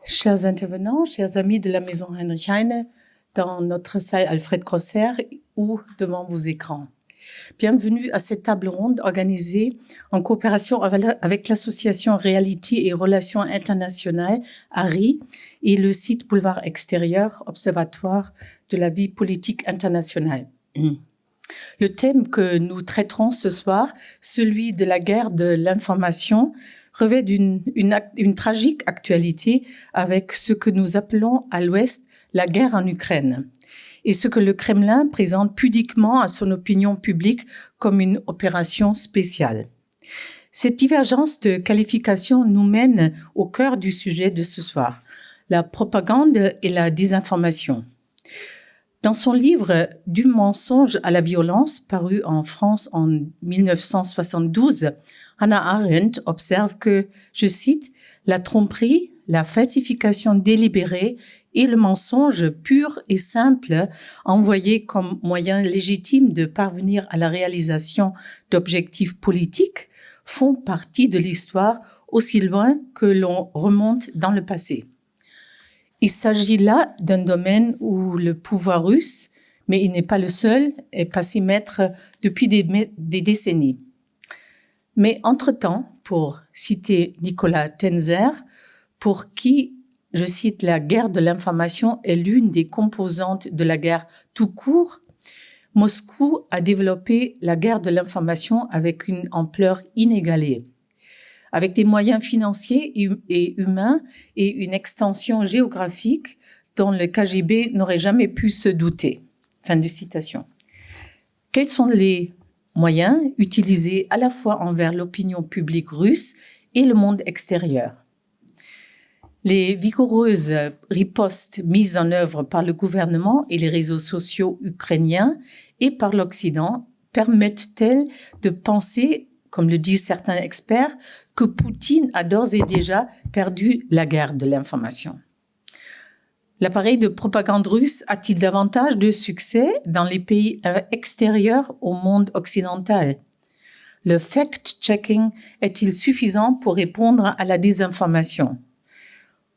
Chers intervenants, chers amis de la Maison Heinrich Heine, dans notre salle Alfred Grosser ou devant vos écrans. Bienvenue à cette table ronde organisée en coopération avec l'association Reality et Relations internationales, ARI, et le site Boulevard Extérieur, Observatoire de la vie politique internationale. Le thème que nous traiterons ce soir, celui de la guerre de l'information, revêt une tragique actualité avec ce que nous appelons à l'Ouest la guerre en Ukraine et ce que le Kremlin présente pudiquement à son opinion publique comme une opération spéciale. Cette divergence de qualification nous mène au cœur du sujet de ce soir, la propagande et la désinformation. Dans son livre « Du mensonge à la violence » paru en France en 1972, Hannah Arendt observe que, je cite, « la tromperie, la falsification délibérée et le mensonge pur et simple, envoyé comme moyen légitime de parvenir à la réalisation d'objectifs politiques, font partie de l'histoire aussi loin que l'on remonte dans le passé. » Il s'agit là d'un domaine où le pouvoir russe, mais il n'est pas le seul, est passé maître depuis des décennies. Mais entre-temps, pour citer Nicolas Tenzer, pour qui, je cite, la guerre de l'information est l'une des composantes de la guerre tout court, Moscou a développé la guerre de l'information avec une ampleur inégalée, avec des moyens financiers et humains et une extension géographique dont le KGB n'aurait jamais pu se douter. Fin de citation. Quels sont les moyens utilisés à la fois envers l'opinion publique russe et le monde extérieur? Les vigoureuses ripostes mises en œuvre par le gouvernement et les réseaux sociaux ukrainiens et par l'Occident permettent-elles de penser, comme le disent certains experts, que Poutine a d'ores et déjà perdu la guerre de l'information? L'appareil de propagande russe a-t-il davantage de succès dans les pays extérieurs au monde occidental? Le fact-checking est-il suffisant pour répondre à la désinformation?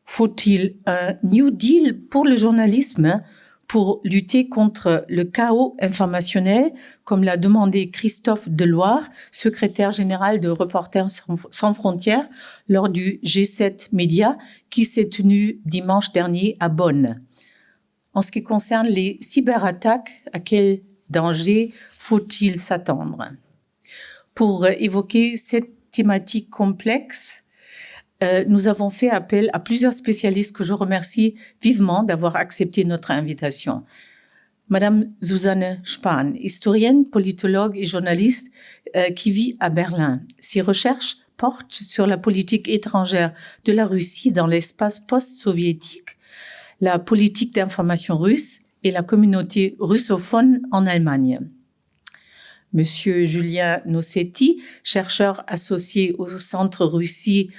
Faut-il un New Deal pour le journalisme pour lutter contre le chaos informationnel, comme l'a demandé Christophe Deloire, secrétaire général de Reporters sans frontières, lors du G7 Média qui s'est tenu dimanche dernier à Bonn. En ce qui concerne les cyberattaques, à quel danger faut-il s'attendre? Pour évoquer cette thématique complexe, nous avons fait appel à plusieurs spécialistes que je remercie vivement d'avoir accepté notre invitation. Madame Susanne Spahn, historienne, politologue et journaliste qui vit à Berlin. Ses recherches portent sur la politique étrangère de la Russie dans l'espace post-soviétique, la politique d'information russe et la communauté russophone en Allemagne. Monsieur Julien Nossetti, chercheur associé au Centre Russie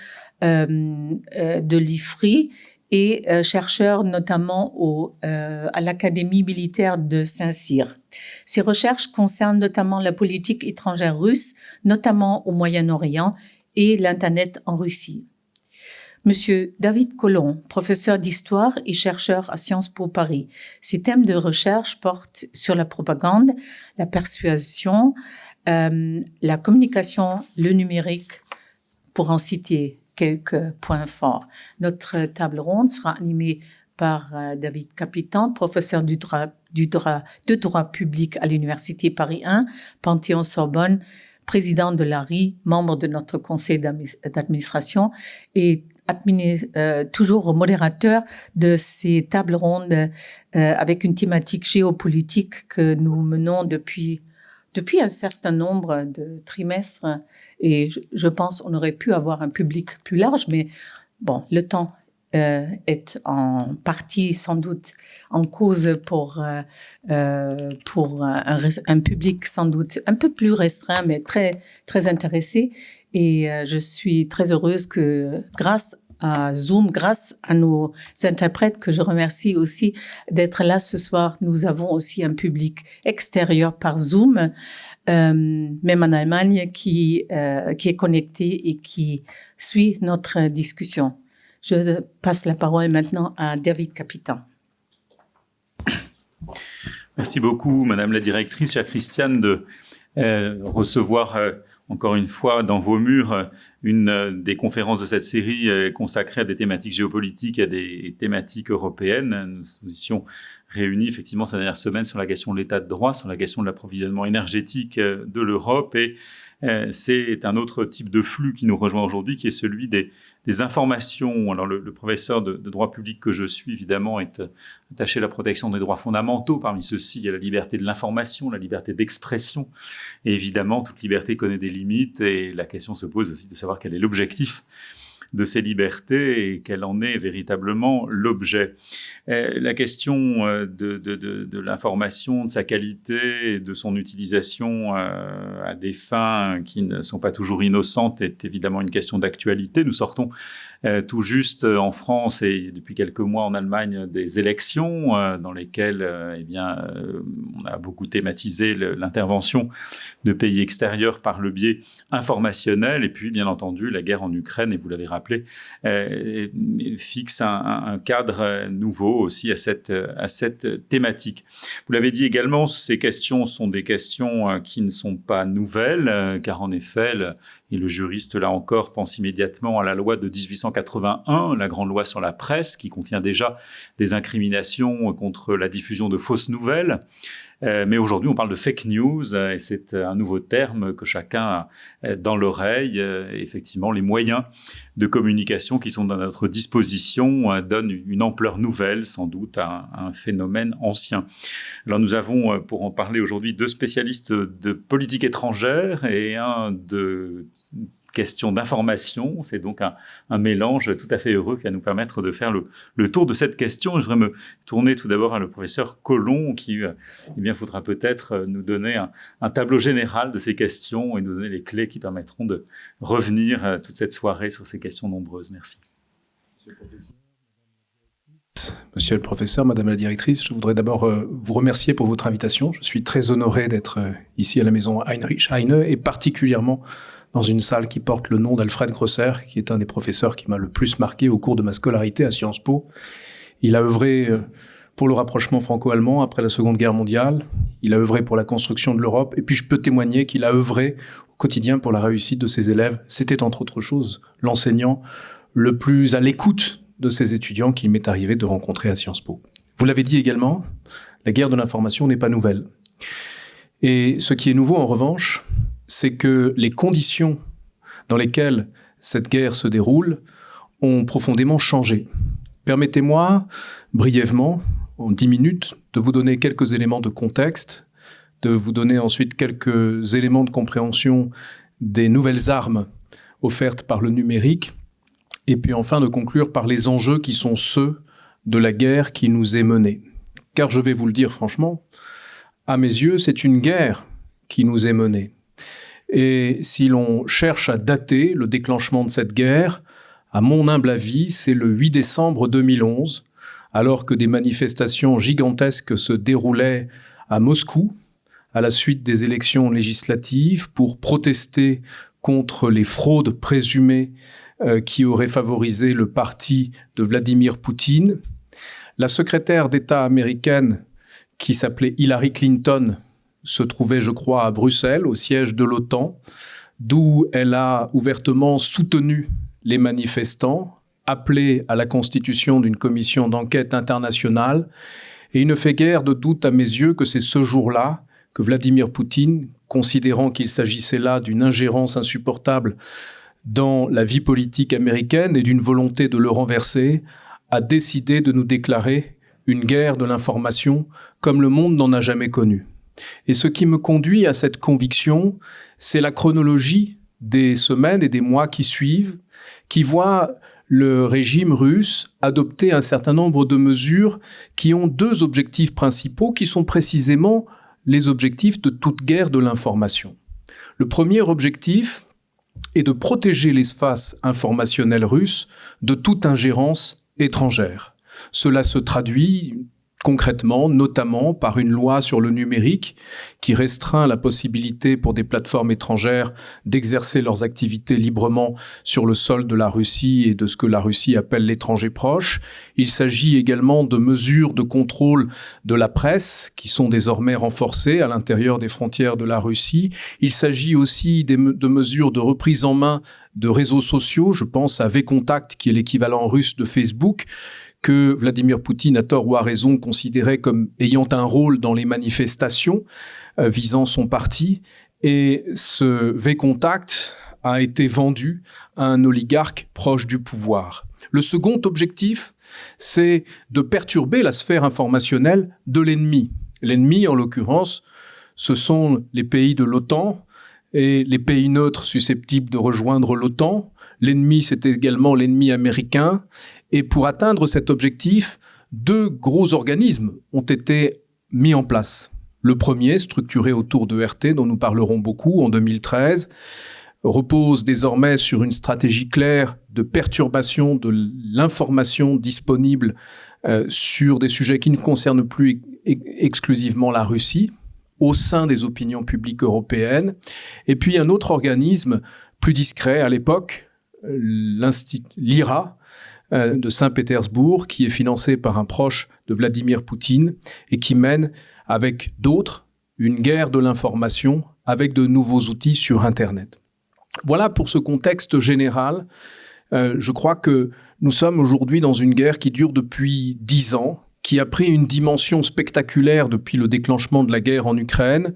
de l'IFRI et chercheur notamment à l'Académie militaire de Saint-Cyr. Ses recherches concernent notamment la politique étrangère russe, notamment au Moyen-Orient et l'Internet en Russie. Monsieur David Collomb, professeur d'histoire et chercheur à Sciences Po Paris. Ses thèmes de recherche portent sur la propagande, la persuasion, la communication, le numérique, pour en citer quelques points forts. Notre table ronde sera animée par David Capitan, professeur de droit public à l'Université Paris 1, Panthéon-Sorbonne, président de l'ARI, membre de notre conseil d'administration et toujours modérateur de ces tables rondes avec une thématique géopolitique que nous menons depuis un certain nombre de trimestres. Et je pense qu'on aurait pu avoir un public plus large, mais bon, le temps est en partie sans doute en cause pour un public sans doute un peu plus restreint, mais très, très intéressé. Et je suis très heureuse que grâce à Zoom, grâce à nos interprètes que je remercie aussi d'être là ce soir, nous avons aussi un public extérieur par Zoom, même en Allemagne, qui est connecté et qui suit notre discussion. Je passe la parole maintenant à David Capitan. Merci beaucoup, Madame la directrice, chère Christiane, de recevoir encore une fois dans vos murs une des conférences de cette série consacrée à des thématiques géopolitiques, à des thématiques européennes. Nous étions réunis effectivement ces dernières semaines sur la question de l'état de droit, sur la question de l'approvisionnement énergétique de l'Europe, et c'est un autre type de flux qui nous rejoint aujourd'hui, qui est celui des informations. Alors le professeur de droit public que je suis, évidemment, est attaché à la protection des droits fondamentaux. Parmi ceux-ci, il y a la liberté de l'information, la liberté d'expression. Et évidemment, toute liberté connaît des limites, et la question se pose aussi de savoir quel est l'objectif de ces libertés et quel en est véritablement l'objet. La question de l'information, de sa qualité et de son utilisation à des fins qui ne sont pas toujours innocentes est évidemment une question d'actualité. Nous sortons tout juste en France et depuis quelques mois en Allemagne des élections dans lesquelles on a beaucoup thématisé l'intervention de pays extérieurs par le biais informationnel, et puis bien entendu la guerre en Ukraine, et vous l'avez rappelé, fixe un cadre nouveau aussi à cette thématique. Vous l'avez dit également, ces questions sont des questions qui ne sont pas nouvelles, car en effet, et le juriste, là encore, pense immédiatement à la loi de 1881, la grande loi sur la presse, qui contient déjà des incriminations contre la diffusion de fausses nouvelles. Mais aujourd'hui, on parle de fake news, et c'est un nouveau terme que chacun a dans l'oreille. Effectivement, les moyens de communication qui sont à notre disposition donnent une ampleur nouvelle, sans doute, à un phénomène ancien. Alors nous avons, pour en parler aujourd'hui, 2 spécialistes de politique étrangère et un de questions d'information. C'est donc un mélange tout à fait heureux qui va nous permettre de faire le tour de cette question. Je voudrais me tourner tout d'abord à le professeur Collomb qui faudra peut-être nous donner un tableau général de ces questions et nous donner les clés qui permettront de revenir toute cette soirée sur ces questions nombreuses. Merci. Monsieur le professeur, Madame la directrice, je voudrais d'abord vous remercier pour votre invitation. Je suis très honoré d'être ici à la maison Heinrich Heine, et particulièrement dans une salle qui porte le nom d'Alfred Grosser, qui est un des professeurs qui m'a le plus marqué au cours de ma scolarité à Sciences Po. Il a œuvré pour le rapprochement franco-allemand après la Seconde Guerre mondiale. Il a œuvré pour la construction de l'Europe. Et puis je peux témoigner qu'il a œuvré au quotidien pour la réussite de ses élèves. C'était entre autres choses l'enseignant le plus à l'écoute de ses étudiants qu'il m'est arrivé de rencontrer à Sciences Po. Vous l'avez dit également, la guerre de l'information n'est pas nouvelle. Et ce qui est nouveau en revanche, c'est que les conditions dans lesquelles cette guerre se déroule ont profondément changé. Permettez-moi, brièvement, en 10 minutes, de vous donner quelques éléments de contexte, de vous donner ensuite quelques éléments de compréhension des nouvelles armes offertes par le numérique, et puis enfin de conclure par les enjeux qui sont ceux de la guerre qui nous est menée. Car je vais vous le dire franchement, à mes yeux, c'est une guerre qui nous est menée. Et si l'on cherche à dater le déclenchement de cette guerre, à mon humble avis, c'est le 8 décembre 2011, alors que des manifestations gigantesques se déroulaient à Moscou, à la suite des élections législatives, pour protester contre les fraudes présumées qui auraient favorisé le parti de Vladimir Poutine. La secrétaire d'État américaine, qui s'appelait Hillary Clinton, se trouvait, je crois, à Bruxelles, au siège de l'OTAN, d'où elle a ouvertement soutenu les manifestants, appelé à la constitution d'une commission d'enquête internationale, et il ne fait guère de doute à mes yeux que c'est ce jour-là que Vladimir Poutine, considérant qu'il s'agissait là d'une ingérence insupportable dans la vie politique américaine et d'une volonté de le renverser, a décidé de nous déclarer une guerre de l'information comme le monde n'en a jamais connu. Et ce qui me conduit à cette conviction, c'est la chronologie des semaines et des mois qui suivent, qui voient le régime russe adopter un certain nombre de mesures qui ont 2 objectifs principaux, qui sont précisément les objectifs de toute guerre de l'information. Le premier objectif est de protéger l'espace informationnel russe de toute ingérence étrangère. Cela se traduit concrètement, notamment par une loi sur le numérique qui restreint la possibilité pour des plateformes étrangères d'exercer leurs activités librement sur le sol de la Russie et de ce que la Russie appelle l'étranger proche. Il s'agit également de mesures de contrôle de la presse qui sont désormais renforcées à l'intérieur des frontières de la Russie. Il s'agit aussi de mesures de reprise en main de réseaux sociaux. Je pense à VKontakte, qui est l'équivalent russe de Facebook, que Vladimir Poutine, à tort ou à raison, considérait comme ayant un rôle dans les manifestations visant son parti. Et ce VKontakte a été vendu à un oligarque proche du pouvoir. Le second objectif, c'est de perturber la sphère informationnelle de l'ennemi. L'ennemi, en l'occurrence, ce sont les pays de l'OTAN et les pays neutres susceptibles de rejoindre l'OTAN. L'ennemi, c'est également l'ennemi américain. Et pour atteindre cet objectif, 2 gros organismes ont été mis en place. Le premier, structuré autour de RT, dont nous parlerons beaucoup en 2013, repose désormais sur une stratégie claire de perturbation de l'information disponible sur des sujets qui ne concernent plus exclusivement la Russie, au sein des opinions publiques européennes. Et puis un autre organisme plus discret à l'époque, l'IRA de Saint-Pétersbourg, qui est financé par un proche de Vladimir Poutine et qui mène avec d'autres une guerre de l'information avec de nouveaux outils sur Internet. Voilà pour ce contexte général. Je crois que nous sommes aujourd'hui dans une guerre qui dure depuis 10 ans, qui a pris une dimension spectaculaire depuis le déclenchement de la guerre en Ukraine.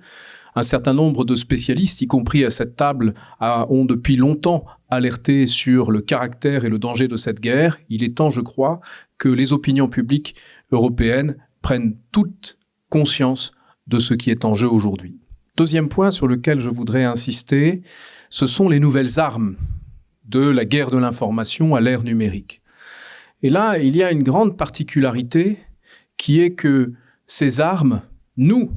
Un certain nombre de spécialistes, y compris à cette table, ont depuis longtemps alerté sur le caractère et le danger de cette guerre. Il est temps, je crois, que les opinions publiques européennes prennent toute conscience de ce qui est en jeu aujourd'hui. Deuxième point sur lequel je voudrais insister, ce sont les nouvelles armes de la guerre de l'information à l'ère numérique. Et là, il y a une grande particularité qui est que ces armes, nous,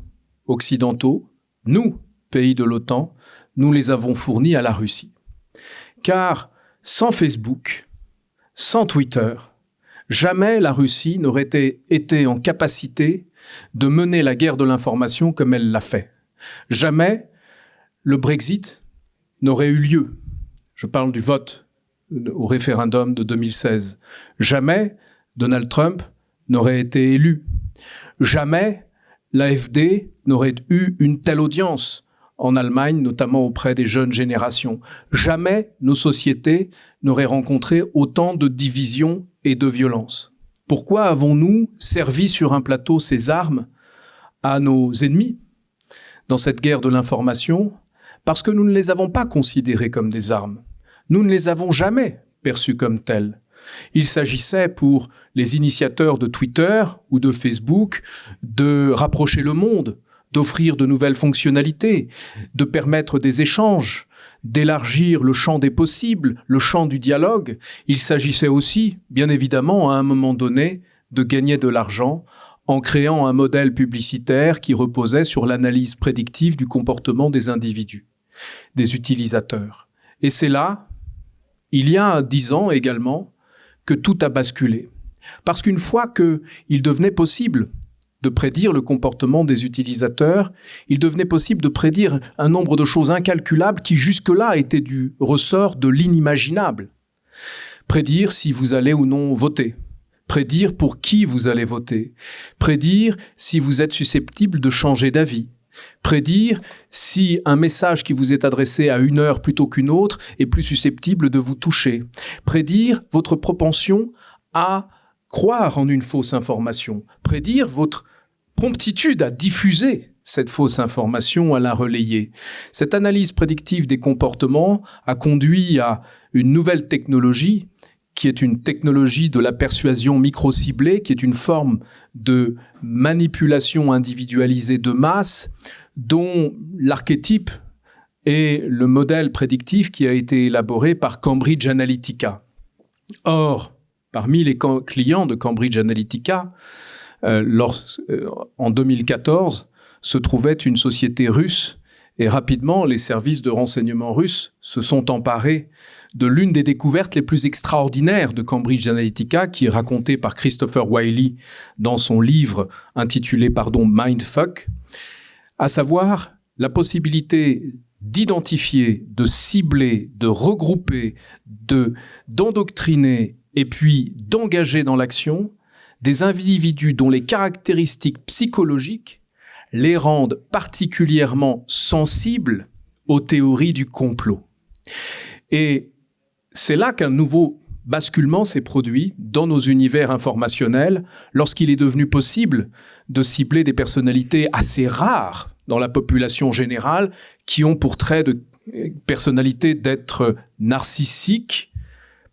occidentaux, nous, pays de l'OTAN, nous les avons fournis à la Russie. Car sans Facebook, sans Twitter, jamais la Russie n'aurait été en capacité de mener la guerre de l'information comme elle l'a fait. Jamais le Brexit n'aurait eu lieu. Je parle du vote au référendum de 2016. Jamais Donald Trump n'aurait été élu. Jamais l'AfD n'aurait eu une telle audience en Allemagne, notamment auprès des jeunes générations. Jamais nos sociétés n'auraient rencontré autant de divisions et de violences. Pourquoi avons-nous servi sur un plateau ces armes à nos ennemis dans cette guerre de l'information? Parce que nous ne les avons pas considérées comme des armes. Nous ne les avons jamais perçues comme telles. Il s'agissait pour les initiateurs de Twitter ou de Facebook de rapprocher le monde, d'offrir de nouvelles fonctionnalités, de permettre des échanges, d'élargir le champ des possibles, le champ du dialogue. Il s'agissait aussi, bien évidemment, à un moment donné, de gagner de l'argent en créant un modèle publicitaire qui reposait sur l'analyse prédictive du comportement des individus, des utilisateurs. Et c'est là, il y a 10 ans également, que tout a basculé. Parce qu'une fois qu'il devenait possible de prédire le comportement des utilisateurs, il devenait possible de prédire un nombre de choses incalculables qui jusque-là étaient du ressort de l'inimaginable. Prédire si vous allez ou non voter. Prédire pour qui vous allez voter. Prédire si vous êtes susceptible de changer d'avis. Prédire si un message qui vous est adressé à une heure plutôt qu'une autre est plus susceptible de vous toucher. Prédire votre propension à croire en une fausse information. Prédire votre promptitude à diffuser cette fausse information, à la relayer. Cette analyse prédictive des comportements a conduit à une nouvelle technologie qui est une technologie de la persuasion micro-ciblée, qui est une forme de manipulation individualisée de masse, dont l'archétype est le modèle prédictif qui a été élaboré par Cambridge Analytica. Or, parmi les clients de Cambridge Analytica, en 2014, se trouvait une société russe Et rapidement, les services de renseignement russes se sont emparés de l'une des découvertes les plus extraordinaires de Cambridge Analytica, qui est racontée par Christopher Wiley dans son livre intitulé Mindfuck, à savoir la possibilité d'identifier, de cibler, de regrouper, d'endoctriner et puis d'engager dans l'action des individus dont les caractéristiques psychologiques les rendent particulièrement sensibles aux théories du complot. Et c'est là qu'un nouveau basculement s'est produit dans nos univers informationnels lorsqu'il est devenu possible de cibler des personnalités assez rares dans la population générale qui ont pour trait de personnalité d'être narcissiques,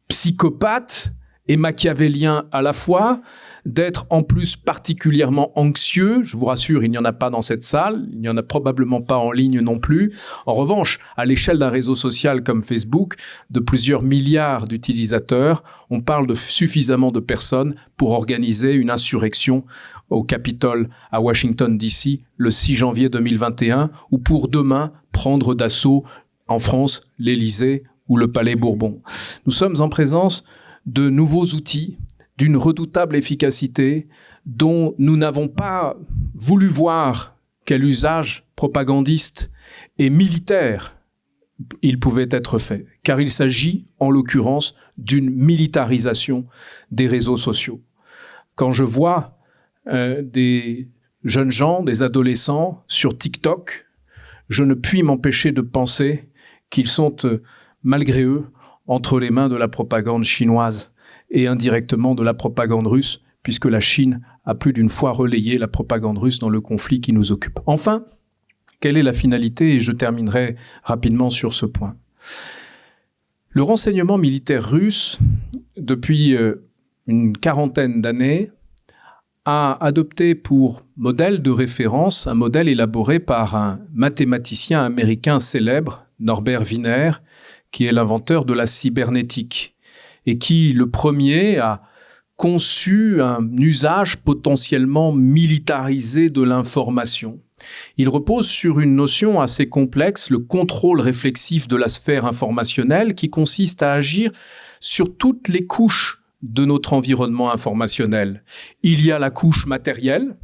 psychopathes et machiavéliens à la fois, d'être en plus particulièrement anxieux. Je vous rassure, il n'y en a pas dans cette salle, il n'y en a probablement pas en ligne non plus. En revanche, à l'échelle d'un réseau social comme Facebook, de plusieurs milliards d'utilisateurs, on parle de suffisamment de personnes pour organiser une insurrection au Capitole à Washington DC le 6 janvier 2021 ou pour demain prendre d'assaut en France l'Élysée ou le Palais Bourbon. Nous sommes en présence de nouveaux outils d'une redoutable efficacité dont nous n'avons pas voulu voir quel usage propagandiste et militaire il pouvait être fait, car il s'agit en l'occurrence d'une militarisation des réseaux sociaux. Quand je vois des jeunes gens, des adolescents sur TikTok, je ne puis m'empêcher de penser qu'ils sont, malgré eux, entre les mains de la propagande chinoise et indirectement de la propagande russe, puisque la Chine a plus d'une fois relayé la propagande russe dans le conflit qui nous occupe. Enfin, quelle est la finalité? Et je terminerai rapidement sur ce point. Le renseignement militaire russe, depuis une quarantaine d'années, a adopté pour modèle de référence un modèle élaboré par un mathématicien américain célèbre, Norbert Wiener, qui est l'inventeur de la cybernétique, et qui, le premier, a conçu un usage potentiellement militarisé de l'information. Il repose sur une notion assez complexe, le contrôle réflexif de la sphère informationnelle, qui consiste à agir sur toutes les couches de notre environnement informationnel. Il y a la couche matérielle,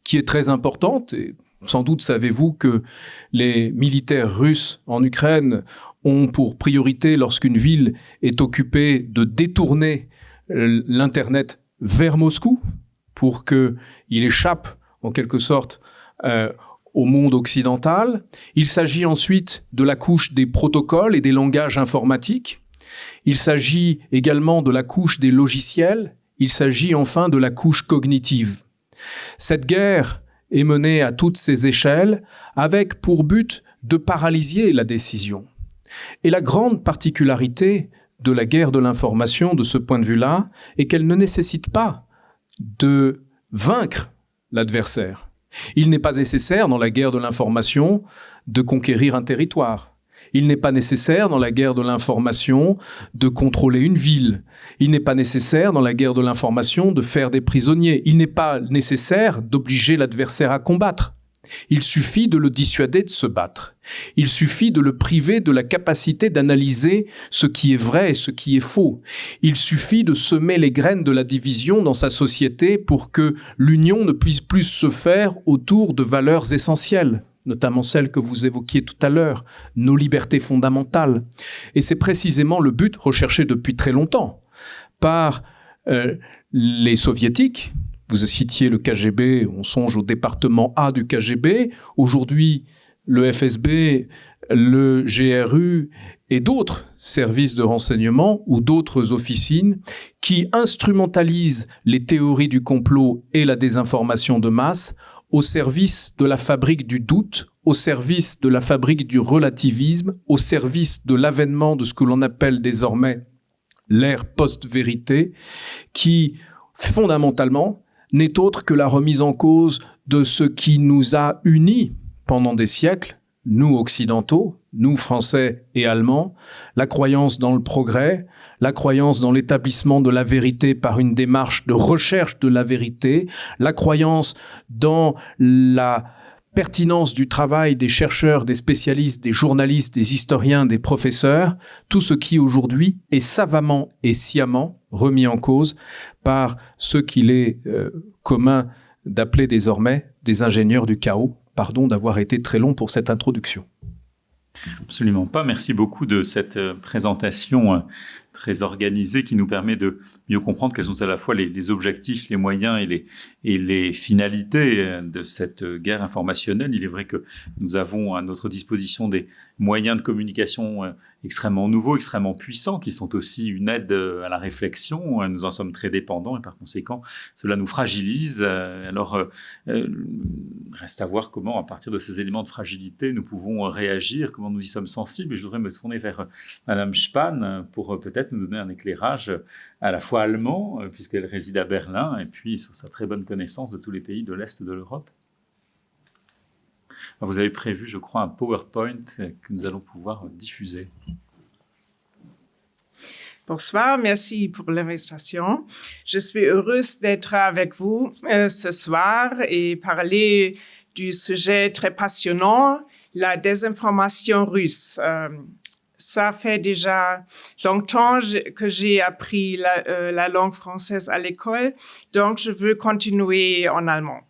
qui est très importante, et sans doute savez-vous que les militaires russes en Ukraine ont pour priorité, lorsqu'une ville est occupée, de détourner l'Internet vers Moscou pour qu'il échappe, en quelque sorte, au monde occidental. Il s'agit ensuite de la couche des protocoles et des langages informatiques. Il s'agit également de la couche des logiciels. Il s'agit enfin de la couche cognitive. Cette guerre est menée à toutes ces échelles avec pour but de paralyser la décision. Et la grande particularité de la guerre de l'information, de ce point de vue-là, est qu'elle ne nécessite pas de vaincre l'adversaire. Il n'est pas nécessaire dans la guerre de l'information de conquérir un territoire. Il n'est pas nécessaire dans la guerre de l'information de contrôler une ville. Il n'est pas nécessaire dans la guerre de l'information de faire des prisonniers. Il n'est pas nécessaire d'obliger l'adversaire à combattre. Il suffit de le dissuader de se battre. Il suffit de le priver de la capacité d'analyser ce qui est vrai et ce qui est faux. Il suffit de semer les graines de la division dans sa société pour que l'union ne puisse plus se faire autour de valeurs essentielles, notamment celles que vous évoquiez tout à l'heure, nos libertés fondamentales. Et c'est précisément le but recherché depuis très longtemps par les soviétiques. Vous citiez le KGB, on songe au département A du KGB. Aujourd'hui, le FSB, le GRU et d'autres services de renseignement ou d'autres officines qui instrumentalisent les théories du complot et la désinformation de masse au service de la fabrique du doute, au service de la fabrique du relativisme, au service de l'avènement de ce que l'on appelle désormais l'ère post-vérité, qui, fondamentalement, n'est autre que la remise en cause de ce qui nous a unis pendant des siècles, nous occidentaux, nous Français et Allemands, la croyance dans le progrès, la croyance dans l'établissement de la vérité par une démarche de recherche de la vérité, la croyance dans la pertinence du travail des chercheurs, des spécialistes, des journalistes, des historiens, des professeurs, tout ce qui aujourd'hui est savamment et sciemment remis en cause par ce qu'il est commun d'appeler désormais des ingénieurs du chaos. Pardon d'avoir été très long pour cette introduction. Absolument pas. Merci beaucoup de cette présentation très organisée qui nous permet de mieux comprendre quels sont à la fois les objectifs, les moyens et les finalités de cette guerre informationnelle. Il est vrai que nous avons à notre disposition des moyens de communication extrêmement nouveaux, extrêmement puissants, qui sont aussi une aide à la réflexion. Nous en sommes très dépendants et par conséquent, cela nous fragilise. Alors, reste à voir comment, à partir de ces éléments de fragilité, nous pouvons réagir, comment nous y sommes sensibles. Et je voudrais me tourner vers Madame Spahn pour peut-être nous donner un éclairage à la fois allemand, puisqu'elle réside à Berlin, et puis sur sa très bonne connaissance de tous les pays de l'Est de l'Europe. Vous avez prévu, je crois, un PowerPoint que nous allons pouvoir diffuser. Bonsoir, merci pour l'invitation. Je suis heureuse d'être avec vous ce soir et parler du sujet très passionnant, la désinformation russe. Ça fait déjà longtemps que j'ai appris la langue française à l'école, donc je veux continuer en allemand.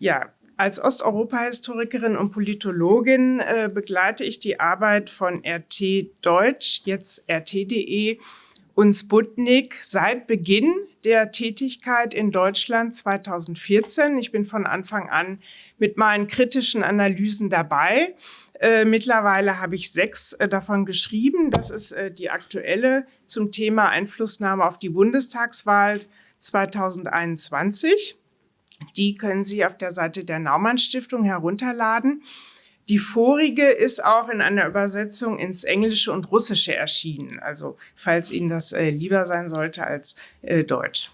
Ja, als Osteuropa-Historikerin und Politologin begleite ich die Arbeit von RT Deutsch, jetzt RT.de und Sputnik seit Beginn der Tätigkeit in Deutschland 2014. Ich bin von Anfang an mit meinen kritischen Analysen dabei. Mittlerweile habe ich 6 davon geschrieben. Das ist die aktuelle zum Thema Einflussnahme auf die Bundestagswahl 2021. Die können Sie auf der Seite der Naumann Stiftung herunterladen. Die vorige ist auch in einer Übersetzung ins Englische und Russische erschienen. Also falls Ihnen das lieber sein sollte als Deutsch.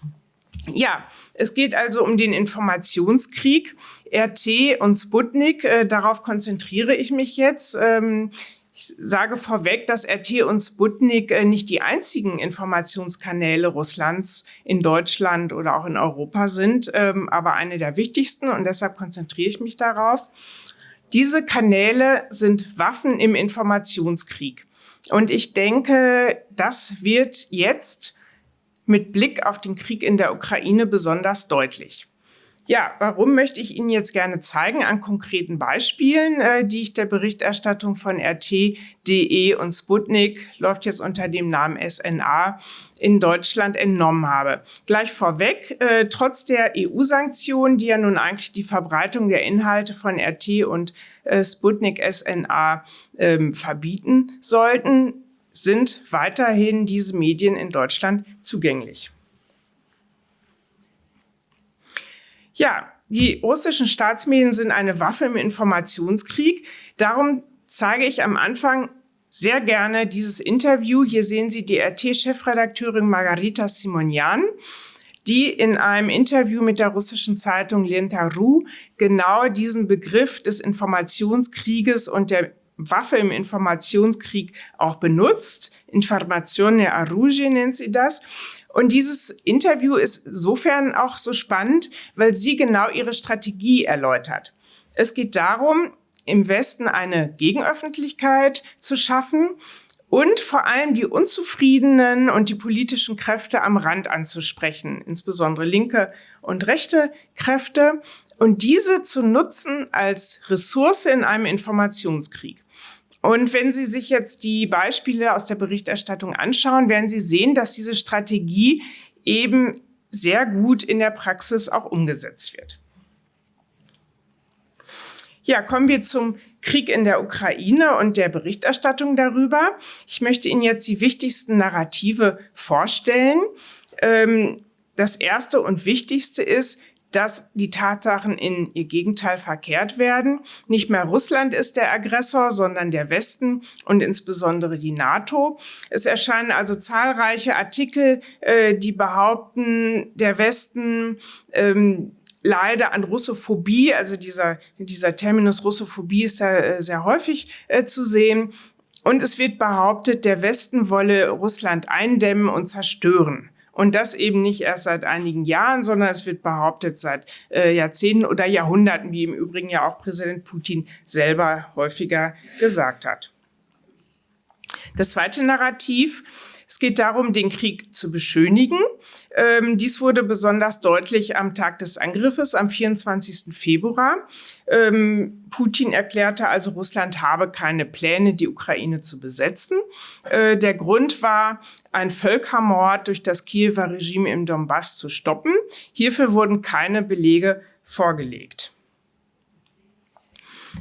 Ja, es geht also um den Informationskrieg, RT und Sputnik. Darauf konzentriere ich mich jetzt. Ich sage vorweg, dass RT und Sputnik nicht die einzigen Informationskanäle Russlands in Deutschland oder auch in Europa sind, aber eine der wichtigsten und deshalb konzentriere ich mich darauf. Diese Kanäle sind Waffen im Informationskrieg und ich denke, das wird jetzt mit Blick auf den Krieg in der Ukraine besonders deutlich. Ja, warum möchte ich Ihnen jetzt gerne zeigen an konkreten Beispielen, die ich der Berichterstattung von RT.de und Sputnik, läuft jetzt unter dem Namen SNA, in Deutschland entnommen habe. Gleich vorweg, trotz der EU-Sanktionen, die ja nun eigentlich die Verbreitung der Inhalte von RT und Sputnik SNA verbieten sollten, sind weiterhin diese Medien in Deutschland zugänglich. Ja, die russischen Staatsmedien sind eine Waffe im Informationskrieg. Darum zeige ich am Anfang sehr gerne dieses Interview. Hier sehen Sie die RT-Chefredakteurin Margarita Simonian, die in einem Interview mit der russischen Zeitung Lenta.ru genau diesen Begriff des Informationskrieges und der Waffe im Informationskrieg auch benutzt. Informazione оружие nennt sie das. Und dieses Interview ist insofern auch so spannend, weil sie genau ihre Strategie erläutert. Es geht darum, im Westen eine Gegenöffentlichkeit zu schaffen und vor allem die Unzufriedenen und die politischen Kräfte am Rand anzusprechen, insbesondere linke und rechte Kräfte, und diese zu nutzen als Ressource in einem Informationskrieg. Und wenn Sie sich jetzt die Beispiele aus der Berichterstattung anschauen, werden Sie sehen, dass diese Strategie eben sehr gut in der Praxis auch umgesetzt wird. Ja, kommen wir zum Krieg in der Ukraine und der Berichterstattung darüber. Ich möchte Ihnen jetzt die wichtigsten Narrative vorstellen. Das erste und wichtigste ist, dass die Tatsachen in ihr Gegenteil verkehrt werden. Nicht mehr Russland ist der Aggressor, sondern der Westen und insbesondere die NATO. Es erscheinen also zahlreiche Artikel, die behaupten, der Westen leide an Russophobie. Also dieser Terminus Russophobie ist da sehr häufig zu sehen. Und es wird behauptet, der Westen wolle Russland eindämmen und zerstören. Und das eben nicht erst seit einigen Jahren, sondern es wird behauptet seit Jahrzehnten oder Jahrhunderten, wie im Übrigen ja auch Präsident Putin selber häufiger gesagt hat. Das zweite Narrativ: Es geht darum, den Krieg zu beschönigen. Dies wurde besonders deutlich am Tag des Angriffes, am 24. Februar. Putin erklärte also, Russland habe keine Pläne, die Ukraine zu besetzen. Der Grund war, einen Völkermord durch das Kiewer Regime im Donbass zu stoppen. Hierfür wurden keine Belege vorgelegt.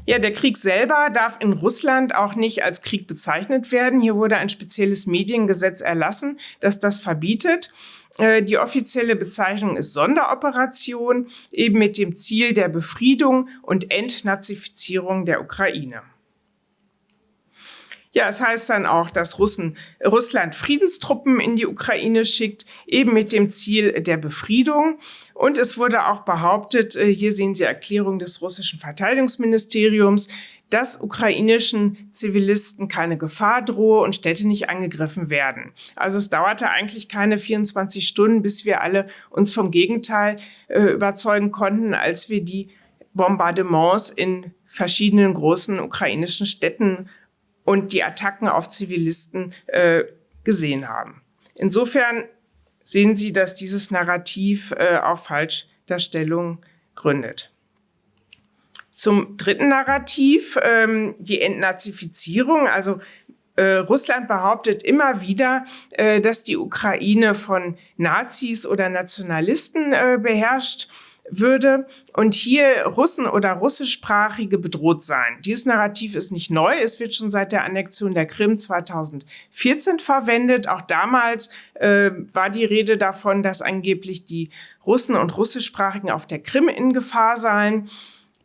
Ja, der Krieg selber darf in Russland auch nicht als Krieg bezeichnet werden. Hier wurde ein spezielles Mediengesetz erlassen, das das verbietet. Die offizielle Bezeichnung ist Sonderoperation, eben mit dem Ziel der Befriedung und Entnazifizierung der Ukraine. Ja, es heißt dann auch, dass Russland Friedenstruppen in die Ukraine schickt, eben mit dem Ziel der Befriedung. Und es wurde auch behauptet, hier sehen Sie Erklärung des russischen Verteidigungsministeriums, dass ukrainischen Zivilisten keine Gefahr drohe und Städte nicht angegriffen werden. Also es dauerte eigentlich keine 24 Stunden, bis wir alle uns vom Gegenteil überzeugen konnten, als wir die Bombardements in verschiedenen großen ukrainischen Städten und die Attacken auf Zivilisten gesehen haben. Insofern sehen Sie, dass dieses Narrativ auf Falschdarstellung gründet. Zum dritten Narrativ, die Entnazifizierung. Also Russland behauptet immer wieder, dass die Ukraine von Nazis oder Nationalisten beherrscht würde und hier Russen oder Russischsprachige bedroht sein. Dieses Narrativ ist nicht neu. Es wird schon seit der Annexion der Krim 2014 verwendet. Auch damals war die Rede davon, dass angeblich die Russen und Russischsprachigen auf der Krim in Gefahr seien.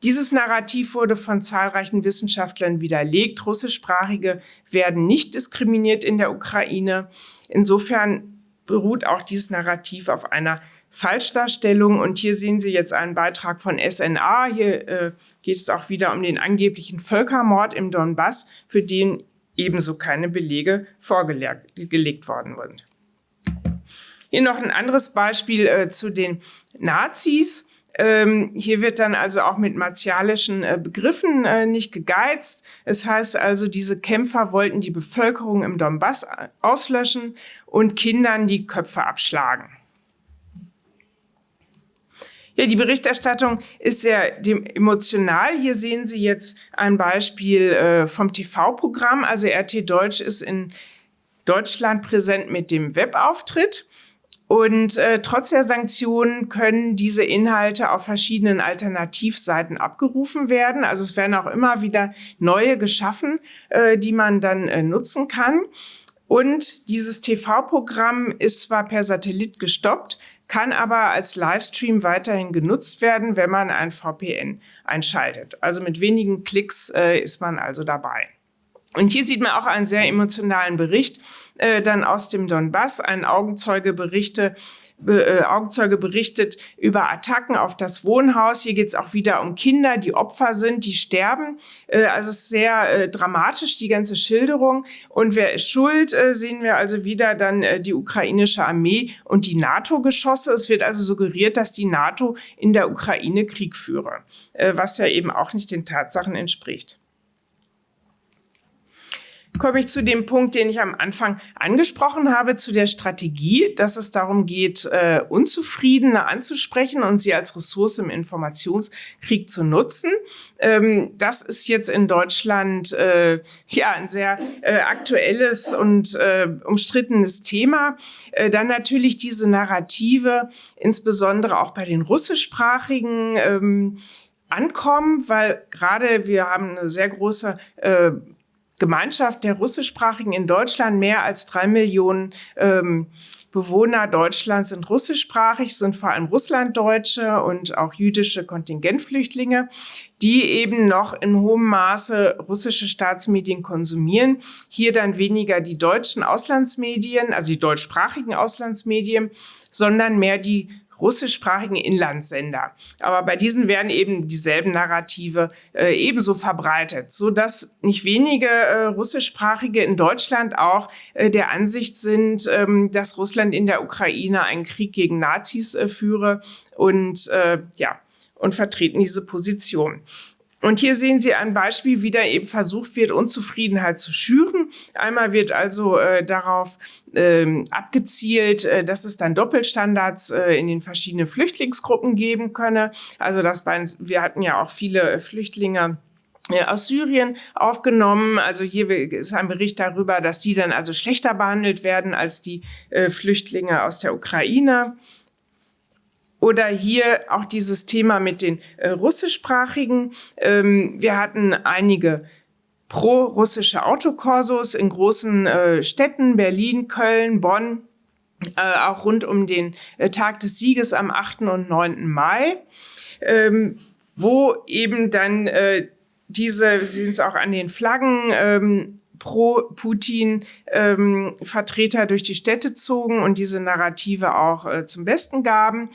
Dieses Narrativ wurde von zahlreichen Wissenschaftlern widerlegt. Russischsprachige werden nicht diskriminiert in der Ukraine. Insofern beruht auch dieses Narrativ auf einer Falschdarstellung. Und hier sehen Sie jetzt einen Beitrag von SNA. Hier geht es auch wieder um den angeblichen Völkermord im Donbass, für den ebenso keine Belege vorgelegt worden sind. Hier noch ein anderes Beispiel zu den Nazis. Hier wird dann also auch mit martialischen Begriffen nicht gegeizt. Es heißt also, diese Kämpfer wollten die Bevölkerung im Donbass auslöschen und Kindern die Köpfe abschlagen. Ja, die Berichterstattung ist sehr emotional. Hier sehen Sie jetzt ein Beispiel vom TV-Programm. Also RT Deutsch ist in Deutschland präsent mit dem Webauftritt. Und trotz der Sanktionen können diese Inhalte auf verschiedenen Alternativseiten abgerufen werden. Also es werden auch immer wieder neue geschaffen, die man dann nutzen kann. Und dieses TV-Programm ist zwar per Satellit gestoppt, kann aber als Livestream weiterhin genutzt werden, wenn man ein VPN einschaltet. Also mit wenigen Klicks ist man also dabei. Und hier sieht man auch einen sehr emotionalen Bericht dann aus dem Donbass. Ein Augenzeuge berichtet über Attacken auf das Wohnhaus. Hier geht es auch wieder um Kinder, die Opfer sind, die sterben. Also es ist sehr dramatisch, die ganze Schilderung. Und wer ist schuld? Sehen wir also wieder dann die ukrainische Armee und die NATO-Geschosse. Es wird also suggeriert, dass die NATO in der Ukraine Krieg führe, was ja eben auch nicht den Tatsachen entspricht. Komme ich zu dem Punkt, den ich am Anfang angesprochen habe, zu der Strategie, dass es darum geht, Unzufriedene anzusprechen und sie als Ressource im Informationskrieg zu nutzen. Das ist jetzt in Deutschland ein sehr aktuelles und umstrittenes Thema. Dann natürlich diese Narrative, insbesondere auch bei den Russischsprachigen, ankommen, weil gerade wir haben eine sehr große Gemeinschaft der Russischsprachigen in Deutschland. Mehr als 3 Millionen Bewohner Deutschlands sind russischsprachig, sind vor allem Russlanddeutsche und auch jüdische Kontingentflüchtlinge, die eben noch in hohem Maße russische Staatsmedien konsumieren. Hier dann weniger die deutschen Auslandsmedien, also die deutschsprachigen Auslandsmedien, sondern mehr die russischsprachigen Inlandssender. Aber bei diesen werden eben dieselben Narrative ebenso verbreitet, so dass nicht wenige russischsprachige in Deutschland auch der Ansicht sind, dass Russland in der Ukraine einen Krieg gegen Nazis führe und vertreten diese Position. Und hier sehen Sie ein Beispiel, wie da eben versucht wird, Unzufriedenheit zu schüren. Einmal wird also darauf abgezielt, dass es dann Doppelstandards in den verschiedenen Flüchtlingsgruppen geben könne. Also wir hatten ja auch viele Flüchtlinge aus Syrien aufgenommen. Also hier ist ein Bericht darüber, dass die dann also schlechter behandelt werden als die Flüchtlinge aus der Ukraine. Oder hier auch dieses Thema mit den russischsprachigen. Wir hatten einige pro-russische Autokorsos in großen Städten, Berlin, Köln, Bonn, auch rund um den Tag des Sieges am 8. und 9. Mai, wo eben dann Sie sehen es auch an den Flaggen, pro-Putin Vertreter durch die Städte zogen und diese Narrative auch zum Besten gaben.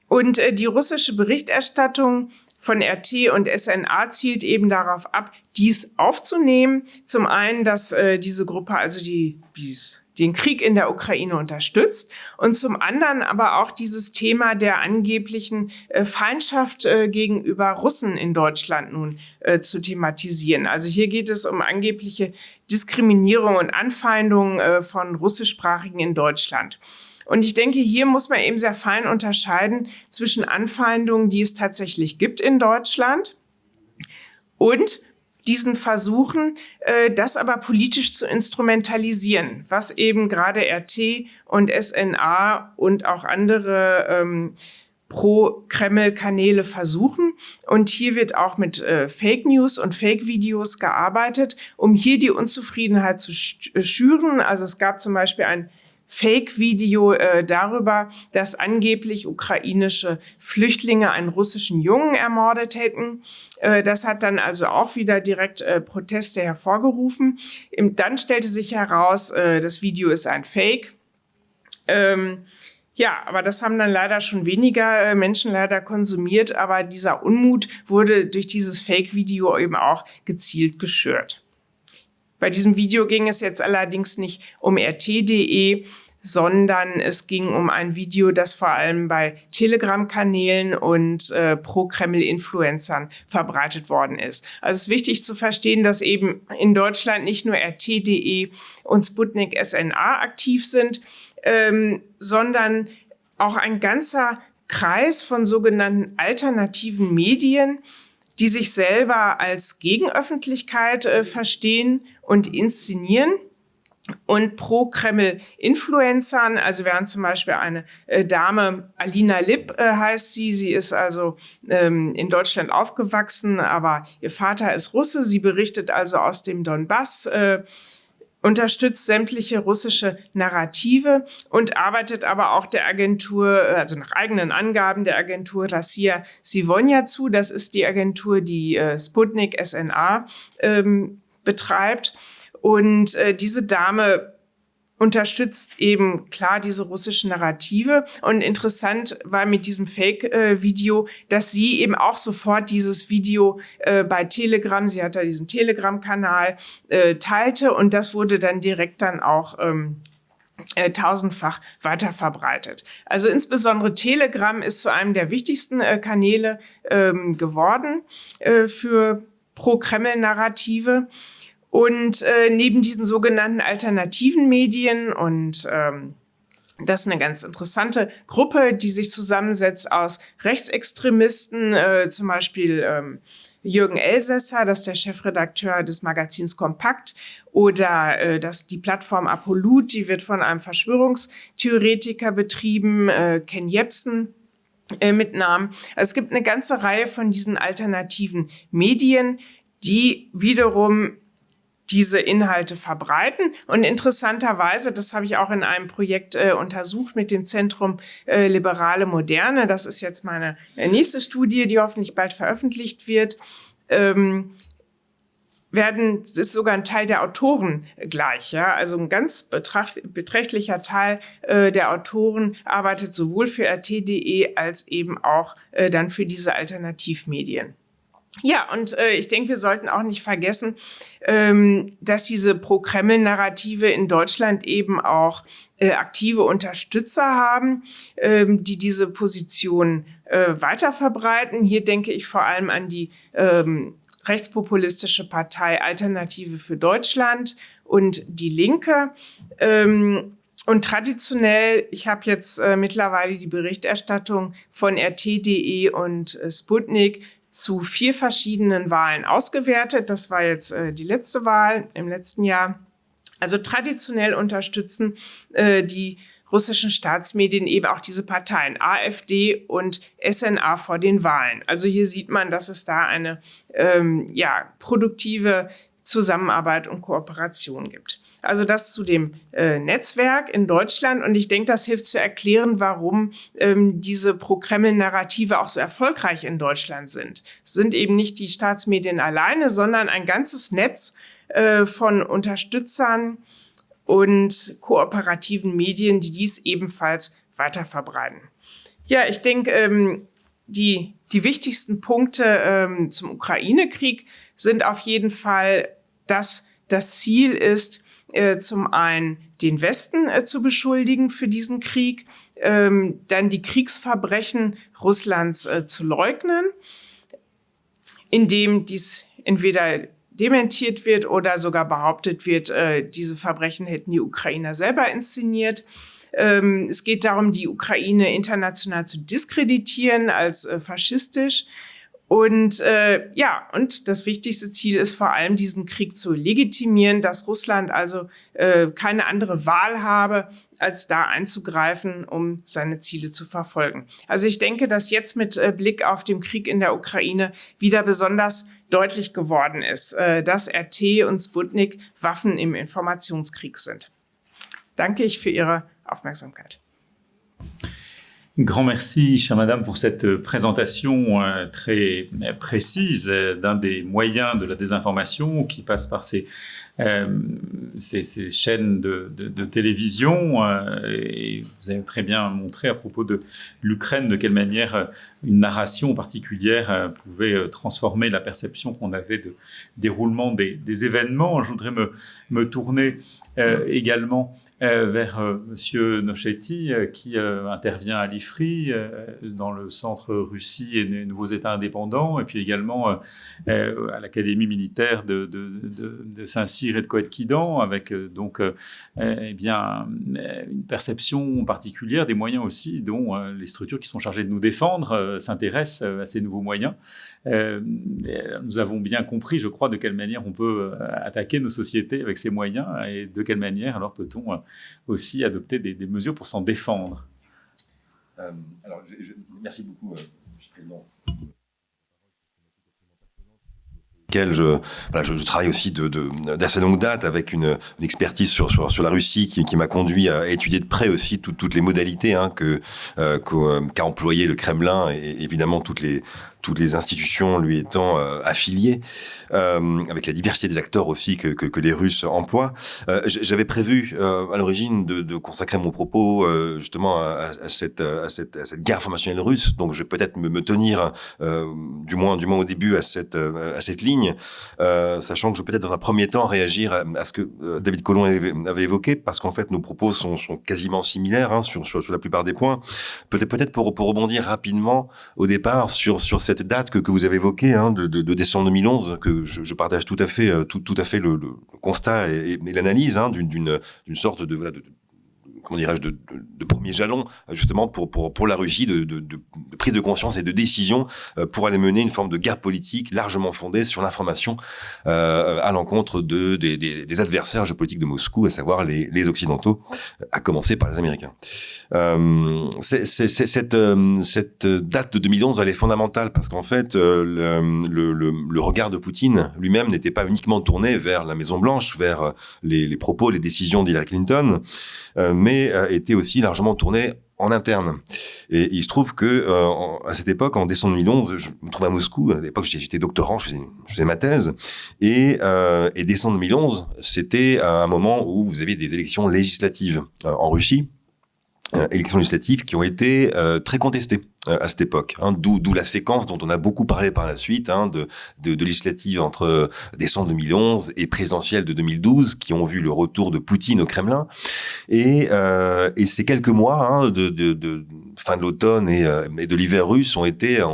Und die russische Berichterstattung von RT und SNA zielt eben darauf ab, dies aufzunehmen. Zum einen, dass diese Gruppe also den Krieg in der Ukraine unterstützt und zum anderen aber auch dieses Thema der angeblichen Feindschaft gegenüber Russen in Deutschland nun zu thematisieren. Also hier geht es um angebliche Diskriminierung und Anfeindung von Russischsprachigen in Deutschland. Und ich denke, hier muss man eben sehr fein unterscheiden zwischen Anfeindungen, die es tatsächlich gibt in Deutschland, und diesen Versuchen, das aber politisch zu instrumentalisieren, was eben gerade RT und SNA und auch andere Pro-Kreml-Kanäle versuchen. Und hier wird auch mit Fake News und Fake-Videos gearbeitet, um hier die Unzufriedenheit zu schüren. Also es gab zum Beispiel ein Fake-Video darüber, dass angeblich ukrainische Flüchtlinge einen russischen Jungen ermordet hätten. Das hat dann also auch wieder direkt Proteste hervorgerufen. Dann stellte sich heraus, das Video ist ein Fake. Aber das haben dann leider schon weniger Menschen leider konsumiert. Aber dieser Unmut wurde durch dieses Fake-Video eben auch gezielt geschürt. Bei diesem Video ging es jetzt allerdings nicht um RT.de, sondern es ging um ein Video, das vor allem bei Telegram-Kanälen und Pro-Kreml-Influencern verbreitet worden ist. Also es ist wichtig zu verstehen, dass eben in Deutschland nicht nur RT.de und Sputnik SNA aktiv sind, sondern auch ein ganzer Kreis von sogenannten alternativen Medien, die sich selber als Gegenöffentlichkeit verstehen und inszenieren, und Pro-Kreml-Influencern. Also wir haben zum Beispiel eine Dame, Alina Lipp heißt sie. Sie ist also in Deutschland aufgewachsen, aber ihr Vater ist Russe. Sie berichtet also aus dem Donbass, unterstützt sämtliche russische Narrative und arbeitet aber auch der Agentur, also nach eigenen Angaben der Agentur Rassia Sivonja zu. Das ist die Agentur, die Sputnik SNA betreibt. Und diese Dame unterstützt eben klar diese russischen Narrative. Und interessant war mit diesem Fake-Video, dass sie eben auch sofort dieses Video bei Telegram, sie hat da diesen Telegram-Kanal, teilte. Und das wurde dann direkt dann auch tausendfach weiterverbreitet. Also insbesondere Telegram ist zu einem der wichtigsten Kanäle geworden für Pro-Kreml-Narrative. Und neben diesen sogenannten alternativen Medien, und das ist eine ganz interessante Gruppe, die sich zusammensetzt aus Rechtsextremisten, zum Beispiel Jürgen Elsässer, das ist der Chefredakteur des Magazins Kompakt, oder die Plattform Apolut, die wird von einem Verschwörungstheoretiker betrieben, Ken Jebsen mit Namen. Also es gibt eine ganze Reihe von diesen alternativen Medien, die wiederum diese Inhalte verbreiten. Und interessanterweise, das habe ich auch in einem Projekt untersucht mit dem Zentrum Liberale Moderne, das ist jetzt meine nächste Studie, die hoffentlich bald veröffentlicht wird, ist sogar ein Teil der Autoren gleich, ja. Also ein ganz beträchtlicher Teil der Autoren arbeitet sowohl für RT.de als eben auch dann für diese Alternativmedien. Ja, und ich denke, wir sollten auch nicht vergessen, dass diese Pro-Kreml-Narrative in Deutschland eben auch aktive Unterstützer haben, die diese Position weiter verbreiten. Hier denke ich vor allem an die rechtspopulistische Partei Alternative für Deutschland und die Linke. Und traditionell, ich habe jetzt mittlerweile die Berichterstattung von RT.de und Sputnik zu 4 verschiedenen Wahlen ausgewertet. Das war jetzt die letzte Wahl im letzten Jahr. Also traditionell unterstützen die russischen Staatsmedien eben auch diese Parteien, AfD und SNA vor den Wahlen. Also hier sieht man, dass es da eine produktive Zusammenarbeit und Kooperation gibt. Also das zu dem Netzwerk in Deutschland. Und ich denke, das hilft zu erklären, warum diese Pro-Kreml-Narrative auch so erfolgreich in Deutschland sind. Es sind eben nicht die Staatsmedien alleine, sondern ein ganzes Netz von Unterstützern und kooperativen Medien, die dies ebenfalls weiter verbreiten. Ja, ich denke, die wichtigsten Punkte zum Ukraine-Krieg sind auf jeden Fall, dass das Ziel ist, zum einen den Westen zu beschuldigen für diesen Krieg, dann die Kriegsverbrechen Russlands zu leugnen, indem dies entweder dementiert wird oder sogar behauptet wird, diese Verbrechen hätten die Ukrainer selber inszeniert. Es geht darum, die Ukraine international zu diskreditieren als faschistisch. Und und das wichtigste Ziel ist vor allem, diesen Krieg zu legitimieren, dass Russland also keine andere Wahl habe, als da einzugreifen, um seine Ziele zu verfolgen. Also ich denke, dass jetzt mit Blick auf den Krieg in der Ukraine wieder besonders deutlich geworden ist, dass RT und Sputnik Waffen im Informationskrieg sind. Danke ich für Ihre Aufmerksamkeit. Grand merci, chère madame, pour cette présentation très précise d'un des moyens de la désinformation qui passe par ces chaînes de télévision. Et vous avez très bien montré à propos de l'Ukraine de quelle manière une narration particulière pouvait transformer la perception qu'on avait de déroulement des événements. Je voudrais me tourner également vers Monsieur Nochetti, qui intervient à l'IFRI, dans le centre Russie et les nouveaux États indépendants, et puis également à l'Académie militaire de Saint-Cyr et de Coët-Quidan, avec une perception particulière des moyens aussi dont les structures qui sont chargées de nous défendre s'intéressent à ces nouveaux moyens. Nous avons bien compris, je crois, de quelle manière on peut attaquer nos sociétés avec ces moyens et de quelle manière alors peut-on aussi adopter des mesures pour s'en défendre. Merci beaucoup, Monsieur le Président. Je travaille aussi d'assez longue date avec une expertise sur la Russie qui m'a conduit à étudier de près aussi toutes les modalités qu'a employé le Kremlin et évidemment toutes les institutions lui étant affiliées, avec la diversité des acteurs aussi que les Russes emploient. J'avais prévu à l'origine de consacrer mon propos justement à cette guerre informationnelle russe, donc je vais peut-être me tenir du moins au début à cette ligne, sachant que je vais peut-être dans un premier temps réagir à ce que David Collomb avait évoqué, parce qu'en fait nos propos sont quasiment similaires sur la plupart des points. Peut-être pour rebondir rapidement au départ sur cette date que vous avez évoquée, de décembre 2011, que je partage tout à fait le constat et l'analyse d'une sorte de premier jalon justement pour la Russie de prise de conscience et de décision pour aller mener une forme de guerre politique largement fondée sur l'information à l'encontre des adversaires géopolitiques de Moscou, à savoir les Occidentaux, à commencer par les Américains. Cette date de 2011, elle est fondamentale parce qu'en fait le regard de Poutine lui-même n'était pas uniquement tourné vers la Maison Blanche, vers les propos, les décisions d'Hillary Clinton, mais était aussi largement tourné en interne. Et il se trouve que à cette époque, en décembre 2011, je me trouvais à Moscou. À l'époque, j'étais doctorant, je faisais ma thèse. Et décembre 2011, c'était un moment où vous aviez des élections législatives en Russie. Élections législatives qui ont été très contestées à cette époque, d'où la séquence dont on a beaucoup parlé par la suite, de législatives entre décembre 2011 et présidentielle de 2012 qui ont vu le retour de Poutine au Kremlin, et ces quelques mois de fin de l'automne et de l'hiver russe ont été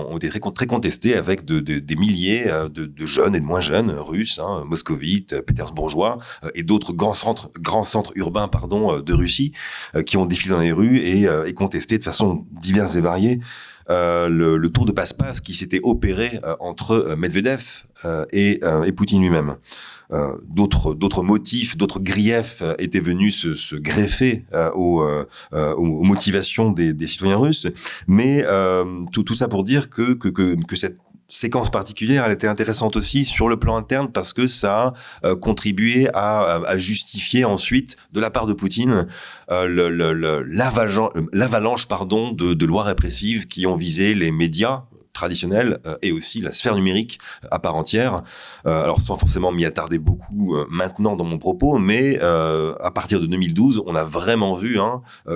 très contestés avec des milliers de jeunes et de moins jeunes russes, moscovites, pétersbourgeois et d'autres grands centres urbains de Russie qui ont défilé dans les rues et contesté de façon diverse et variée le tour de passe-passe qui s'était opéré entre Medvedev et Poutine lui-même. D'autres motifs, d'autres griefs étaient venus se greffer aux motivations des citoyens russes, mais tout ça pour dire que cette séquence particulière, elle était intéressante aussi sur le plan interne parce que ça a contribué à justifier ensuite, de la part de Poutine, l'avalanche de lois répressives qui ont visé les médias traditionnelle et aussi la sphère numérique à part entière. Alors sans forcément m'y attarder beaucoup maintenant dans mon propos, mais à partir de 2012, on a vraiment vu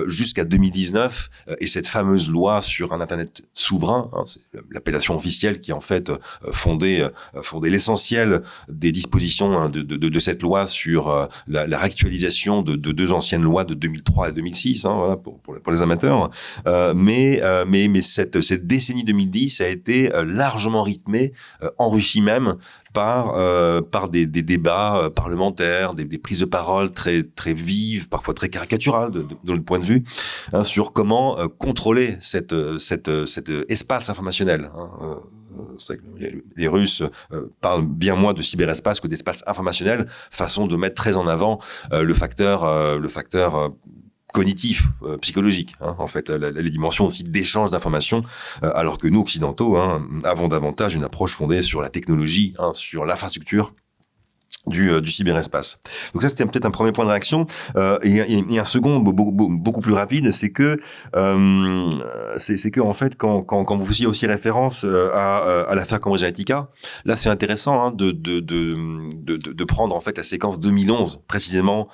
jusqu'à 2019 et cette fameuse loi sur un Internet souverain, c'est l'appellation officielle qui en fait fondait l'essentiel des dispositions de cette loi sur la réactualisation de deux anciennes lois de 2003 et 2006, voilà, pour les amateurs. Mais cette décennie 2010 a été largement rythmée en Russie même par des débats parlementaires, des prises de parole très très vives, parfois très caricaturales de notre point de vue, sur comment contrôler cet espace informationnel. Les Russes parlent bien moins de cyberespace que d'espace informationnel, façon de mettre très en avant le facteur cognitif, psychologique, en fait, les dimensions aussi d'échange d'informations, alors que nous, occidentaux, avons davantage une approche fondée sur la technologie, sur l'infrastructure du cyberespace. Donc ça, c'était peut-être un premier point de réaction. Et un second, beaucoup plus rapide, c'est que en fait, quand vous faisiez aussi référence à l'affaire Cambridge Analytica, là, c'est intéressant de prendre en fait la séquence 2011 précisément.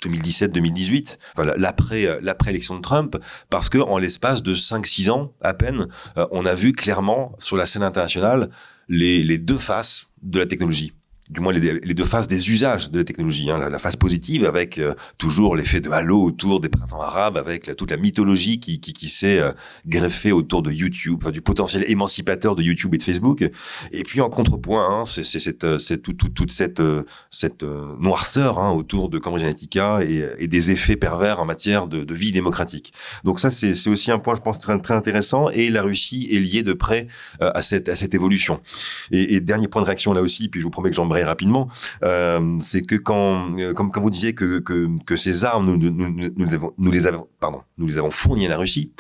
2017-2018, enfin, l'après élection de Trump, parce que en l'espace de 5-6 ans à peine, on a vu clairement sur la scène internationale les deux faces de la technologie. Du moins les deux faces des usages de la technologie, la face positive avec toujours l'effet de halo autour des printemps arabes, avec toute la mythologie qui s'est greffée autour de YouTube, du potentiel émancipateur de YouTube et de Facebook, et puis en contrepoint, c'est toute cette noirceur autour de Cambridge Analytica et des effets pervers en matière de vie démocratique. Donc ça c'est aussi un point, je pense, très, très intéressant, et la Russie est liée de près à cette évolution. Et dernier point de réaction là aussi, puis je vous promets que j'en rapidement, c'est que quand vous disiez que ces armes nous les avons fournies à la Russie,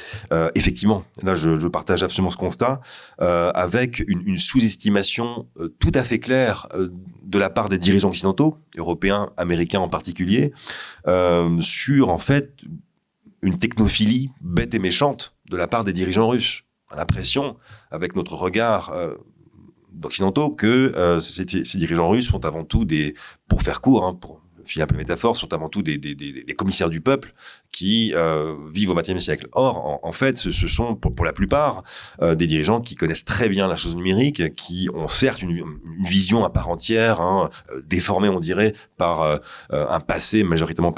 effectivement, là je partage absolument ce constat, avec une sous-estimation tout à fait claire de la part des dirigeants occidentaux, européens, américains en particulier, sur en fait une technophilie bête et méchante de la part des dirigeants russes. On a l'impression, avec notre regard d'occidentaux, que ces dirigeants russes sont avant tout pour faire court, pour filer un peu la métaphore, sont avant tout des commissaires du peuple qui vivent au XXe siècle. Or, en fait, ce sont pour la plupart des dirigeants qui connaissent très bien la chose numérique, qui ont certes une vision à part entière, déformée, on dirait, par un passé majoritairement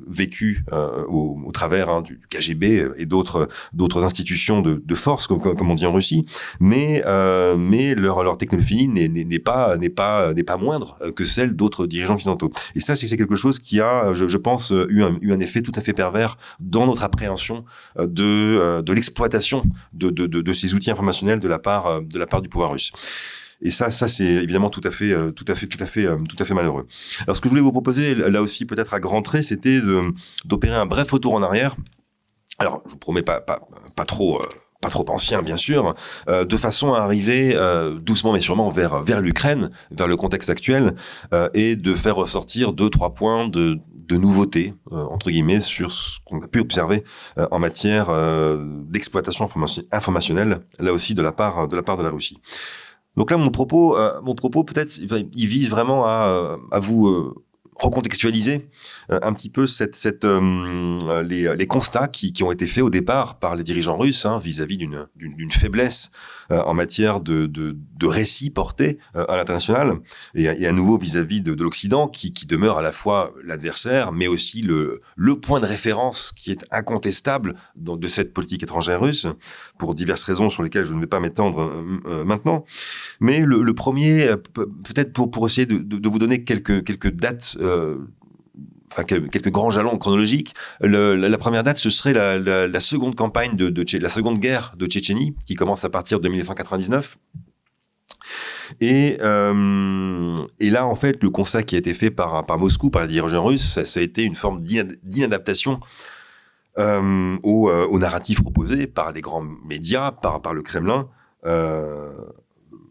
vécu au travers du KGB et d'autres institutions de force, comme on dit en Russie, mais leur technophilie n'est pas moindre que celle d'autres dirigeants occidentaux. Et ça, c'est quelque chose qui a, je pense, eu un effet tout à fait pervers dans notre appréhension de l'exploitation de ces outils informationnels de la part du pouvoir russe. Et ça c'est évidemment tout à fait malheureux. Alors ce que je voulais vous proposer là aussi, peut-être à grands traits, c'était d'opérer un bref retour en arrière. Alors je vous promets pas trop ancien, bien sûr, de façon à arriver doucement mais sûrement vers l'Ukraine, vers le contexte actuel, et de faire ressortir 2-3 points de de nouveautés, entre guillemets, sur ce qu'on a pu observer en matière d'exploitation informationnelle, là aussi de la part de la Russie. Donc là, mon propos peut-être, il vise vraiment à vous recontextualiser un petit peu les constats qui ont été faits au départ par les dirigeants russes vis-à-vis d'une faiblesse en matière de récits portés à l'international et à nouveau vis-à-vis de l'Occident qui demeure à la fois l'adversaire mais aussi le point de référence qui est incontestable de cette politique étrangère russe pour diverses raisons sur lesquelles je ne vais pas m'étendre maintenant. Mais le premier, peut-être pour essayer de vous donner quelques dates, quelques grands jalons chronologiques. La première date, ce serait la seconde campagne la seconde guerre de Tchétchénie, qui commence à partir de 1999. Et là, en fait, le constat qui a été fait par Moscou, par les dirigeants russes, ça a été une forme d'inadaptation au narratif proposé par les grands médias, par le Kremlin,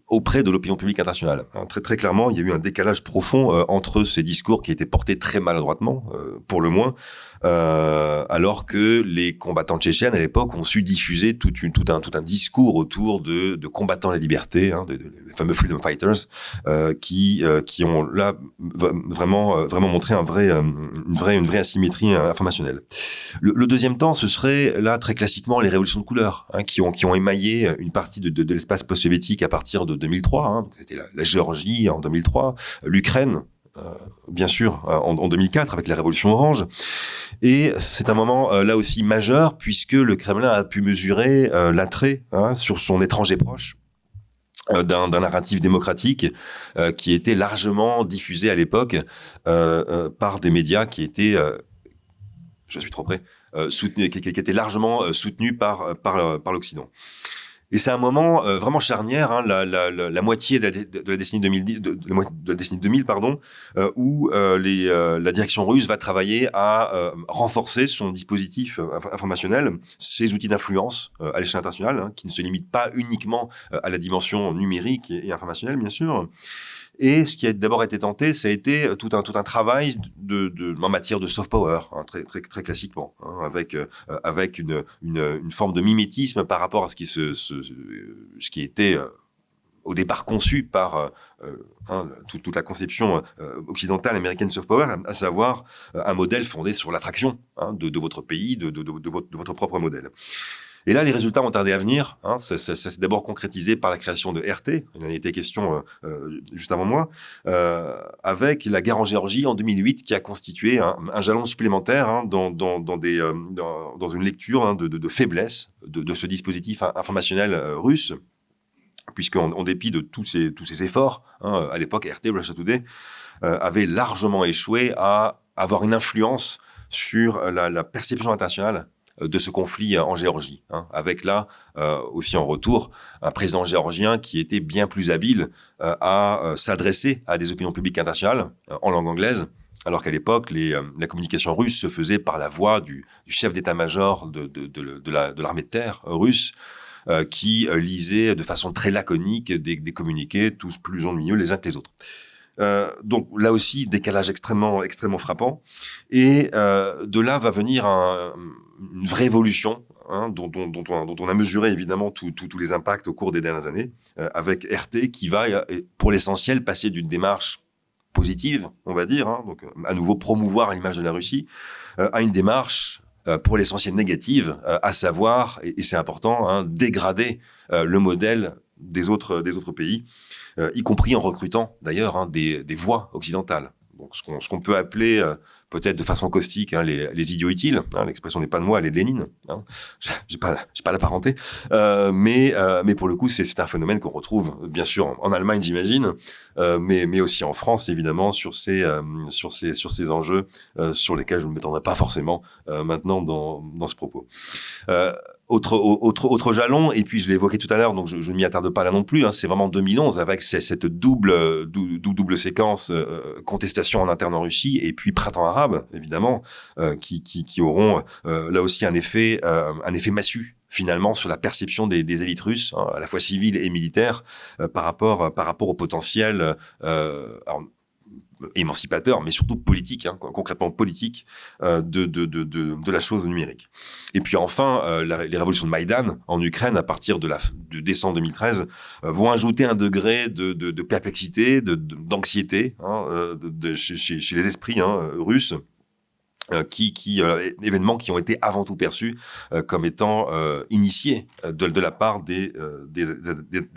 auprès de l'opinion publique internationale. Très très clairement, il y a eu un décalage profond entre ces discours qui étaient portés très maladroitement, pour le moins, alors que les combattants tchétchènes à l'époque ont su diffuser tout un discours autour de combattants la liberté, les fameux freedom fighters, qui ont là vraiment montré une vraie asymétrie informationnelle. Le deuxième temps, ce serait là très classiquement les révolutions de couleur, qui ont émaillé une partie de l'espace post-soviétique à partir de 2003. C'était la Géorgie en 2003, l'Ukraine, bien sûr, en 2004 avec la révolution orange. Et c'est un moment là aussi majeur puisque le Kremlin a pu mesurer l'attrait sur son étranger proche d'un narratif démocratique qui était largement diffusé à l'époque par des médias qui étaient, je suis trop près, soutenus, qui étaient largement soutenus par l'Occident. Et c'est un moment vraiment charnière, la moitié de la décennie 2010, de la décennie 2000, où la direction russe va travailler à renforcer son dispositif informationnel, ses outils d'influence à l'échelle internationale, qui ne se limitent pas uniquement à la dimension numérique et informationnelle, bien sûr. Et ce qui a d'abord été tenté, ça a été tout un travail en matière de soft power, très très très classiquement, avec une forme de mimétisme par rapport à ce qui était au départ conçu par toute la conception occidentale américaine soft power, à savoir un modèle fondé sur l'attraction de votre pays, de votre propre modèle. Et là, les résultats ont tardé à venir. Ça s'est d'abord concrétisé par la création de RT. Il en a été question juste avant moi, avec la guerre en Géorgie en 2008, qui a constitué un jalon supplémentaire dans une lecture de faiblesse de ce dispositif informationnel russe, puisqu'en dépit de tous ces efforts, à l'époque, RT, Russia Today, avait largement échoué à avoir une influence sur la perception internationale de ce conflit en Géorgie, avec là aussi en retour un président géorgien qui était bien plus habile à s'adresser à des opinions publiques internationales en langue anglaise, alors qu'à l'époque la communication russe se faisait par la voix du chef d'état-major de l'armée de terre russe, qui lisait de façon très laconique des communiqués, tous plus ennuyeux les uns que les autres. Donc là aussi, décalage extrêmement frappant. Et de là va venir une vraie évolution, dont on a mesuré évidemment tous les impacts au cours des dernières années, avec RT qui va, pour l'essentiel, passer d'une démarche positive, on va dire, donc à nouveau promouvoir l'image de la Russie, à une démarche pour l'essentiel négative, à savoir, et c'est important, dégrader le modèle des autres pays, y compris en recrutant d'ailleurs des voix occidentales. Donc ce qu'on peut appeler peut-être de façon caustique les idiots utiles. L'expression n'est pas de moi, elle est de Lénine. J'ai pas la parenté, mais pour le coup c'est un phénomène qu'on retrouve bien sûr en Allemagne, j'imagine, mais aussi en France évidemment sur ces enjeux sur lesquels je ne m'étendrai pas forcément maintenant dans ce propos. Autre jalon, et puis je l'ai évoqué tout à l'heure, donc je ne m'y attarde pas là non plus, c'est vraiment 2011 avec cette double séquence contestation en interne en Russie et puis printemps arabe évidemment, qui auront là aussi un effet massue finalement sur la perception des élites russes, à la fois civiles et militaires, par rapport au potentiel émancipateur, mais surtout politique, concrètement politique, de la chose numérique. Et puis enfin, les révolutions de Maïdan en Ukraine, à partir de décembre 2013, vont ajouter un degré de perplexité, d'anxiété chez les esprits russes, événements qui ont été avant tout perçus comme étant initiés de la part des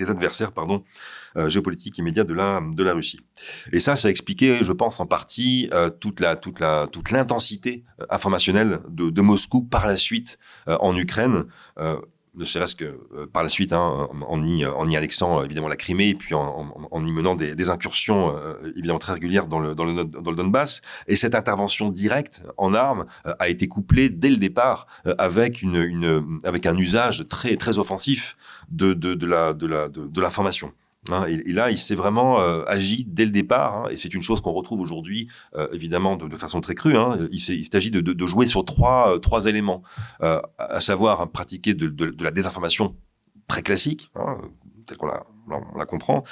adversaires géopolitiques immédiats de la Russie. Et ça expliquait, je pense, en partie toute l'intensité informationnelle de Moscou par la suite en Ukraine. Ne serait-ce que par la suite, en y annexant évidemment la Crimée, et puis en y menant des incursions évidemment très régulières dans le Donbass. Et cette intervention directe en armes a été couplée dès le départ avec un usage très très offensif de l'information. Et là, il s'est vraiment agi dès le départ, et c'est une chose qu'on retrouve aujourd'hui, évidemment, de façon très crue. Il s'agit de jouer sur trois éléments, à savoir pratiquer de la désinformation très classique, telle qu'on la comprend.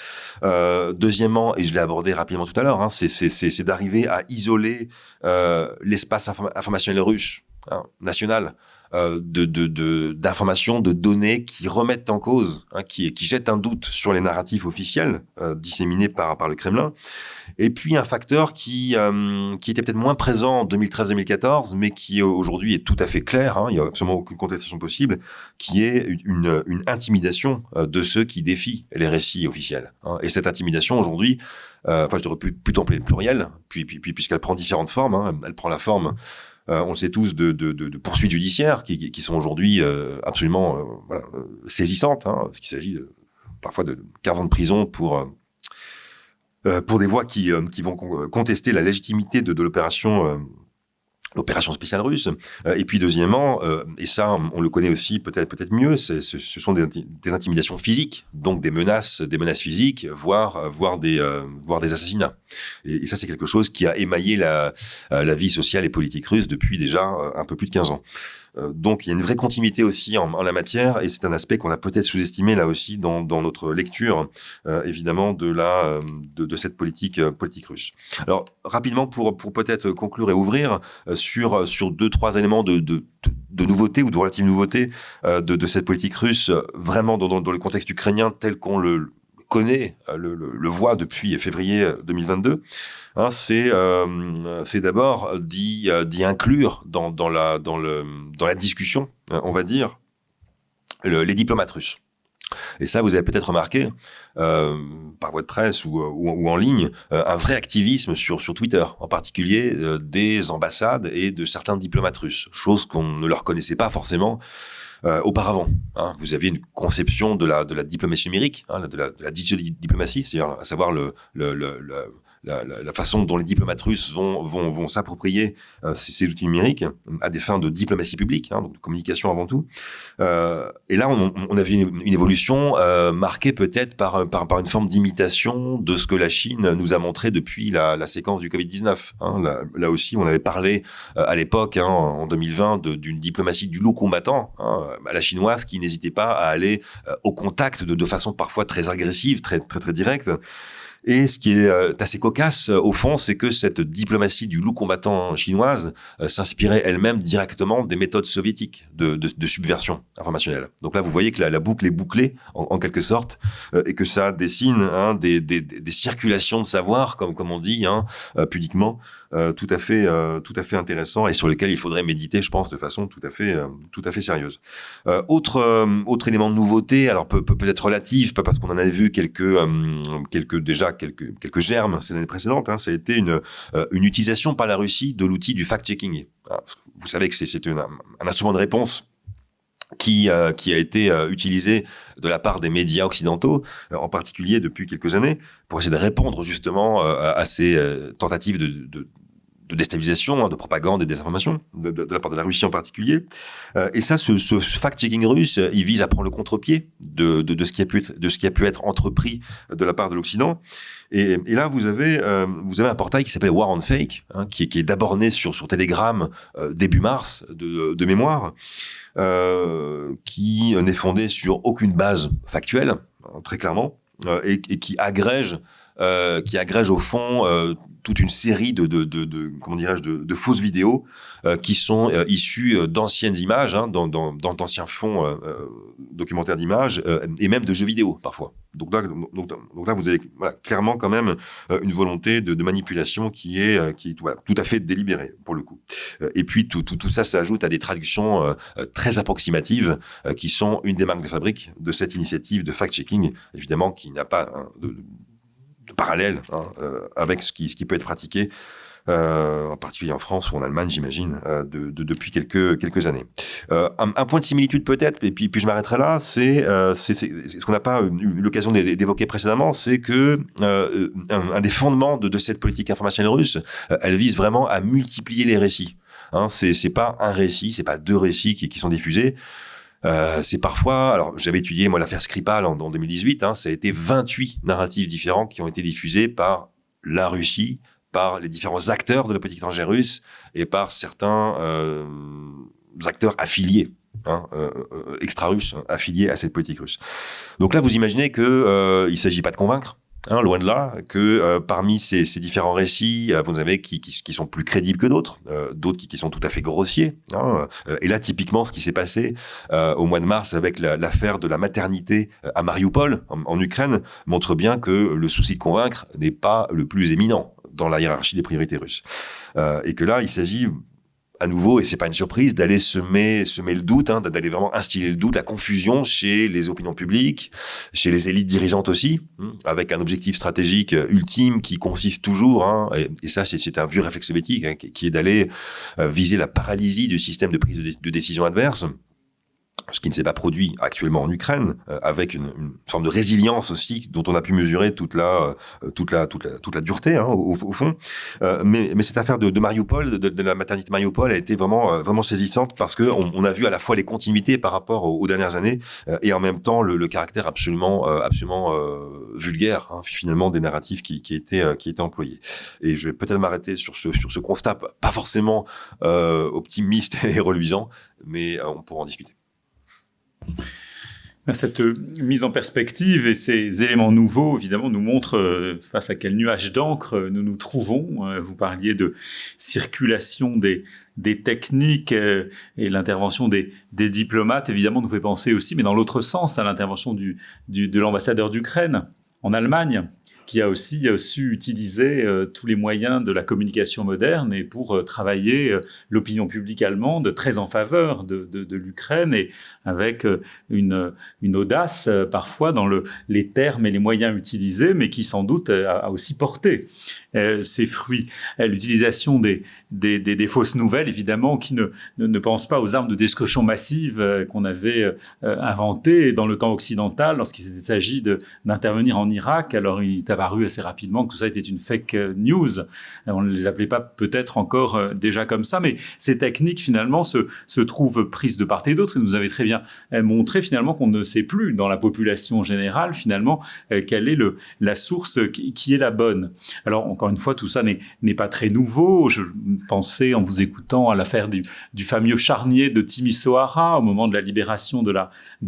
Deuxièmement, et je l'ai abordé rapidement tout à l'heure, c'est d'arriver à isoler l'espace informationnel russe, national, d'informations, de données qui remettent en cause, qui jettent un doute sur les narratifs officiels disséminés par le Kremlin. Et puis un facteur qui était peut-être moins présent en 2013-2014, mais qui aujourd'hui est tout à fait clair, il n'y a absolument aucune contestation possible, qui est une intimidation de ceux qui défient les récits officiels. Et cette intimidation aujourd'hui, je devrais plutôt appeler le pluriel, puis puisqu'elle prend différentes formes, elle prend la forme, on le sait tous, de poursuites judiciaires qui sont aujourd'hui absolument saisissantes, parce qu'il s'agit parfois de 15 ans de prison pour des voix qui vont contester la légitimité de l'opération spéciale russe. Et puis deuxièmement, et ça on le connaît aussi peut-être mieux, ce sont des intimidations physiques, donc des menaces physiques, voire des assassinats. Et ça c'est quelque chose qui a émaillé la vie sociale et politique russe depuis déjà un peu plus de 15 ans. Donc il y a une vraie continuité aussi en la matière, et c'est un aspect qu'on a peut-être sous-estimé là aussi dans notre lecture évidemment de cette politique russe. Alors rapidement pour peut-être conclure et ouvrir sur 2-3 éléments de nouveauté ou de relative nouveauté de cette politique russe vraiment dans le contexte ukrainien tel qu'on le connaît, le voit depuis février 2022. C'est d'abord d'y inclure dans la discussion, on va dire, les diplomates russes. Et ça, vous avez peut-être remarqué, par voie de presse ou en ligne, un vrai activisme sur Twitter, en particulier des ambassades et de certains diplomates russes, chose qu'on ne leur connaissait pas forcément auparavant. Vous aviez une conception de la diplomatie numérique, de la digital diplomatie, c'est-à-dire à savoir la façon dont les diplomates russes vont s'approprier ces outils numériques à des fins de diplomatie publique, donc de communication avant tout. Et là, on a vu une évolution marquée peut-être par une forme d'imitation de ce que la Chine nous a montré depuis la séquence du Covid-19. Là aussi, on avait parlé à l'époque, en 2020, d'une diplomatie du loup combattant, à la chinoise, qui n'hésitait pas à aller au contact de façon parfois très agressive, très très très directe. Et ce qui est assez cocasse, au fond, c'est que cette diplomatie du loup combattant chinoise s'inspirait elle-même directement des méthodes soviétiques de subversion informationnelle. Donc là, vous voyez que la boucle est bouclée, en quelque sorte, et que ça dessine des circulations de savoir, comme on dit, pudiquement, tout à fait intéressant, et sur lequel il faudrait méditer, je pense, de façon tout à fait sérieuse. Autre élément de nouveauté, alors peut-être relatif, pas parce qu'on en avait vu quelques germes ces années précédentes, ça a été une utilisation par la Russie de l'outil du fact-checking. Vous savez que c'est un instrument de réponse qui a été utilisé de la part des médias occidentaux, en particulier depuis quelques années, pour essayer de répondre justement à ces tentatives de déstabilisation, de propagande et de désinformation de la part de la Russie en particulier. Et ça, ce fact-checking russe, il vise à prendre le contre-pied de ce qui a pu être entrepris de la part de l'Occident. Et là, vous avez un portail qui s'appelle War on Fake, qui est d'abord né sur Telegram début mars de mémoire, qui n'est fondé sur aucune base factuelle, très clairement, et qui agrège au fond toute une série comment dirais-je, de fausses vidéos qui sont issues d'anciennes images, d'anciens fonds documentaires d'images et même de jeux vidéo parfois. Donc là, vous avez clairement quand même une volonté de manipulation qui est tout à fait délibérée pour le coup. Et puis tout ça s'ajoute à des traductions très approximatives qui sont une des marques de fabrique de cette initiative de fact-checking, évidemment qui n'a pas de parallèle avec ce qui peut être pratiqué en particulier en France ou en Allemagne, j'imagine, depuis quelques années. Un point de similitude peut-être, et puis je m'arrêterai là, c'est ce qu'on n'a pas eu l'occasion d'évoquer précédemment, c'est que un des fondements de cette politique informationnelle russe, elle vise vraiment à multiplier les récits. C'est pas un récit, c'est pas deux récits qui sont diffusés. C'est parfois, alors j'avais étudié moi l'affaire Skripal en 2018, ça a été 28 narratifs différents qui ont été diffusés par la Russie, par les différents acteurs de la politique étrangère russe et par certains acteurs affiliés, extra-russes, affiliés à cette politique russe. Donc là, vous imaginez que il s'agit pas de convaincre, loin de là, que parmi ces différents récits, vous en avez qui sont plus crédibles que d'autres, d'autres qui sont tout à fait grossiers. Et là, typiquement, ce qui s'est passé au mois de mars avec l'affaire de la maternité à Mariupol, en Ukraine, montre bien que le souci de convaincre n'est pas le plus éminent dans la hiérarchie des priorités russes. Et que là, il s'agit à nouveau, et c'est pas une surprise, d'aller semer le doute, d'aller vraiment instiller le doute, la confusion chez les opinions publiques, chez les élites dirigeantes aussi, avec un objectif stratégique ultime qui consiste toujours, et ça c'est un vieux réflexe soviétique, qui est d'aller viser la paralysie du système de prise de décision adverse. Ce qui ne s'est pas produit actuellement en Ukraine, avec une forme de résilience aussi dont on a pu mesurer toute la dureté au fond. Mais cette affaire de Mariupol, de la maternité de Mariupol, a été vraiment saisissante parce que on a vu à la fois les continuités par rapport aux dernières années et en même temps le caractère absolument vulgaire finalement des narratifs qui étaient employés. Et je vais peut-être m'arrêter sur ce constat pas forcément optimiste et reluisant, mais on pourra en discuter. Cette mise en perspective et ces éléments nouveaux, évidemment, nous montrent face à quel nuage d'encre nous nous trouvons. Vous parliez de circulation des techniques et l'intervention des diplomates, évidemment, nous fait penser aussi, mais dans l'autre sens, à l'intervention de l'ambassadeur d'Ukraine en Allemagne, qui a aussi su utiliser tous les moyens de la communication moderne et pour travailler l'opinion publique allemande très en faveur de l'Ukraine et avec une audace parfois dans les termes et les moyens utilisés, mais qui sans doute a aussi porté ses fruits. L'utilisation des fausses nouvelles, évidemment, qui ne pensent pas aux armes de destruction massive qu'on avait inventées dans le camp occidental lorsqu'il s'agit d'intervenir en Irak. Alors il est apparu assez rapidement que tout ça était une fake news. On ne les appelait pas peut-être encore déjà comme ça, mais ces techniques finalement se trouvent prises de part et d'autre. Et nous avez très bien montré finalement qu'on ne sait plus dans la population générale finalement quelle est la source qui est la bonne. Alors encore une fois, tout ça n'est pas très nouveau. Je pensais en vous écoutant à l'affaire du fameux charnier de Timisoara au moment de la libération de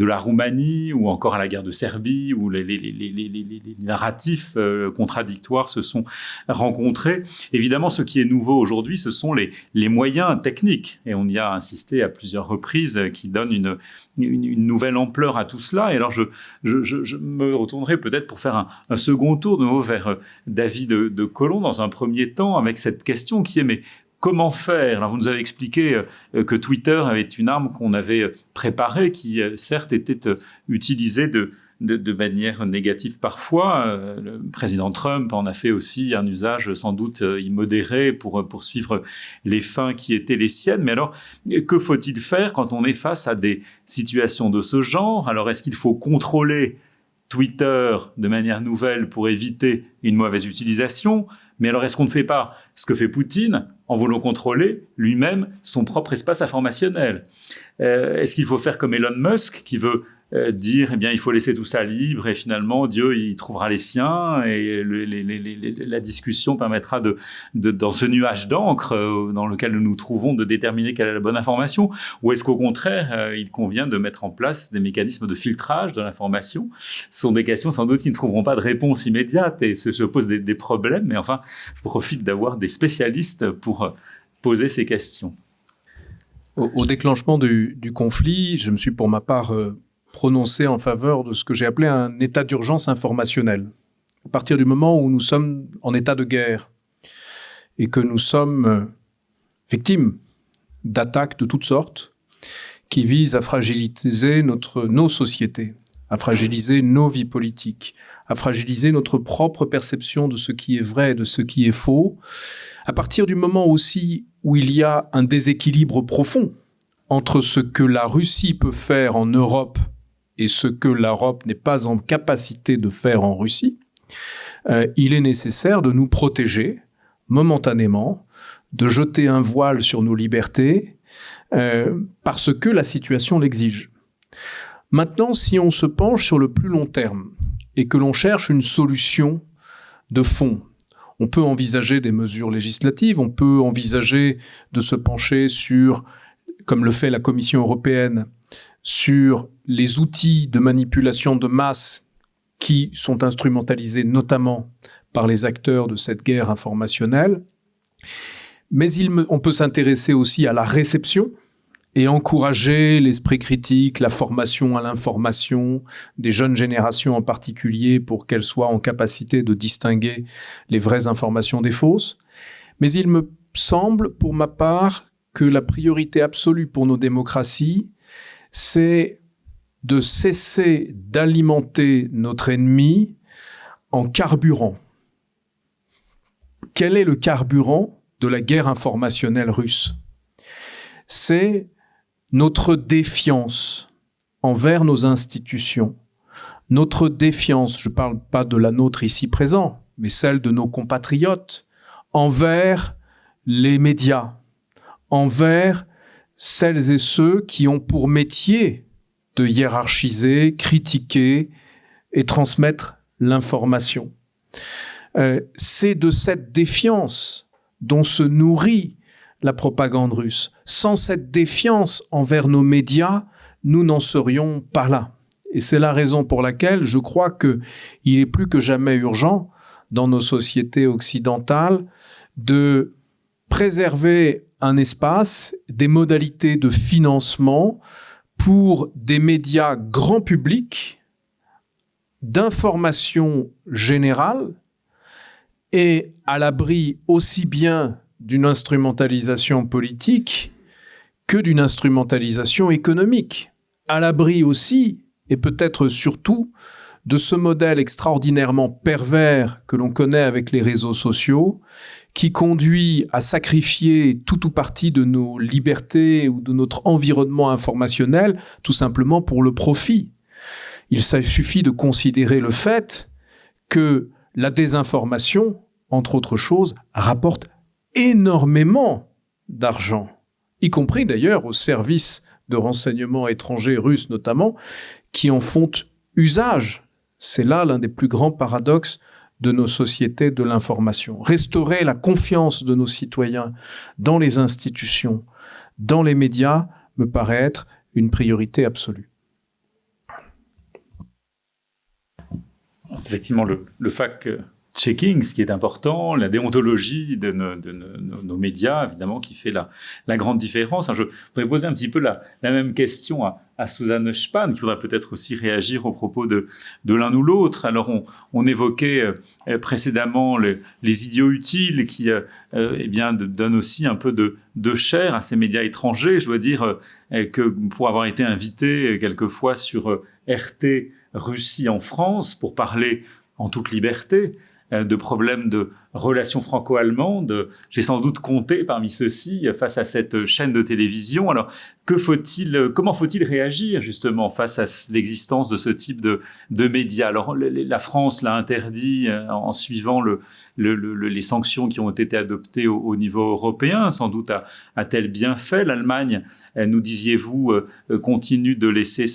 la Roumanie, ou encore à la guerre de Serbie, où les narratifs contradictoires se sont rencontrés. Évidemment, ce qui est nouveau aujourd'hui, ce sont les moyens techniques, et on y a insisté à plusieurs reprises, qui donnent une nouvelle ampleur à tout cela. Et alors, je me retournerai peut-être pour faire un second tour de nouveau vers David de Colomb dans un premier temps, avec cette question qui est, mais comment faire? Alors, vous nous avez expliqué que Twitter avait une arme qu'on avait préparée, qui certes était utilisée de manière négative parfois. Le président Trump en a fait aussi un usage sans doute immodéré pour poursuivre les fins qui étaient les siennes. Mais alors, que faut-il faire quand on est face à des situations de ce genre? Alors, est-ce qu'il faut contrôler Twitter de manière nouvelle pour éviter une mauvaise utilisation? Mais alors, est-ce qu'on ne fait pas ce que fait Poutine en voulant contrôler lui-même son propre espace informationnel? Est-ce qu'il faut faire comme Elon Musk, qui veut dire, eh bien, il faut laisser tout ça libre et finalement, Dieu, il trouvera les siens et la discussion permettra dans ce nuage d'encre dans lequel nous nous trouvons, de déterminer quelle est la bonne information? Ou est-ce qu'au contraire, il convient de mettre en place des mécanismes de filtrage de l'information? Ce sont des questions sans doute qui ne trouveront pas de réponse immédiate et se posent des problèmes, mais enfin, je profite d'avoir des spécialistes pour poser ces questions. Au déclenchement du conflit, je me suis pour ma part prononcé en faveur de ce que j'ai appelé un état d'urgence informationnel. À partir du moment où nous sommes en état de guerre et que nous sommes victimes d'attaques de toutes sortes qui visent à fragiliser nos sociétés, à fragiliser nos vies politiques, à fragiliser notre propre perception de ce qui est vrai et de ce qui est faux, à partir du moment aussi où il y a un déséquilibre profond entre ce que la Russie peut faire en Europe et ce que l'Europe n'est pas en capacité de faire en Russie, il est nécessaire de nous protéger momentanément, de jeter un voile sur nos libertés, parce que la situation l'exige. Maintenant, si on se penche sur le plus long terme et que l'on cherche une solution de fond, on peut envisager des mesures législatives, on peut envisager de se pencher sur, comme le fait la Commission européenne, sur les outils de manipulation de masse qui sont instrumentalisés notamment par les acteurs de cette guerre informationnelle. Mais on peut s'intéresser aussi à la réception et encourager l'esprit critique, la formation à l'information des jeunes générations en particulier pour qu'elles soient en capacité de distinguer les vraies informations des fausses. Mais il me semble, pour ma part, que la priorité absolue pour nos démocraties, c'est de cesser d'alimenter notre ennemi en carburant. Quel est le carburant de la guerre informationnelle russe? C'est notre défiance envers nos institutions, notre défiance, je ne parle pas de la nôtre ici présent, mais celle de nos compatriotes, envers les médias, envers celles et ceux qui ont pour métier de hiérarchiser, critiquer et transmettre l'information. C'est de cette défiance dont se nourrit la propagande russe. Sans cette défiance envers nos médias, nous n'en serions pas là. Et c'est la raison pour laquelle je crois qu'il est plus que jamais urgent dans nos sociétés occidentales de préserver un espace, des modalités de financement pour des médias grand public, d'information générale et à l'abri aussi bien d'une instrumentalisation politique que d'une instrumentalisation économique, à l'abri aussi et peut-être surtout de ce modèle extraordinairement pervers que l'on connaît avec les réseaux sociaux, qui conduit à sacrifier tout ou partie de nos libertés ou de notre environnement informationnel, tout simplement pour le profit. Il suffit de considérer le fait que la désinformation, entre autres choses, rapporte énormément d'argent, y compris d'ailleurs aux services de renseignement étrangers russes notamment, qui en font usage. C'est là l'un des plus grands paradoxes de nos sociétés de l'information. Restaurer la confiance de nos citoyens dans les institutions, dans les médias, me paraît être une priorité absolue. C'est effectivement le fact-checking, ce qui est important, la déontologie de nos médias, évidemment, qui fait la grande différence. Je voudrais poser un petit peu la même question à Susanne Spahn, qui voudrait peut-être aussi réagir au propos de l'un ou l'autre. Alors, on évoquait précédemment les idiots utiles qui donnent aussi un peu de chair à ces médias étrangers. Je dois dire que pour avoir été invité quelquefois sur RT Russie en France pour parler en toute liberté de problèmes de relations franco-allemandes, j'ai sans doute compté parmi ceux-ci face à cette chaîne de télévision. Alors, comment faut-il réagir justement face à l'existence de ce type de médias? Alors, la France l'a interdit en suivant les sanctions qui ont été adoptées au niveau européen. Sans doute a-t-elle bien fait. L'Allemagne, nous disiez-vous, continue de laisser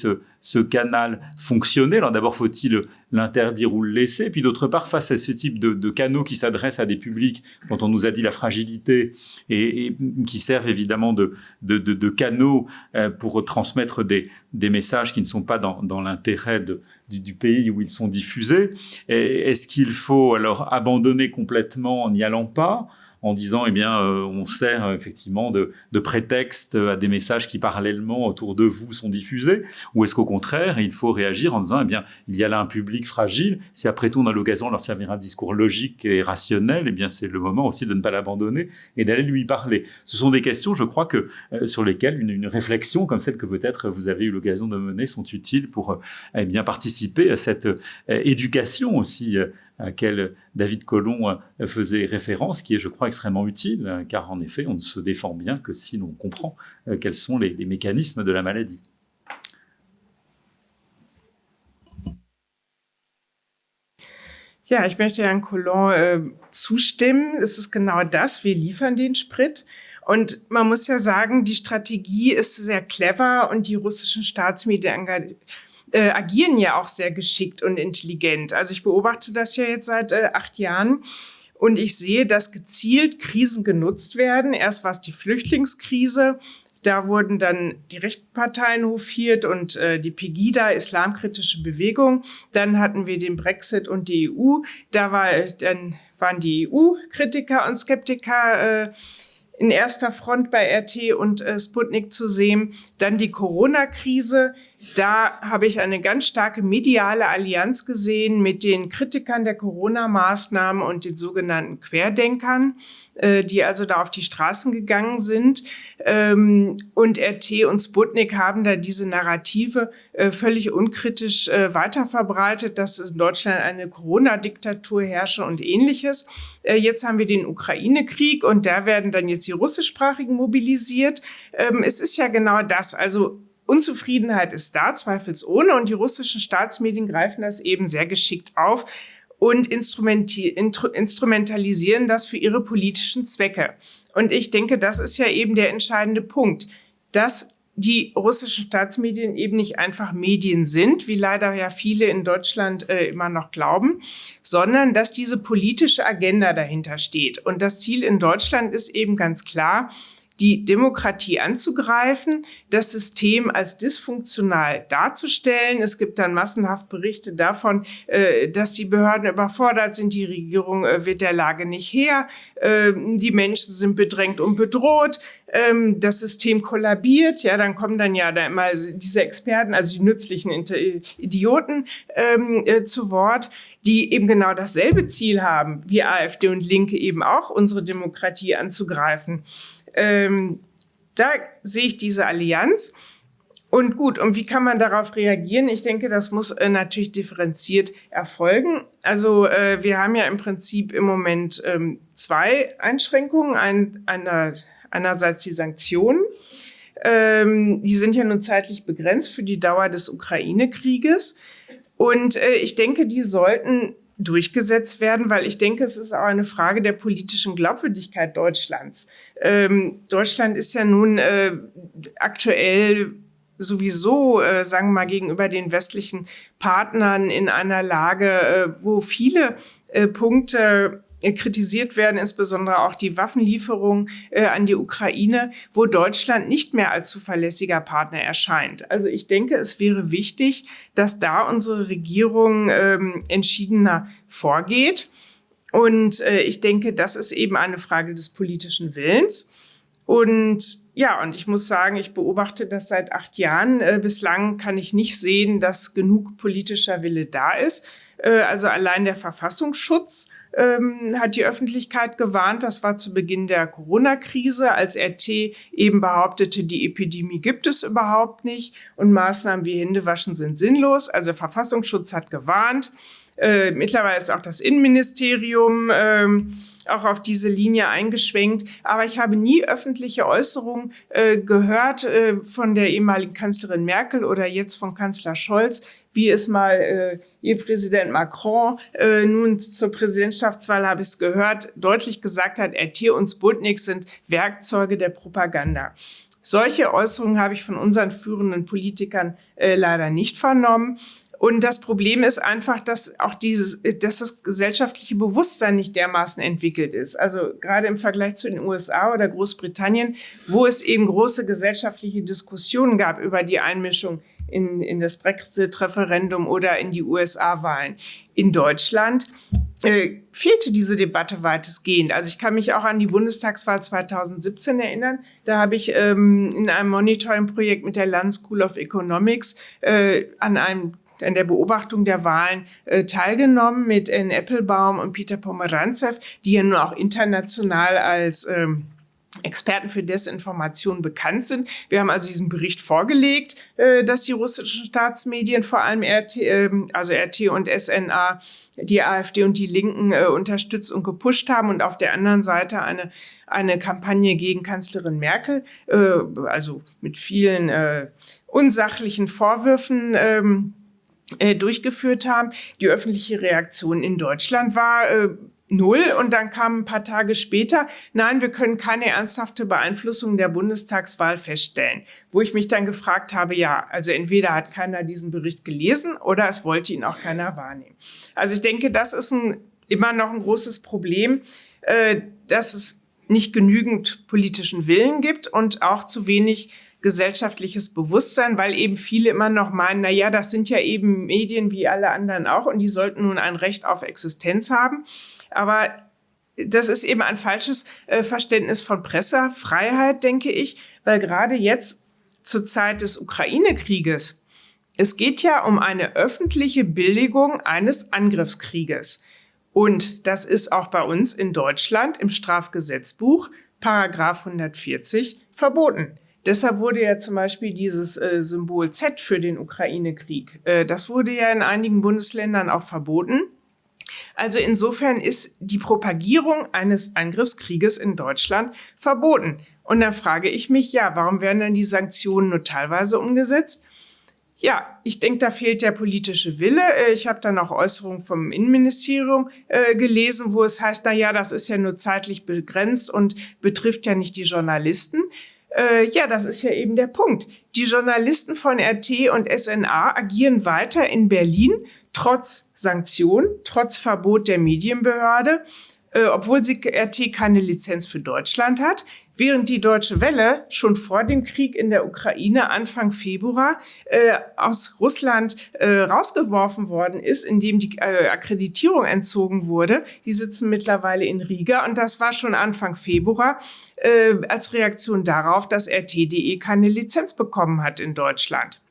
ce canal fonctionner? Alors d'abord, faut-il l'interdire ou le laisser? Puis d'autre part, face à ce type de canaux qui s'adressent à des publics dont on nous a dit la fragilité et qui servent évidemment de canaux pour transmettre des messages qui ne sont pas dans l'intérêt du pays où ils sont diffusés. Est-ce qu'il faut alors abandonner complètement en n'y allant pas, en disant, on sert effectivement de prétexte à des messages qui parallèlement autour de vous sont diffusés, ou est-ce qu'au contraire, il faut réagir en disant, il y a là un public fragile, si après tout on a l'occasion de leur servir un discours logique et rationnel, c'est le moment aussi de ne pas l'abandonner et d'aller lui parler. Ce sont des questions, je crois, sur lesquelles une réflexion comme celle que peut-être vous avez eu l'occasion de mener sont utiles pour participer à cette éducation aussi à laquelle David Colomb faisait référence, qui est, je crois, extrêmement utile, car en effet, on ne se défend bien que si l'on comprend quels sont les mécanismes de la maladie. Ja, ich möchte Herrn Colomb zustimmen. Es ist genau das, wir liefern den Sprit. Und man muss ja sagen, die Strategie ist sehr clever und die russischen Staatsmedien agieren ja auch sehr geschickt und intelligent. Also ich beobachte das ja jetzt seit 8 Jahren und ich sehe, dass gezielt Krisen genutzt werden. Erst war es die Flüchtlingskrise, da wurden dann die rechten Parteien hofiert und die Pegida, islamkritische Bewegung. Dann hatten wir den Brexit und die EU. Dann waren die EU-Kritiker und Skeptiker in erster Front bei RT und Sputnik zu sehen. Dann die Corona-Krise. Da habe ich eine ganz starke mediale Allianz gesehen mit den Kritikern der Corona-Maßnahmen und den sogenannten Querdenkern, die also da auf die Straßen gegangen sind. Und RT und Sputnik haben da diese Narrative völlig unkritisch weiterverbreitet, dass in Deutschland eine Corona-Diktatur herrsche und Ähnliches. Jetzt haben wir den Ukraine-Krieg und da werden dann jetzt die Russischsprachigen mobilisiert. Es ist ja genau das, also Unzufriedenheit ist da, zweifelsohne, und die russischen Staatsmedien greifen das eben sehr geschickt auf und instrumentalisieren das für ihre politischen Zwecke. Und ich denke, das ist ja eben der entscheidende Punkt, dass die russischen Staatsmedien eben nicht einfach Medien sind, wie leider ja viele in Deutschland immer noch glauben, sondern dass diese politische Agenda dahinter steht. Und das Ziel in Deutschland ist eben ganz klar, die Demokratie anzugreifen, das System als dysfunktional darzustellen. Es gibt dann massenhaft Berichte davon, dass die Behörden überfordert sind, die Regierung wird der Lage nicht Herr, die Menschen sind bedrängt und bedroht, das System kollabiert. Ja, dann kommen dann ja da immer diese Experten, also die nützlichen Idioten zu Wort, die eben genau dasselbe Ziel haben, wie AfD und Linke eben auch, unsere Demokratie anzugreifen. Da sehe ich diese Allianz. Und gut, und wie kann man darauf reagieren? Ich denke, das muss natürlich differenziert erfolgen. Also wir haben ja im Prinzip im Moment 2 Einschränkungen. Einerseits die Sanktionen. Die sind ja nun zeitlich begrenzt für die Dauer des Ukraine-Krieges. Und ich denke, die sollten durchgesetzt werden, weil ich denke, es ist auch eine Frage der politischen Glaubwürdigkeit Deutschlands. Deutschland ist ja nun aktuell sowieso, sagen wir mal, gegenüber den westlichen Partnern in einer Lage, wo viele Punkte kritisiert werden, insbesondere auch die Waffenlieferung an die Ukraine, wo Deutschland nicht mehr als zuverlässiger Partner erscheint. Also ich denke, es wäre wichtig, dass da unsere Regierung entschiedener vorgeht. Und ich denke, das ist eben eine Frage des politischen Willens. Und ja, und ich muss sagen, ich beobachte das seit 8 Jahren. Bislang kann ich nicht sehen, dass genug politischer Wille da ist. Also allein der Verfassungsschutz hat die Öffentlichkeit gewarnt. Das war zu Beginn der Corona-Krise, als RT eben behauptete, die Epidemie gibt es überhaupt nicht und Maßnahmen wie Händewaschen sind sinnlos. Also der Verfassungsschutz hat gewarnt. Mittlerweile ist auch das Innenministerium auch auf diese Linie eingeschwenkt. Aber ich habe nie öffentliche Äußerungen gehört von der ehemaligen Kanzlerin Merkel oder jetzt von Kanzler Scholz, wie es mal ihr Präsident Macron nun zur Präsidentschaftswahl, habe ich es gehört, deutlich gesagt hat, RT und Sputnik sind Werkzeuge der Propaganda. Solche Äußerungen habe ich von unseren führenden Politikern leider nicht vernommen. Und das Problem ist einfach, dass auch dass das gesellschaftliche Bewusstsein nicht dermaßen entwickelt ist. Also gerade im Vergleich zu den USA oder Großbritannien, wo es eben große gesellschaftliche Diskussionen gab über die Einmischung in das Brexit-Referendum oder in die USA-Wahlen. In Deutschland fehlte diese Debatte weitestgehend. Also ich kann mich auch an die Bundestagswahl 2017 erinnern. Da habe ich in einem Monitoring-Projekt mit der London School of Economics an der Beobachtung der Wahlen teilgenommen mit Anne Applebaum und Peter Pomerantsev, die ja nur auch international als Experten für Desinformation bekannt sind. Wir haben also diesen Bericht vorgelegt, dass die russischen Staatsmedien, vor allem RT und SNA, die AfD und die Linken unterstützt und gepusht haben und auf der anderen Seite eine Kampagne gegen Kanzlerin Merkel, also mit vielen unsachlichen Vorwürfen durchgeführt haben. Die öffentliche Reaktion in Deutschland war null und dann kam ein paar Tage später, nein, wir können keine ernsthafte Beeinflussung der Bundestagswahl feststellen. Wo ich mich dann gefragt habe, ja, also entweder hat keiner diesen Bericht gelesen oder es wollte ihn auch keiner wahrnehmen. Also ich denke, das ist immer noch ein großes Problem, dass es nicht genügend politischen Willen gibt und auch zu wenig gesellschaftliches Bewusstsein, weil eben viele immer noch meinen, na ja, das sind ja eben Medien wie alle anderen auch und die sollten nun ein Recht auf Existenz haben. Aber das ist eben ein falsches Verständnis von Pressefreiheit, denke ich, weil gerade jetzt zur Zeit des Ukraine-Krieges, es geht ja um eine öffentliche Billigung eines Angriffskrieges. Und das ist auch bei uns in Deutschland im Strafgesetzbuch, Paragraph 140, verboten. Deshalb wurde ja zum Beispiel dieses Symbol Z für den Ukraine-Krieg, das wurde ja in einigen Bundesländern auch verboten. Also insofern ist die Propagierung eines Angriffskrieges in Deutschland verboten. Und dann frage ich mich, ja, warum werden dann die Sanktionen nur teilweise umgesetzt? Ja, ich denke, da fehlt der politische Wille. Ich habe dann auch Äußerungen vom Innenministerium gelesen, wo es heißt, na ja, das ist ja nur zeitlich begrenzt und betrifft ja nicht die Journalisten. Ja, das ist ja eben der Punkt. Die Journalisten von RT und SNA agieren weiter in Berlin, trotz Sanktionen, trotz Verbot der Medienbehörde, obwohl RT keine Lizenz für Deutschland hat, während die Deutsche Welle schon vor dem Krieg in der Ukraine Anfang Februar aus Russland rausgeworfen worden ist, indem die Akkreditierung entzogen wurde. Die sitzen mittlerweile in Riga und das war schon Anfang Februar als Reaktion darauf, dass RT.de keine Lizenz bekommen hat in Deutschland.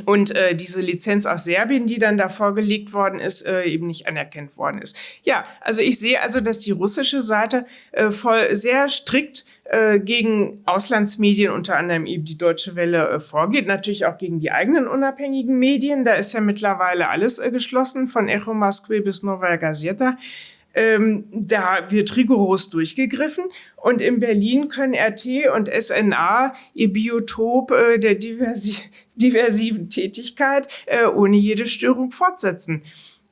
Und diese Lizenz aus Serbien, die dann da vorgelegt worden ist, eben nicht anerkannt worden ist. Ja, also ich sehe also, dass die russische Seite sehr strikt gegen Auslandsmedien, unter anderem eben die Deutsche Welle, vorgeht. Natürlich auch gegen die eigenen unabhängigen Medien. Da ist ja mittlerweile alles geschlossen, von Echo Moskwy bis Novaya Gazeta. Da wird rigoros durchgegriffen und in Berlin können RT und SNA ihr Biotop der diversiven Tätigkeit ohne jede Störung fortsetzen.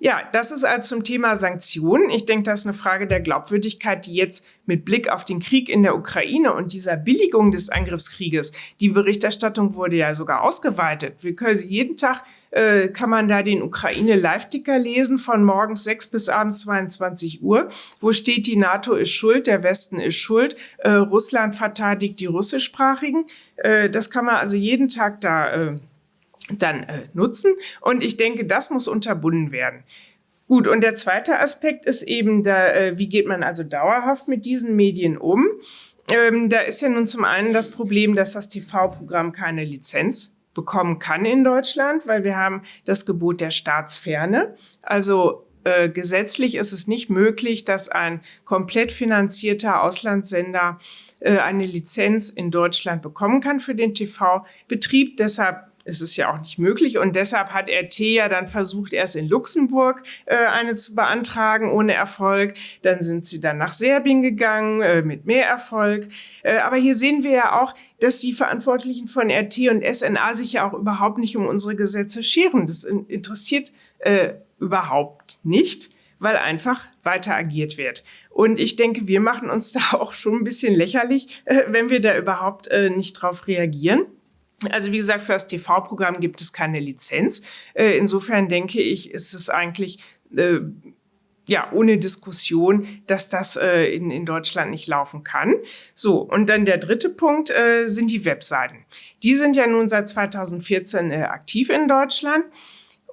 Ja, das ist also zum Thema Sanktionen. Ich denke, das ist eine Frage der Glaubwürdigkeit, die jetzt mit Blick auf den Krieg in der Ukraine und dieser Billigung des Angriffskrieges, die Berichterstattung wurde ja sogar ausgeweitet. Wir können jeden Tag, kann man da den Ukraine-Live-Ticker lesen von morgens 6 bis abends 22 Uhr, wo steht, die NATO ist schuld, der Westen ist schuld, Russland verteidigt die Russischsprachigen. Das kann man also jeden Tag da dann nutzen. Und ich denke, das muss unterbunden werden. Gut, und der zweite Aspekt ist eben, wie geht man also dauerhaft mit diesen Medien um? Da ist ja nun zum einen das Problem, dass das TV-Programm keine Lizenz bekommen kann in Deutschland, weil wir haben das Gebot der Staatsferne. Also gesetzlich ist es nicht möglich, dass ein komplett finanzierter Auslandssender eine Lizenz in Deutschland bekommen kann für den TV-Betrieb. Deshalb ist es ja auch nicht möglich und deshalb hat RT ja dann versucht, erst in Luxemburg eine zu beantragen, ohne Erfolg. Dann sind sie dann nach Serbien gegangen, mit mehr Erfolg. Aber hier sehen wir ja auch, dass die Verantwortlichen von RT und SNA sich ja auch überhaupt nicht um unsere Gesetze scheren. Das interessiert überhaupt nicht, weil einfach weiter agiert wird. Und ich denke, wir machen uns da auch schon ein bisschen lächerlich, wenn wir da überhaupt nicht drauf reagieren. Also wie gesagt, für das TV-Programm gibt es keine Lizenz. Insofern denke ich, ist es eigentlich ohne Diskussion, dass das in Deutschland nicht laufen kann. So, und dann der dritte Punkt sind die Webseiten. Die sind ja nun seit 2014 aktiv in Deutschland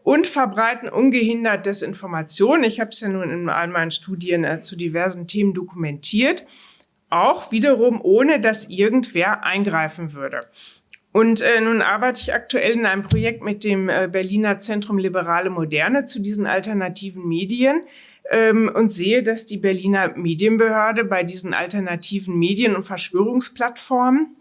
und verbreiten ungehindert Desinformation. Ich habe es ja nun in all meinen Studien zu diversen Themen dokumentiert, auch wiederum ohne, dass irgendwer eingreifen würde. Und nun arbeite ich aktuell in einem Projekt mit dem Berliner Zentrum Liberale Moderne zu diesen alternativen Medien und sehe, dass die Berliner Medienbehörde bei diesen alternativen Medien und Verschwörungsplattformen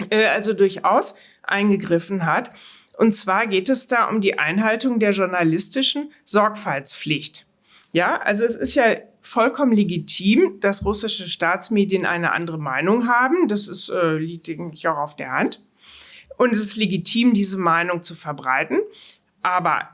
also durchaus eingegriffen hat. Und zwar geht es da um die Einhaltung der journalistischen Sorgfaltspflicht. Ja, also es ist ja vollkommen legitim, dass russische Staatsmedien eine andere Meinung haben. Das liegt eigentlich auch auf der Hand. Und es ist legitim, diese Meinung zu verbreiten. Aber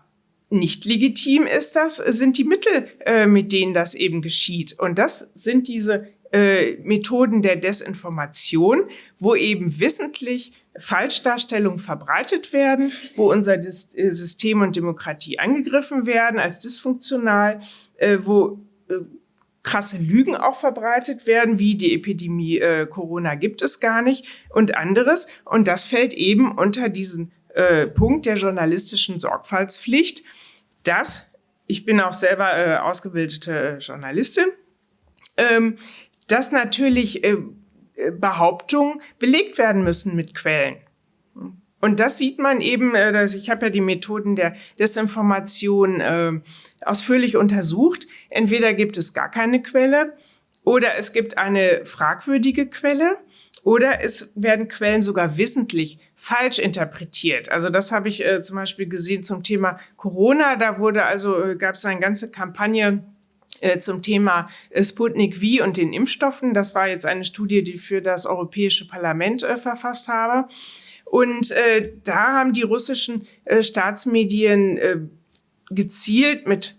nicht legitim sind die Mittel, mit denen das eben geschieht. Und das sind diese Methoden der Desinformation, wo eben wissentlich Falschdarstellungen verbreitet werden, wo unser System und Demokratie angegriffen werden als dysfunktional, wo krasse Lügen auch verbreitet werden, wie die Epidemie Corona gibt es gar nicht und anderes. Und das fällt eben unter diesen Punkt der journalistischen Sorgfaltspflicht, dass, ich bin auch selber ausgebildete Journalistin, dass natürlich Behauptungen belegt werden müssen mit Quellen. Und das sieht man eben, ich habe ja die Methoden der Desinformation ausführlich untersucht. Entweder gibt es gar keine Quelle oder es gibt eine fragwürdige Quelle oder es werden Quellen sogar wissentlich falsch interpretiert. Also das habe ich zum Beispiel gesehen zum Thema Corona. Da gab es eine ganze Kampagne zum Thema Sputnik V und den Impfstoffen. Das war jetzt eine Studie, die ich für das Europäische Parlament verfasst habe. Und da haben die russischen Staatsmedien gezielt mit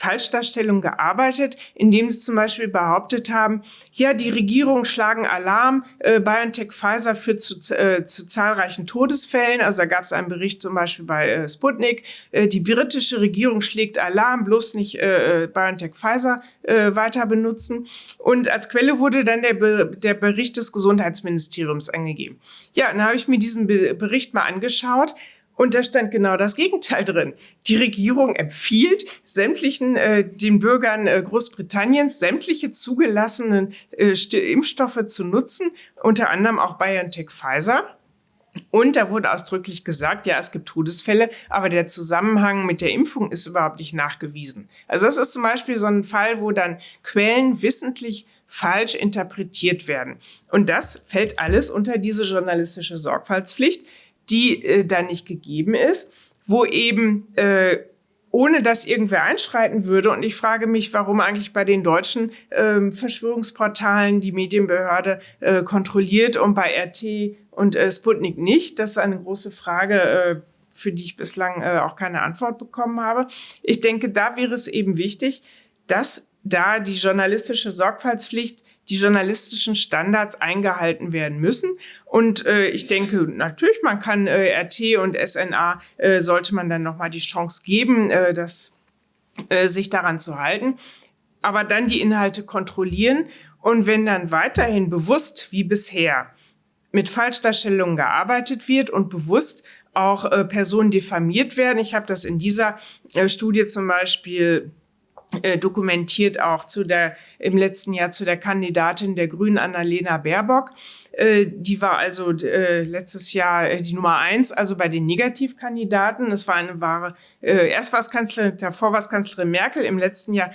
Falschdarstellung gearbeitet, indem sie zum Beispiel behauptet haben, ja, die Regierungen schlagen Alarm, BioNTech Pfizer führt zu zahlreichen Todesfällen. Also da gab es einen Bericht zum Beispiel bei Sputnik, die britische Regierung schlägt Alarm, bloß nicht BioNTech Pfizer weiter benutzen. Und als Quelle wurde dann der Bericht des Gesundheitsministeriums angegeben. Ja, dann habe ich mir diesen Bericht mal angeschaut. Und da stand genau das Gegenteil drin. Die Regierung empfiehlt sämtlichen den Bürgern Großbritanniens sämtliche zugelassenen Impfstoffe zu nutzen, unter anderem auch BioNTech Pfizer. Und da wurde ausdrücklich gesagt, ja, es gibt Todesfälle, aber der Zusammenhang mit der Impfung ist überhaupt nicht nachgewiesen. Also das ist zum Beispiel so ein Fall, wo dann Quellen wissentlich falsch interpretiert werden. Und das fällt alles unter diese journalistische Sorgfaltspflicht, die da nicht gegeben ist, wo eben ohne dass irgendwer einschreiten würde. Und ich frage mich, warum eigentlich bei den deutschen Verschwörungsportalen die Medienbehörde kontrolliert und bei RT und Sputnik nicht. Das ist eine große Frage, für die ich bislang auch keine Antwort bekommen habe. Ich denke, da wäre es eben wichtig, dass da die journalistische Sorgfaltspflicht, die journalistischen Standards eingehalten werden müssen. Und ich denke, natürlich, man kann RT und SNA, sollte man dann nochmal die Chance geben, sich daran zu halten. Aber dann die Inhalte kontrollieren. Und wenn dann weiterhin bewusst, wie bisher, mit Falschdarstellungen gearbeitet wird und bewusst auch Personen diffamiert werden. Ich habe das in dieser Studie zum Beispiel dokumentiert auch im letzten Jahr zu der Kandidatin der Grünen, Annalena Baerbock. Die war also letztes Jahr die Nummer 1, also bei den Negativkandidaten. Es war eine wahre, erst war es davor war es Kanzlerin Merkel, im letzten Jahr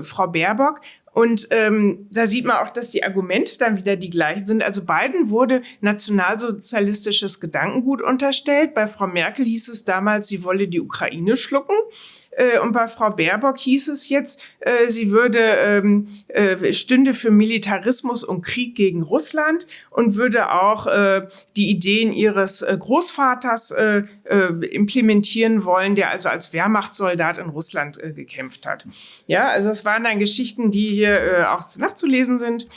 Frau Baerbock. Und da sieht man auch, dass die Argumente dann wieder die gleichen sind. Also beiden wurde nationalsozialistisches Gedankengut unterstellt. Bei Frau Merkel hieß es damals, sie wolle die Ukraine schlucken. Und bei Frau Baerbock hieß es jetzt, sie stünde für Militarismus und Krieg gegen Russland und würde auch die Ideen ihres Großvaters implementieren wollen, der also als Wehrmachtssoldat in Russland gekämpft hat. Ja, also es waren dann Geschichten, die hier auch nachzulesen sind.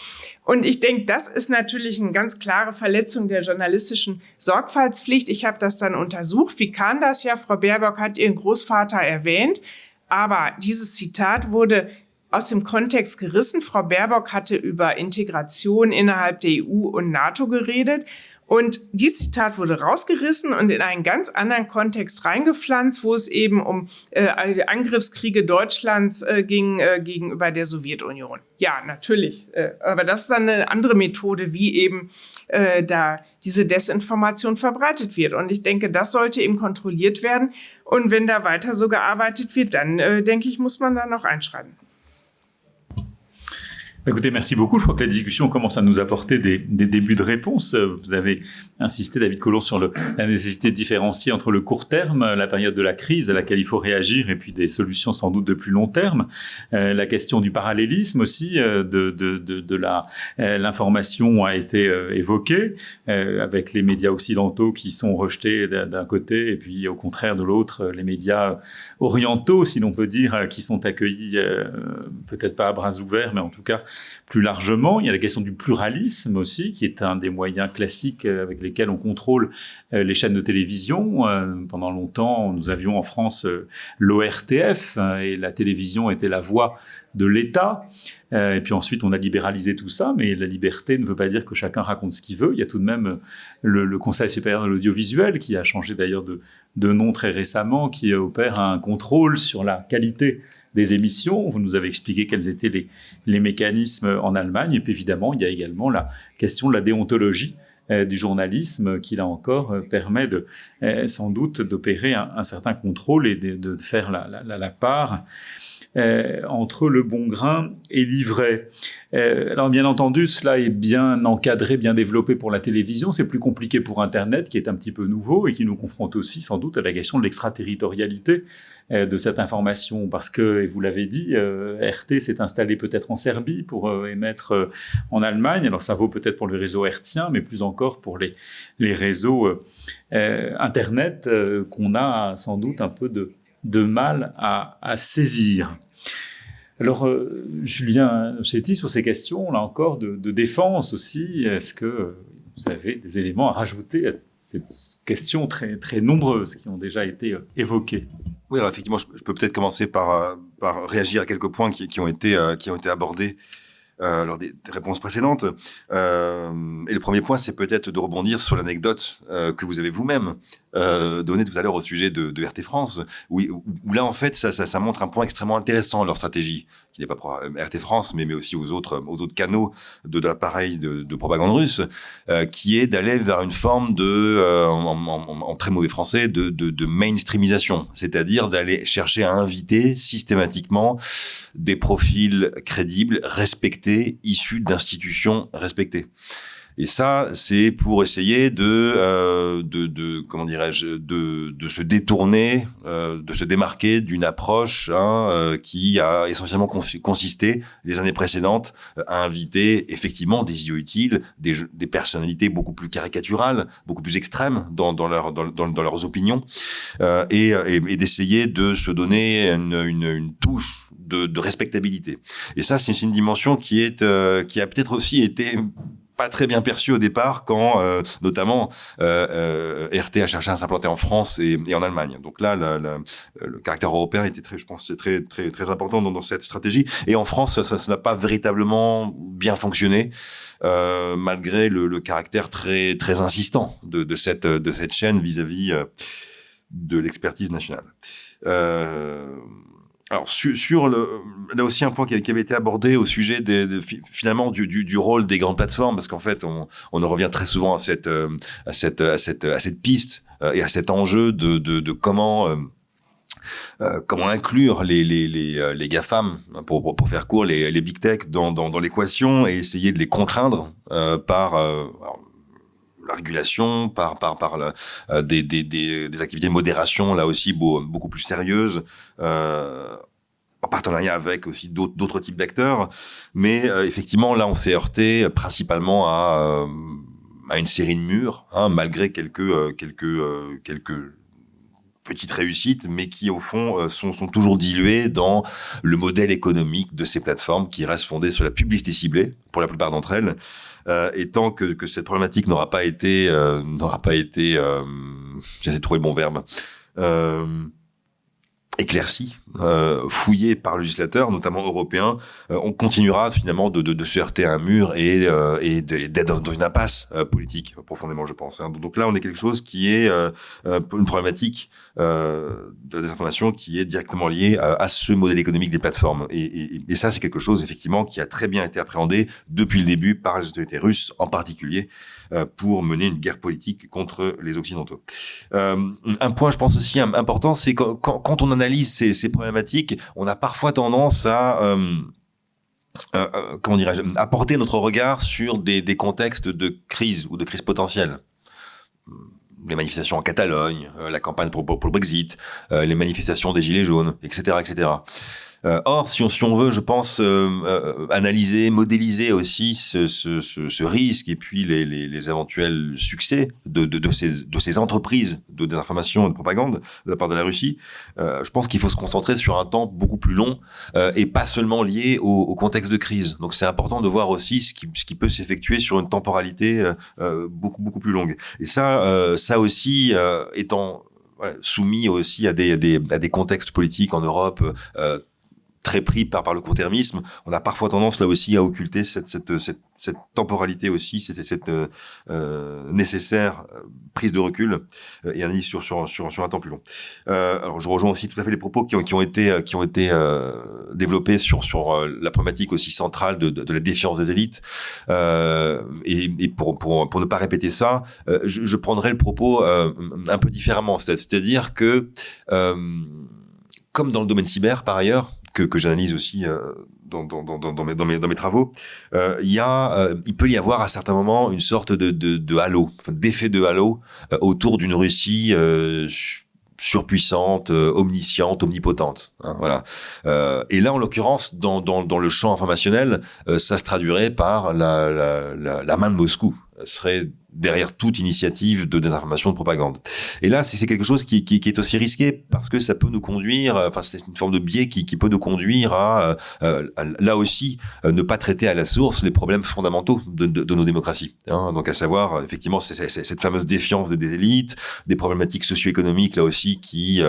Und ich denke, das ist natürlich eine ganz klare Verletzung der journalistischen Sorgfaltspflicht. Ich habe das dann untersucht. Wie kam das? Ja, Frau Baerbock hat ihren Großvater erwähnt, aber dieses Zitat wurde aus dem Kontext gerissen. Frau Baerbock hatte über Integration innerhalb der EU und NATO geredet. Und dieses Zitat wurde rausgerissen und in einen ganz anderen Kontext reingepflanzt, wo es eben um Angriffskriege Deutschlands ging gegenüber der Sowjetunion. Ja, natürlich. Aber das ist dann eine andere Methode, wie eben da diese Desinformation verbreitet wird. Und ich denke, das sollte eben kontrolliert werden. Und wenn da weiter so gearbeitet wird, dann denke ich, muss man da noch einschreiten. Écoutez, merci beaucoup. Je crois que la discussion commence à nous apporter des débuts de réponse. Vous avez insisté, David Collomb, sur la nécessité de différencier entre le court terme, la période de la crise à laquelle il faut réagir, et puis des solutions sans doute de plus long terme. La question du parallélisme aussi de l'information a été évoquée, avec les médias occidentaux qui sont rejetés d'un côté, et puis au contraire de l'autre, les médias orientaux, si l'on peut dire, qui sont accueillis peut-être pas à bras ouverts, mais en tout cas plus largement. Il y a la question du pluralisme aussi, qui est un des moyens classiques avec lesquels on contrôle les chaînes de télévision. Pendant longtemps, nous avions en France l'ORTF, et la télévision était la voix de l'État. Et puis ensuite, on a libéralisé tout ça, mais la liberté ne veut pas dire que chacun raconte ce qu'il veut. Il y a tout de même le Conseil supérieur de l'audiovisuel, qui a changé d'ailleurs de nom très récemment, qui opère un contrôle sur la qualité des émissions. Vous nous avez expliqué quels étaient les mécanismes en Allemagne. Et puis évidemment, il y a également la question de la déontologie du journalisme qui, là encore, permet sans doute d'opérer un certain contrôle et de faire la part entre le bon grain et l'ivraie. Alors bien entendu, cela est bien encadré, bien développé pour la télévision. C'est plus compliqué pour Internet, qui est un petit peu nouveau et qui nous confronte aussi sans doute à la question de l'extraterritorialité de cette information, parce que, et vous l'avez dit, RT s'est installé peut-être en Serbie pour émettre en Allemagne. Alors ça vaut peut-être pour le réseau hertzien, mais plus encore pour les réseaux Internet qu'on a sans doute un peu de mal à saisir. Alors, Julien Chetty, sur ces questions, là encore, de défense aussi, est-ce que vous avez des éléments à rajouter à ces questions très, très nombreuses qui ont déjà été évoquées? Oui, alors effectivement, je peux peut-être commencer par réagir à quelques points qui ont été abordés lors des réponses précédentes. Et le premier point, c'est peut-être de rebondir sur l'anecdote que vous avez vous-même donnée tout à l'heure au sujet de RT France, où là, en fait, ça montre un point extrêmement intéressant, leur stratégie, qui n'est pas pour RT France, mais aussi aux autres canaux de l'appareil de propagande russe, qui est d'aller vers une forme en très mauvais français, de mainstreamisation, c'est-à-dire d'aller chercher à inviter systématiquement des profils crédibles, respectés, issus d'institutions respectées. Et ça, c'est pour essayer de se détourner, de se démarquer d'une approche qui a essentiellement consisté les années précédentes à inviter effectivement des idiots utiles, des personnalités beaucoup plus caricaturales, beaucoup plus extrêmes dans leurs opinions, et d'essayer de se donner une touche de respectabilité. Et ça, c'est une dimension qui a peut-être aussi été pas très bien perçu au départ quand notamment RT a cherché à s'implanter en France et en Allemagne. Donc là, le caractère européen était très très important dans cette stratégie. Et en France, ça n'a pas véritablement bien fonctionné malgré le caractère très très insistant de cette chaîne vis-à-vis de l'expertise nationale. Alors là aussi un point qui avait été abordé au sujet finalement du rôle des grandes plateformes, parce qu'en fait on en revient très souvent à cette piste et à cet enjeu de comment comment inclure les GAFAM, pour faire court, les big tech dans l'équation et essayer de les contraindre par la régulation, par des activités de modération là aussi beaucoup plus sérieuses, en partenariat avec aussi d'autres types d'acteurs. Mais effectivement, là, on s'est heurté principalement à une série de murs, malgré quelques petites réussites, mais qui au fond sont toujours diluées dans le modèle économique de ces plateformes qui restent fondées sur la publicité ciblée pour la plupart d'entre elles. Et tant que cette problématique n'aura pas été, j'essaie de trouver le bon verbe, éclaircie, fouillée par le législateur, notamment européen, on continuera finalement de se heurter à un mur et d'être dans une impasse politique profondément, je pense. Donc là, on est quelque chose qui est une problématique de la désinformation qui est directement liée à ce modèle économique des plateformes. Et ça, c'est quelque chose effectivement qui a très bien été appréhendé depuis le début par les autorités russes en particulier, pour mener une guerre politique contre les Occidentaux. Un point, je pense aussi important, c'est quand on analyse ces problématiques, on a parfois tendance à comment dirais-je, apporter notre regard sur des contextes de crise ou de crise potentielle. Les manifestations en Catalogne, la campagne pour le Brexit, les manifestations des Gilets jaunes, etc., etc. Or, si on veut, je pense, analyser, modéliser aussi ce risque et puis les éventuels succès de ces entreprises de désinformation et de propagande de la part de la Russie, je pense qu'il faut se concentrer sur un temps beaucoup plus long et pas seulement lié au contexte de crise. Donc, c'est important de voir aussi ce qui peut s'effectuer sur une temporalité beaucoup plus longue. Et ça aussi étant soumis aussi à des contextes politiques en Europe très pris par le court-termisme, on a parfois tendance là aussi à occulter cette temporalité aussi, cette nécessaire prise de recul et analyse sur un temps plus long. Alors je rejoins aussi tout à fait les propos qui ont été développés sur la problématique aussi centrale de la défiance des élites. Et pour ne pas répéter ça, je prendrai le propos un peu différemment, c'est-à-dire que comme dans le domaine cyber par ailleurs, que j'analyse aussi dans mes travaux, il peut y avoir à certains moments une sorte de halo, d'effet de halo autour d'une Russie surpuissante, omnisciente, omnipotente. Voilà. Et là, en l'occurrence, dans le champ informationnel, ça se traduirait par la main de Moscou. Serait derrière toute initiative de désinformation, de propagande. Et là, c'est quelque chose qui est aussi risqué parce que ça peut nous conduire, enfin, c'est une forme de biais qui peut nous conduire à là aussi, ne pas traiter à la source les problèmes fondamentaux de nos démocraties. Donc, à savoir, effectivement, c'est cette fameuse défiance des élites, des problématiques socio-économiques, là aussi, qui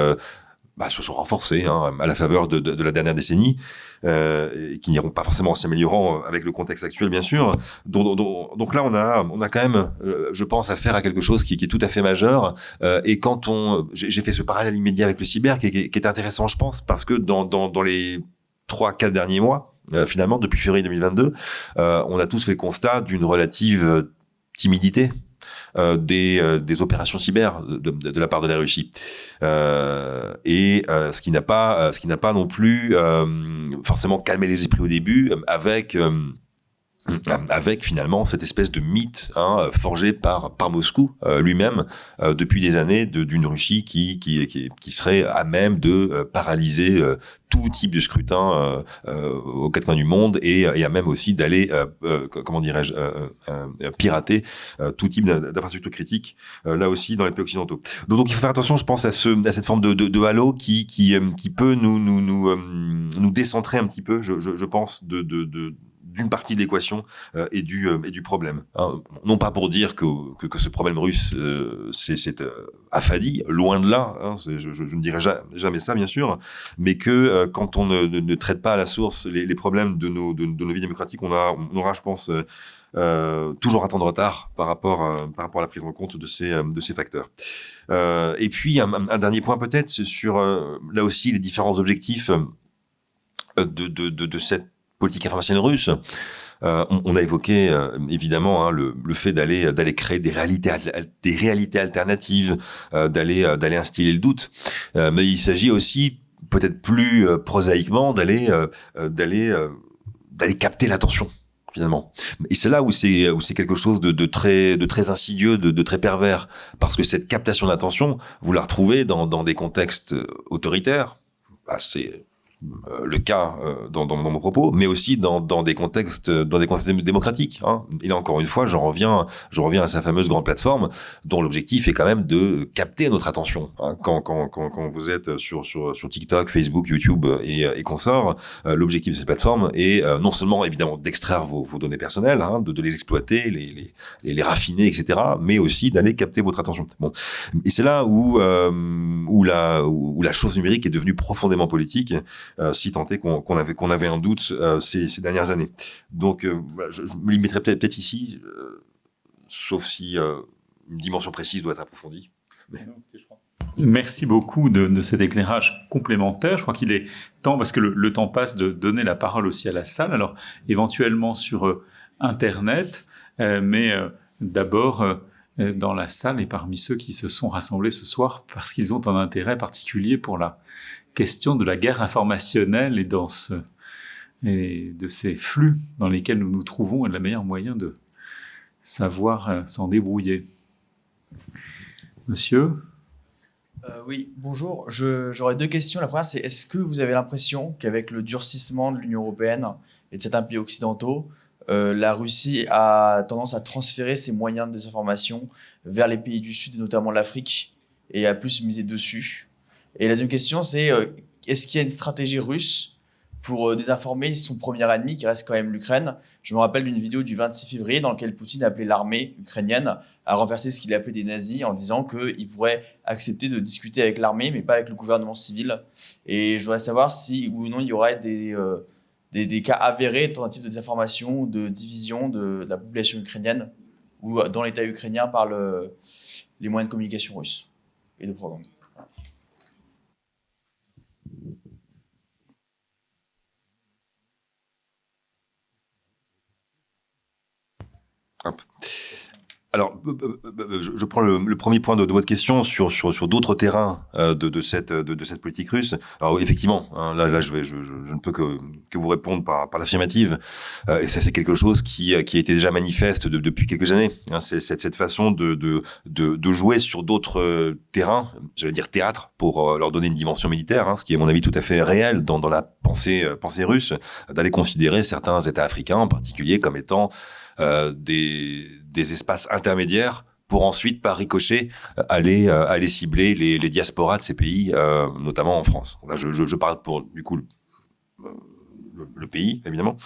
se sont renforcées à la faveur de la dernière décennie, et qui n'iront pas forcément en s'améliorant avec le contexte actuel, bien sûr. Donc là, on a quand même, je pense, affaire à quelque chose qui est tout à fait majeur. Et quand j'ai fait ce parallèle immédiat avec le cyber, qui est intéressant, je pense, parce que dans les 3-4 derniers mois, finalement, depuis février 2022, on a tous fait le constat d'une relative timidité des opérations cyber de la part de la Russie, et ce qui n'a pas non plus forcément calmé les esprits au début, avec finalement cette espèce de mythe forgé par Moscou lui-même depuis des années d'une Russie qui serait à même de paralyser tout type de scrutin aux quatre coins du monde et à même aussi d'aller comment dirais-je pirater tout type d'infrastructure critique là aussi dans les pays occidentaux. Donc il faut faire attention, je pense, à cette forme de halo qui peut nous décentrer un petit peu, je pense, d'une partie de l'équation et du problème. Non pas pour dire que ce problème russe c'est affadi, loin de là. Je ne dirais jamais ça, bien sûr, mais que quand on ne traite pas à la source les problèmes de nos vies démocratiques, on aura, je pense, toujours un temps de retard par rapport à la prise en compte de ces facteurs. Et puis un dernier point peut-être, c'est sur là aussi les différents objectifs de cette politique informationnelle russe. On a évoqué évidemment le fait d'aller créer des réalités alternatives, d'aller instiller le doute, mais il s'agit aussi peut-être plus prosaïquement d'aller capter l'attention finalement. Et c'est là où c'est quelque chose de très insidieux, de très pervers, parce que cette captation d'attention, vous la retrouvez dans des contextes autoritaires. C'est le cas dans mon propos, mais aussi dans des contextes démocratiques. Hein. Et là encore une fois, j'en reviens à sa fameuse grande plateforme, dont l'objectif est quand même de capter notre attention. Hein. Quand vous êtes sur TikTok, Facebook, YouTube et consorts, l'objectif de cette plateforme est non seulement évidemment d'extraire vos données personnelles, hein, de les exploiter, les raffiner, etc., mais aussi d'aller capter votre attention. Bon, et c'est là où la chose numérique est devenue profondément politique. Si tant est qu'on avait un doute ces dernières années. Donc, je me limiterai peut-être ici, sauf si une dimension précise doit être approfondie. Mais... Merci beaucoup de cet éclairage complémentaire. Je crois qu'il est temps, parce que le temps passe, de donner la parole aussi à la salle. Alors, éventuellement sur Internet, mais d'abord dans la salle et parmi ceux qui se sont rassemblés ce soir parce qu'ils ont un intérêt particulier pour la question de la guerre informationnelle et de ces flux dans lesquels nous nous trouvons et le meilleur moyen de savoir s'en débrouiller. Monsieur ? Oui, bonjour. J'aurais deux questions. La première, c'est est-ce que vous avez l'impression qu'avec le durcissement de l'Union européenne et de certains pays occidentaux, la Russie a tendance à transférer ses moyens de désinformation vers les pays du Sud, et notamment l'Afrique, et à plus miser dessus ? Et la deuxième question, c'est est-ce qu'il y a une stratégie russe pour désinformer son premier ennemi, qui reste quand même l'Ukraine ? Je me rappelle d'une vidéo du 26 février dans laquelle Poutine appelait l'armée ukrainienne à renverser ce qu'il appelait des nazis en disant qu'il pourrait accepter de discuter avec l'armée, mais pas avec le gouvernement civil. Et je voudrais savoir si oui ou non il y aurait des cas avérés de tentatives de désinformation, de division de la population ukrainienne ou dans l'État ukrainien par les moyens de communication russes et de propagande. Alors, je prends le premier point de votre question sur d'autres terrains de cette politique russe. Alors effectivement, hein, là je ne peux que vous répondre par l'affirmative. Et ça c'est quelque chose qui a été déjà manifeste depuis quelques années. Hein, c'est cette façon de jouer sur d'autres terrains, j'allais dire théâtre, pour leur donner une dimension militaire, hein, ce qui est à mon avis tout à fait réel dans la pensée russe, d'aller considérer certains États africains en particulier comme étant des espaces intermédiaires pour ensuite, par ricochet, aller cibler les diasporas de ces pays, notamment en France. Là, je parle pour, du coup, le pays, évidemment.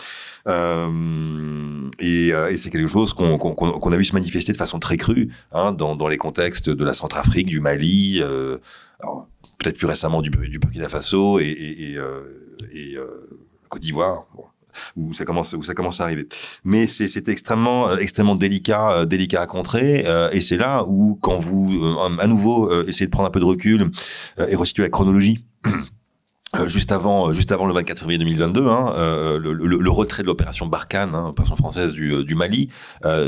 Et c'est quelque chose qu'on a vu se manifester de façon très crue, hein, dans les contextes de la Centrafrique, du Mali, alors, peut-être plus récemment du Burkina Faso et Côte d'Ivoire. Bon, où ça commence à arriver. Mais c'est extrêmement délicat à contrer, et c'est là où, quand vous à nouveau essayez de prendre un peu de recul et resituer la chronologie. Juste avant le 24 février 2022, hein, le retrait de l'opération Barkhane, hein, opération française du Mali,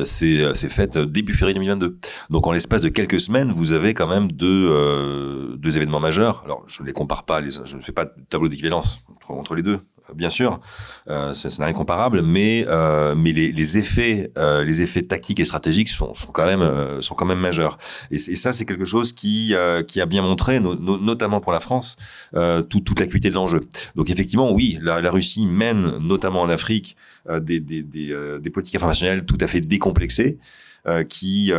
c'est fait début février 2022. Donc en l'espace de quelques semaines, vous avez quand même deux événements majeurs. Alors je ne les compare pas, je ne fais pas de tableau d'équivalence entre les deux, bien sûr, ça n'a rien de comparable, mais les effets tactiques et stratégiques sont quand même majeurs. Et ça, c'est quelque chose qui a bien montré, notamment pour la France, toute l'acuité de l'enjeu. Donc effectivement, oui, la Russie mène, notamment en Afrique, des politiques informationnelles tout à fait décomplexées, qui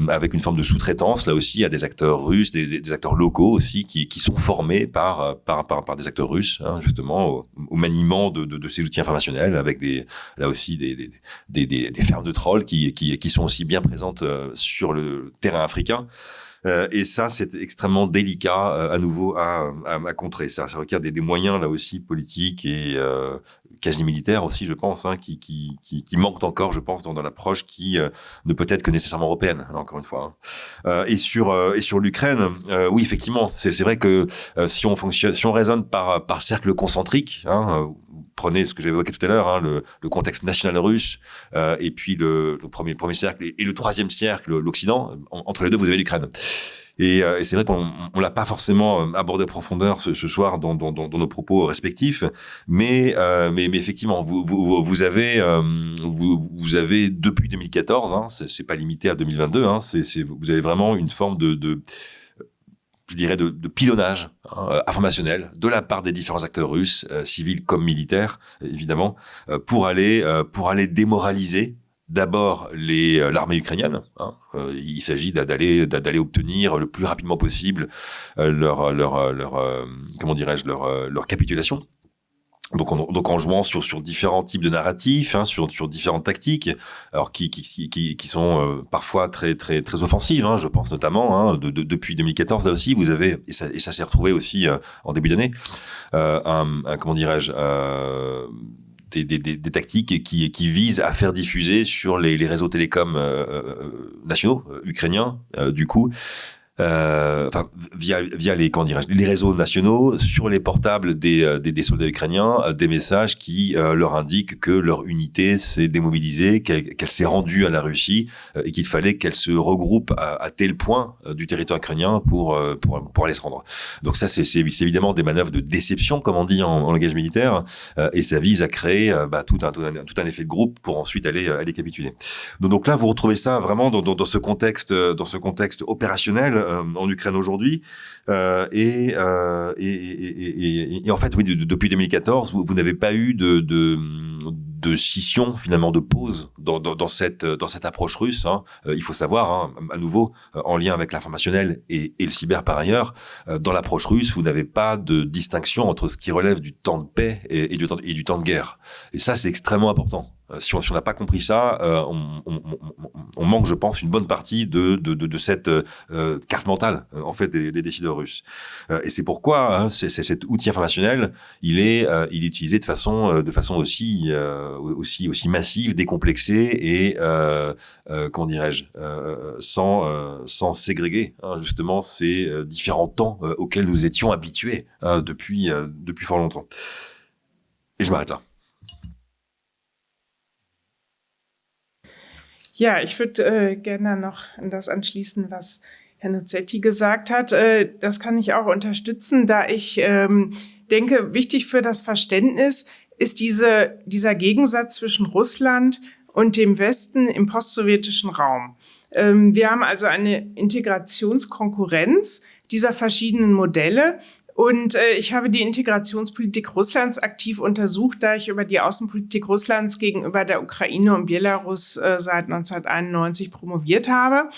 avec une forme de sous-traitance là aussi à des acteurs russes, des acteurs locaux aussi qui sont formés par des acteurs russes, hein, justement au maniement de ces outils informationnels, avec des fermes de trolls qui sont aussi bien présentes sur le terrain africain. Et ça, c'est extrêmement délicat à nouveau à contrer. Ça requiert des moyens là aussi politiques et quasi militaires aussi, je pense, hein, qui manquent encore, je pense, dans l'approche qui ne peut être que nécessairement européenne, là, encore une fois. Hein. Et sur l'Ukraine, oui, effectivement, c'est vrai que si on raisonne par cercle concentrique, hein, prenez ce que j'ai évoqué tout à l'heure, le contexte national russe, et puis le premier cercle et le troisième cercle, l'Occident. Entre les deux, vous avez l'Ukraine. Et c'est vrai qu'on l'a pas forcément abordé en profondeur ce soir dans nos propos respectifs, mais effectivement, vous avez depuis 2014, c'est pas limité à 2022, vous avez vraiment une forme je dirais de pilonnage informationnel de la part des différents acteurs russes, civils comme militaires, évidemment, pour aller démoraliser d'abord l'armée ukrainienne. Il s'agit d'aller obtenir le plus rapidement possible leur capitulation. Donc en jouant sur différents types de narratifs, sur différentes tactiques, alors qui sont parfois très très très offensives. Je pense notamment depuis 2014 là aussi vous avez et ça s'est retrouvé aussi en début d'année des tactiques qui visent à faire diffuser sur les réseaux télécoms nationaux ukrainiens du coup. Via les réseaux nationaux sur les portables des soldats ukrainiens, des messages qui leur indiquent que leur unité s'est démobilisée, qu'elle s'est rendue à la Russie et qu'il fallait qu'elle se regroupe à tel point du territoire ukrainien pour aller se rendre. Donc ça c'est évidemment des manœuvres de déception comme on dit en langage militaire et ça vise à créer tout un effet de groupe pour ensuite aller capituler. Donc là vous retrouvez ça vraiment dans ce contexte opérationnel en Ukraine aujourd'hui et en fait oui depuis 2014 vous n'avez pas eu de scission finalement de pause dans cette approche russe. Il faut savoir à nouveau en lien avec l'informationnel et le cyber par ailleurs dans l'approche russe vous n'avez pas de distinction entre ce qui relève du temps de paix et du temps de guerre et ça c'est extrêmement important. Si on n'a pas compris ça, on manque, je pense, une bonne partie de cette carte mentale en fait des décideurs russes. Et c'est pourquoi cet outil informationnel, il est utilisé de façon aussi massive, décomplexée et comment dirais-je, sans ségréguer justement ces différents temps auxquels nous étions habitués depuis fort longtemps. Et je m'arrête là. Ja, ich würde gerne noch an das anschließen, was Herr Nuzzetti gesagt hat. Das kann ich auch unterstützen, da ich denke, wichtig für das Verständnis ist dieser Gegensatz zwischen Russland und dem Westen im postsowjetischen Raum. Wir haben also eine Integrationskonkurrenz dieser verschiedenen Modelle. Und ich habe die Integrationspolitik Russlands aktiv untersucht, da ich über die Außenpolitik Russlands gegenüber der Ukraine und Belarus seit 1991 promoviert habe.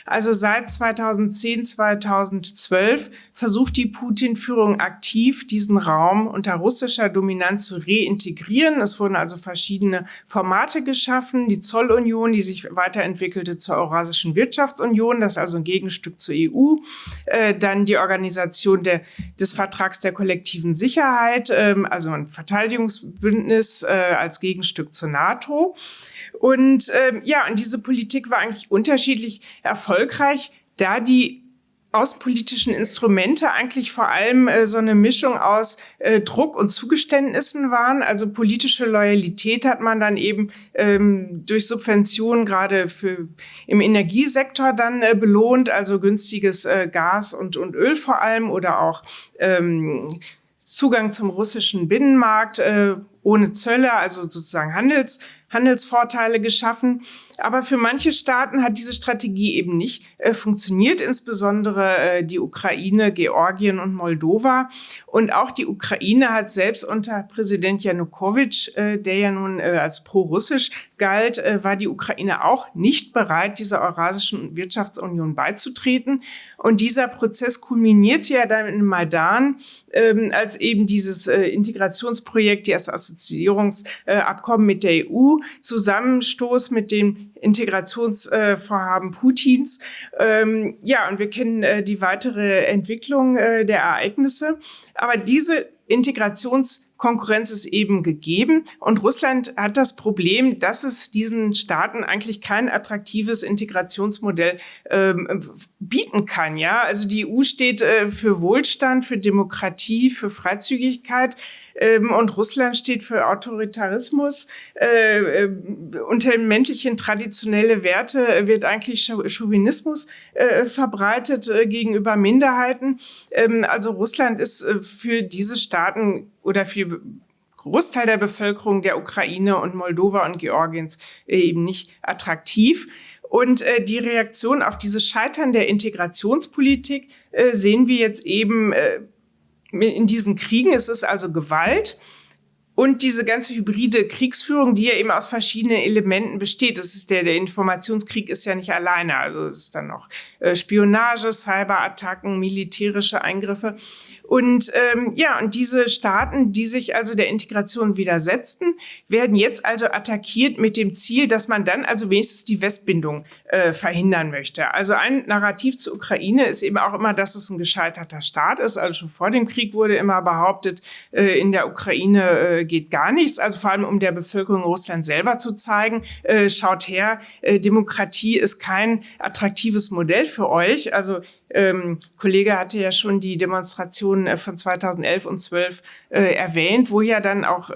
Also seit 2010, 2012 versucht die Putin-Führung aktiv, diesen Raum unter russischer Dominanz zu reintegrieren. Es wurden also verschiedene Formate geschaffen. Die Zollunion, die sich weiterentwickelte zur Eurasischen Wirtschaftsunion, das ist also ein Gegenstück zur EU. Dann die Organisation des Vertrags der kollektiven Sicherheit, also ein Verteidigungsbündnis als Gegenstück zur NATO. Und und diese Politik war eigentlich unterschiedlich erfolgreich, da die außenpolitischen Instrumente eigentlich vor allem so eine Mischung aus Druck und Zugeständnissen waren. Also politische Loyalität hat man dann eben durch Subventionen gerade im Energiesektor dann belohnt, also günstiges Gas und Öl vor allem oder auch Zugang zum russischen Binnenmarkt ohne Zölle, also sozusagen Handelsvorteile geschaffen. Aber für manche Staaten hat diese Strategie eben nicht funktioniert, insbesondere die Ukraine, Georgien und Moldova. Und auch die Ukraine hat selbst unter Präsident Janukowitsch, der ja nun als pro-russisch galt, war die Ukraine auch nicht bereit, dieser Eurasischen Wirtschaftsunion beizutreten. Und dieser Prozess kulminierte ja dann in Maidan, als eben dieses Integrationsprojekt, das Assoziierungsabkommen mit der EU, Zusammenstoß mit dem Integrationsvorhaben Putins. Und wir kennen die weitere Entwicklung der Ereignisse. Aber diese Integrationskonkurrenz Konkurrenz ist eben gegeben. Und Russland hat das Problem, dass es diesen Staaten eigentlich kein attraktives Integrationsmodell bieten kann. Ja, also die EU steht für Wohlstand, für Demokratie, für Freizügigkeit. Und Russland steht für Autoritarismus. Unter dem Männlichen traditionelle Werte wird eigentlich Chauvinismus verbreitet gegenüber Minderheiten. Also Russland ist für diese Staaten oder für Großteil der Bevölkerung der Ukraine und Moldova und Georgiens eben nicht attraktiv. Und die Reaktion auf dieses Scheitern der Integrationspolitik sehen wir jetzt eben in diesen Kriegen. Es ist also Gewalt und diese ganze hybride Kriegsführung, die ja eben aus verschiedenen Elementen besteht. Das ist der Informationskrieg ist ja nicht alleine. Also es ist dann noch Spionage, Cyberattacken, militärische Eingriffe. Und und diese Staaten, die sich also der Integration widersetzten, werden jetzt also attackiert mit dem Ziel, dass man dann also wenigstens die Westbindung verhindern möchte. Also ein Narrativ zur Ukraine ist eben auch immer, dass es ein gescheiterter Staat ist. Also schon vor dem Krieg wurde immer behauptet, in der Ukraine geht gar nichts. Also vor allem, um der Bevölkerung Russland selber zu zeigen, schaut her, Demokratie ist kein attraktives Modell für euch. Also Kollege hatte ja schon die Demonstrationen von 2011 und 12 erwähnt, wo ja dann auch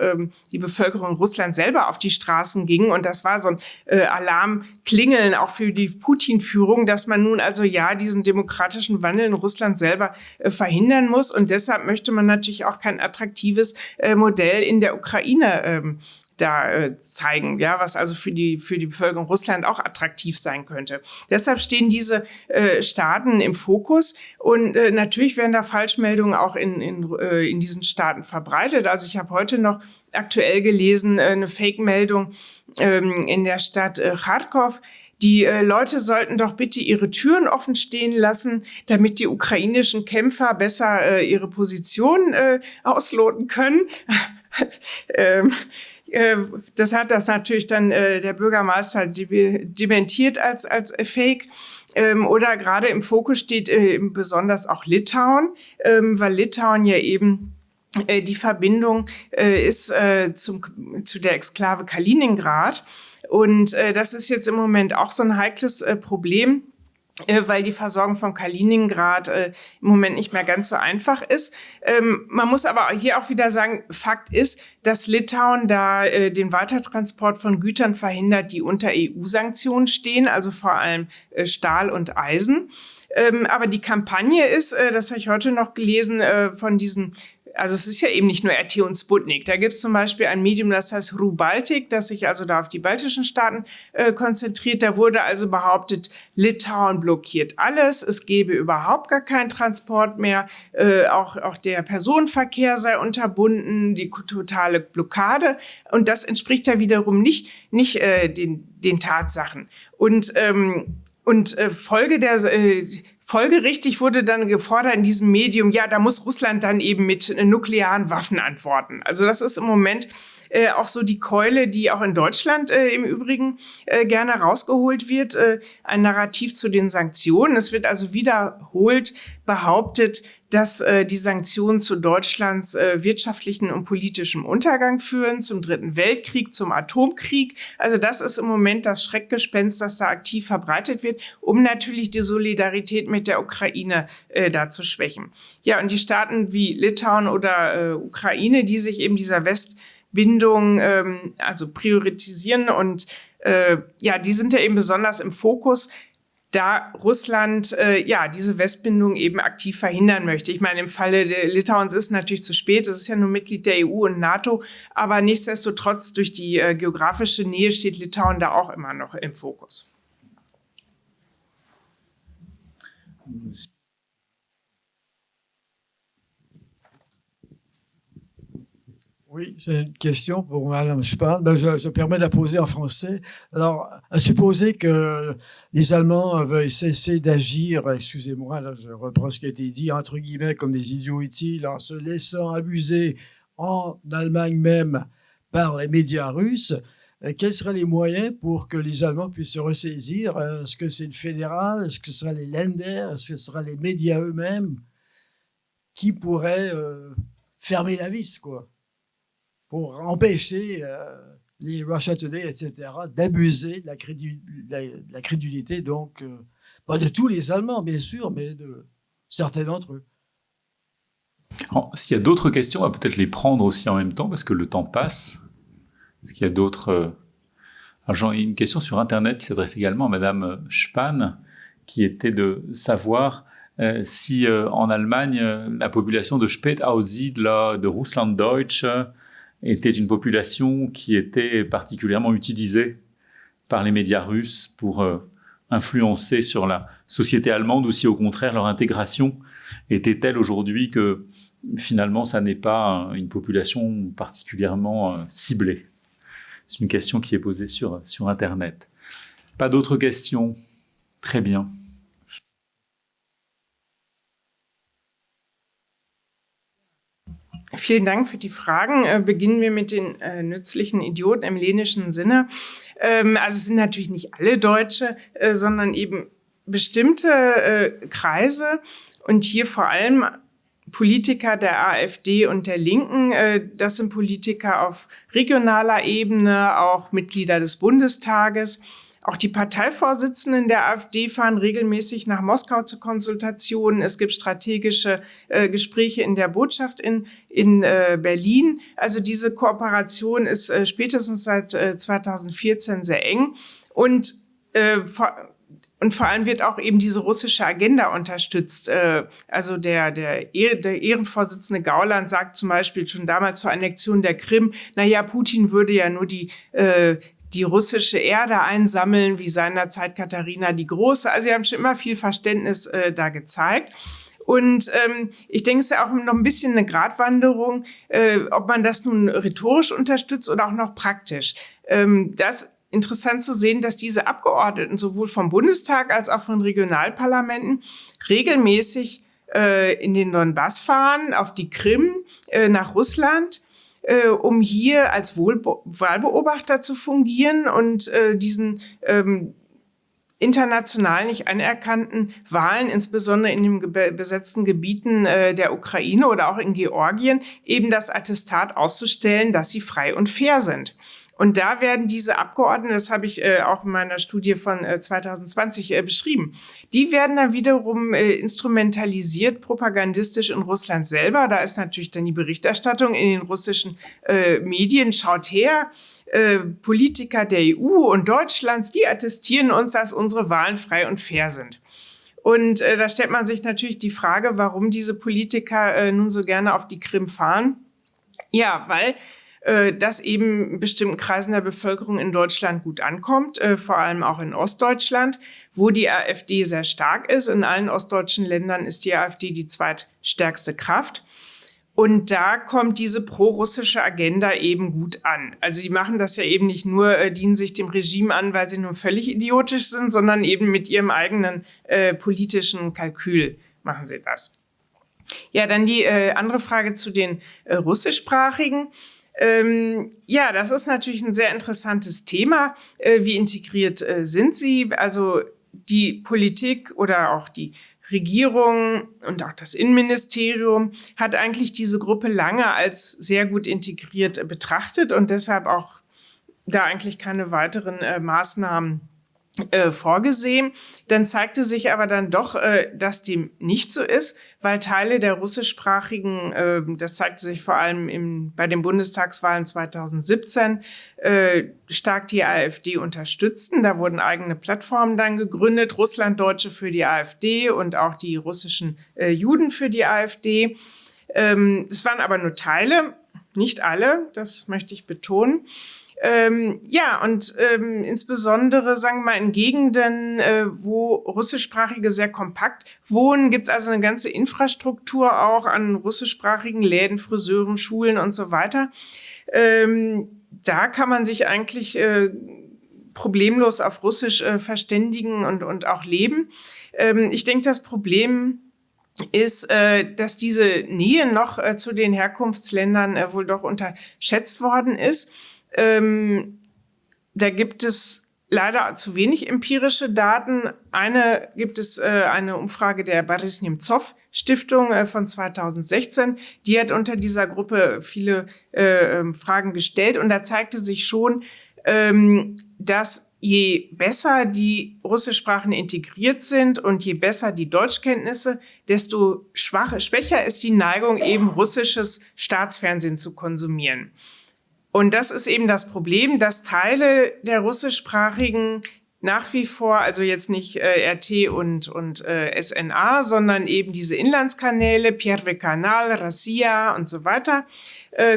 die Bevölkerung Russland selber auf die Straßen ging. Und das war so ein Alarmklingeln auch für die Putin-Führung, dass man nun also diesen demokratischen Wandel in Russland selber verhindern muss. Und deshalb möchte man natürlich auch kein attraktives Modell in der Ukraine zeigen, was also für die Bevölkerung Russland auch attraktiv sein könnte. Deshalb stehen diese Staaten im Fokus und natürlich werden da Falschmeldungen auch in diesen Staaten verbreitet. Also ich habe heute noch aktuell gelesen, eine Fake-Meldung in der Stadt Charkow. Die Leute sollten doch bitte ihre Türen offen stehen lassen, damit die ukrainischen Kämpfer besser ihre Position ausloten können. Das hat das natürlich dann der Bürgermeister dementiert als Fake. Oder gerade im Fokus steht besonders auch Litauen, weil Litauen ja eben die Verbindung ist zu der Exklave Kaliningrad. Und das ist jetzt im Moment auch so ein heikles Problem, weil die Versorgung von Kaliningrad im Moment nicht mehr ganz so einfach ist. Man muss aber hier auch wieder sagen, Fakt ist, dass Litauen da den Weitertransport von Gütern verhindert, die unter EU-Sanktionen stehen, also vor allem Stahl und Eisen. Aber die Kampagne ist, das habe ich heute noch gelesen, von diesen also es ist ja eben nicht nur RT und Sputnik. Da gibt es zum Beispiel ein Medium, das heißt RU Baltic, das sich also da auf die baltischen Staaten konzentriert. Da wurde also behauptet, Litauen blockiert alles. Es gäbe überhaupt gar keinen Transport mehr. Auch der Personenverkehr sei unterbunden, die totale Blockade. Und das entspricht ja wiederum nicht den Tatsachen. Und folgerichtig wurde dann gefordert in diesem Medium, da muss Russland dann eben mit nuklearen Waffen antworten. Also das ist im Moment auch so die Keule, die auch in Deutschland im Übrigen gerne rausgeholt wird. Ein Narrativ zu den Sanktionen. Es wird also wiederholt behauptet, dass die Sanktionen zu Deutschlands wirtschaftlichen und politischem Untergang führen, zum Dritten Weltkrieg, zum Atomkrieg. Also das ist im Moment das Schreckgespenst, das da aktiv verbreitet wird, um natürlich die Solidarität mit der Ukraine da zu schwächen. Ja, und die Staaten wie Litauen oder Ukraine, die sich eben dieser Westbindung also priorisieren und die sind ja eben besonders im Fokus, da Russland diese Westbindung eben aktiv verhindern möchte. Ich meine, im Falle Litauens ist es natürlich zu spät, es ist ja nur Mitglied der EU und NATO, aber nichtsdestotrotz durch die geografische Nähe steht Litauen da auch immer noch im Fokus. Oui, c'est une question pour Madame Spahn. Je permets de la poser en français. Alors, à supposer que les Allemands veuillent cesser d'agir, excusez-moi, là, je reprends ce qui a été dit, entre guillemets, comme des idiots utiles, en se laissant abuser en Allemagne même par les médias russes, quels seraient les moyens pour que les Allemands puissent se ressaisir? Est-ce que c'est le fédéral? Est-ce que ce sera les Länder? Est-ce que ce sera les médias eux-mêmes qui pourraient fermer la vis, quoi? pour empêcher les Russia Today, etc., d'abuser de la crédulité, donc, pas de tous les Allemands, bien sûr, mais de certains d'entre eux. Alors, s'il y a d'autres questions, on va peut-être les prendre aussi en même temps, parce que le temps passe. Est-ce qu'il y a d'autres... Alors, j'ai une question sur Internet qui s'adresse également à Madame Spahn, qui était de savoir si en Allemagne, la population de Spätaussiedler, de Russlanddeutsch, était une population qui était particulièrement utilisée par les médias russes pour influencer sur la société allemande, ou si au contraire leur intégration était telle aujourd'hui que finalement ça n'est pas une population particulièrement ciblée. C'est une question qui est posée sur Internet. Pas d'autres questions? Très bien. Vielen Dank für die Fragen. Beginnen wir mit den nützlichen Idioten im lehnischen Sinne. Also es sind natürlich nicht alle Deutsche, sondern eben bestimmte Kreise und hier vor allem Politiker der AfD und der Linken. Das sind Politiker auf regionaler Ebene, auch Mitglieder des Bundestages. Auch die Parteivorsitzenden der AfD fahren regelmäßig nach Moskau zu Konsultationen. Es gibt strategische Gespräche in der Botschaft in Berlin. Also diese Kooperation ist spätestens seit 2014 sehr eng. Und vor allem wird auch eben diese russische Agenda unterstützt. Also der Ehrenvorsitzende Gauland sagt zum Beispiel schon damals zur Annexion der Krim, Putin würde ja nur die russische Erde einsammeln, wie seinerzeit Katharina die Große. Also sie haben schon immer viel Verständnis da gezeigt. Und ich denke, es ist ja auch noch ein bisschen eine Gratwanderung, ob man das nun rhetorisch unterstützt oder auch noch praktisch. Das interessant zu sehen, dass diese Abgeordneten sowohl vom Bundestag als auch von Regionalparlamenten regelmäßig in den Donbass fahren, auf die Krim, nach Russland, um hier als Wahlbeobachter zu fungieren und diesen international nicht anerkannten Wahlen, insbesondere in den besetzten Gebieten der Ukraine oder auch in Georgien, eben das Attestat auszustellen, dass sie frei und fair sind. Und da werden diese Abgeordneten, das habe ich auch in meiner Studie von 2020 beschrieben, die werden dann wiederum instrumentalisiert, propagandistisch in Russland selber. Da ist natürlich dann die Berichterstattung in den russischen Medien, schaut her, Politiker der EU und Deutschlands, die attestieren uns, dass unsere Wahlen frei und fair sind. Und da stellt man sich natürlich die Frage, warum diese Politiker nun so gerne auf die Krim fahren. Ja, weil das eben bestimmten Kreisen der Bevölkerung in Deutschland gut ankommt, vor allem auch in Ostdeutschland, wo die AfD sehr stark ist. In allen ostdeutschen Ländern ist die AfD die zweitstärkste Kraft. Und da kommt diese pro-russische Agenda eben gut an. Also die machen das ja eben nicht nur, dienen sich dem Regime an, weil sie nur völlig idiotisch sind, sondern eben mit ihrem eigenen politischen Kalkül machen sie das. Ja, dann die andere Frage zu den russischsprachigen. Ja, das ist natürlich ein sehr interessantes Thema. Wie integriert sind sie? Also die Politik oder auch die Regierung und auch das Innenministerium hat eigentlich diese Gruppe lange als sehr gut integriert betrachtet und deshalb auch da eigentlich keine weiteren Maßnahmen vorgesehen. Dann zeigte sich aber dann doch, dass dem nicht so ist, weil Teile der russischsprachigen, das zeigte sich vor allem bei den Bundestagswahlen 2017, stark die AfD unterstützten. Da wurden eigene Plattformen dann gegründet, Russlanddeutsche für die AfD und auch die russischen Juden für die AfD. Es waren aber nur Teile, nicht alle, das möchte ich betonen. Insbesondere, sagen wir mal, in Gegenden, wo Russischsprachige sehr kompakt wohnen, gibt's also eine ganze Infrastruktur auch an russischsprachigen Läden, Friseuren, Schulen und so weiter. Da kann man sich eigentlich problemlos auf Russisch verständigen und auch leben. Ich denke, das Problem ist, dass diese Nähe noch zu den Herkunftsländern wohl doch unterschätzt worden ist. Da gibt es leider zu wenig empirische Daten. Gibt es eine Umfrage der Boris Nemtsov Stiftung von 2016. Die hat unter dieser Gruppe viele Fragen gestellt und da zeigte sich schon, dass je besser die Russischsprachen integriert sind und je besser die Deutschkenntnisse, desto schwächer ist die Neigung, eben russisches Staatsfernsehen zu konsumieren. Und das ist eben das Problem, dass Teile der russischsprachigen nach wie vor, also jetzt nicht RT und SNA, sondern eben diese Inlandskanäle, Первый Kanal, Россия und so weiter,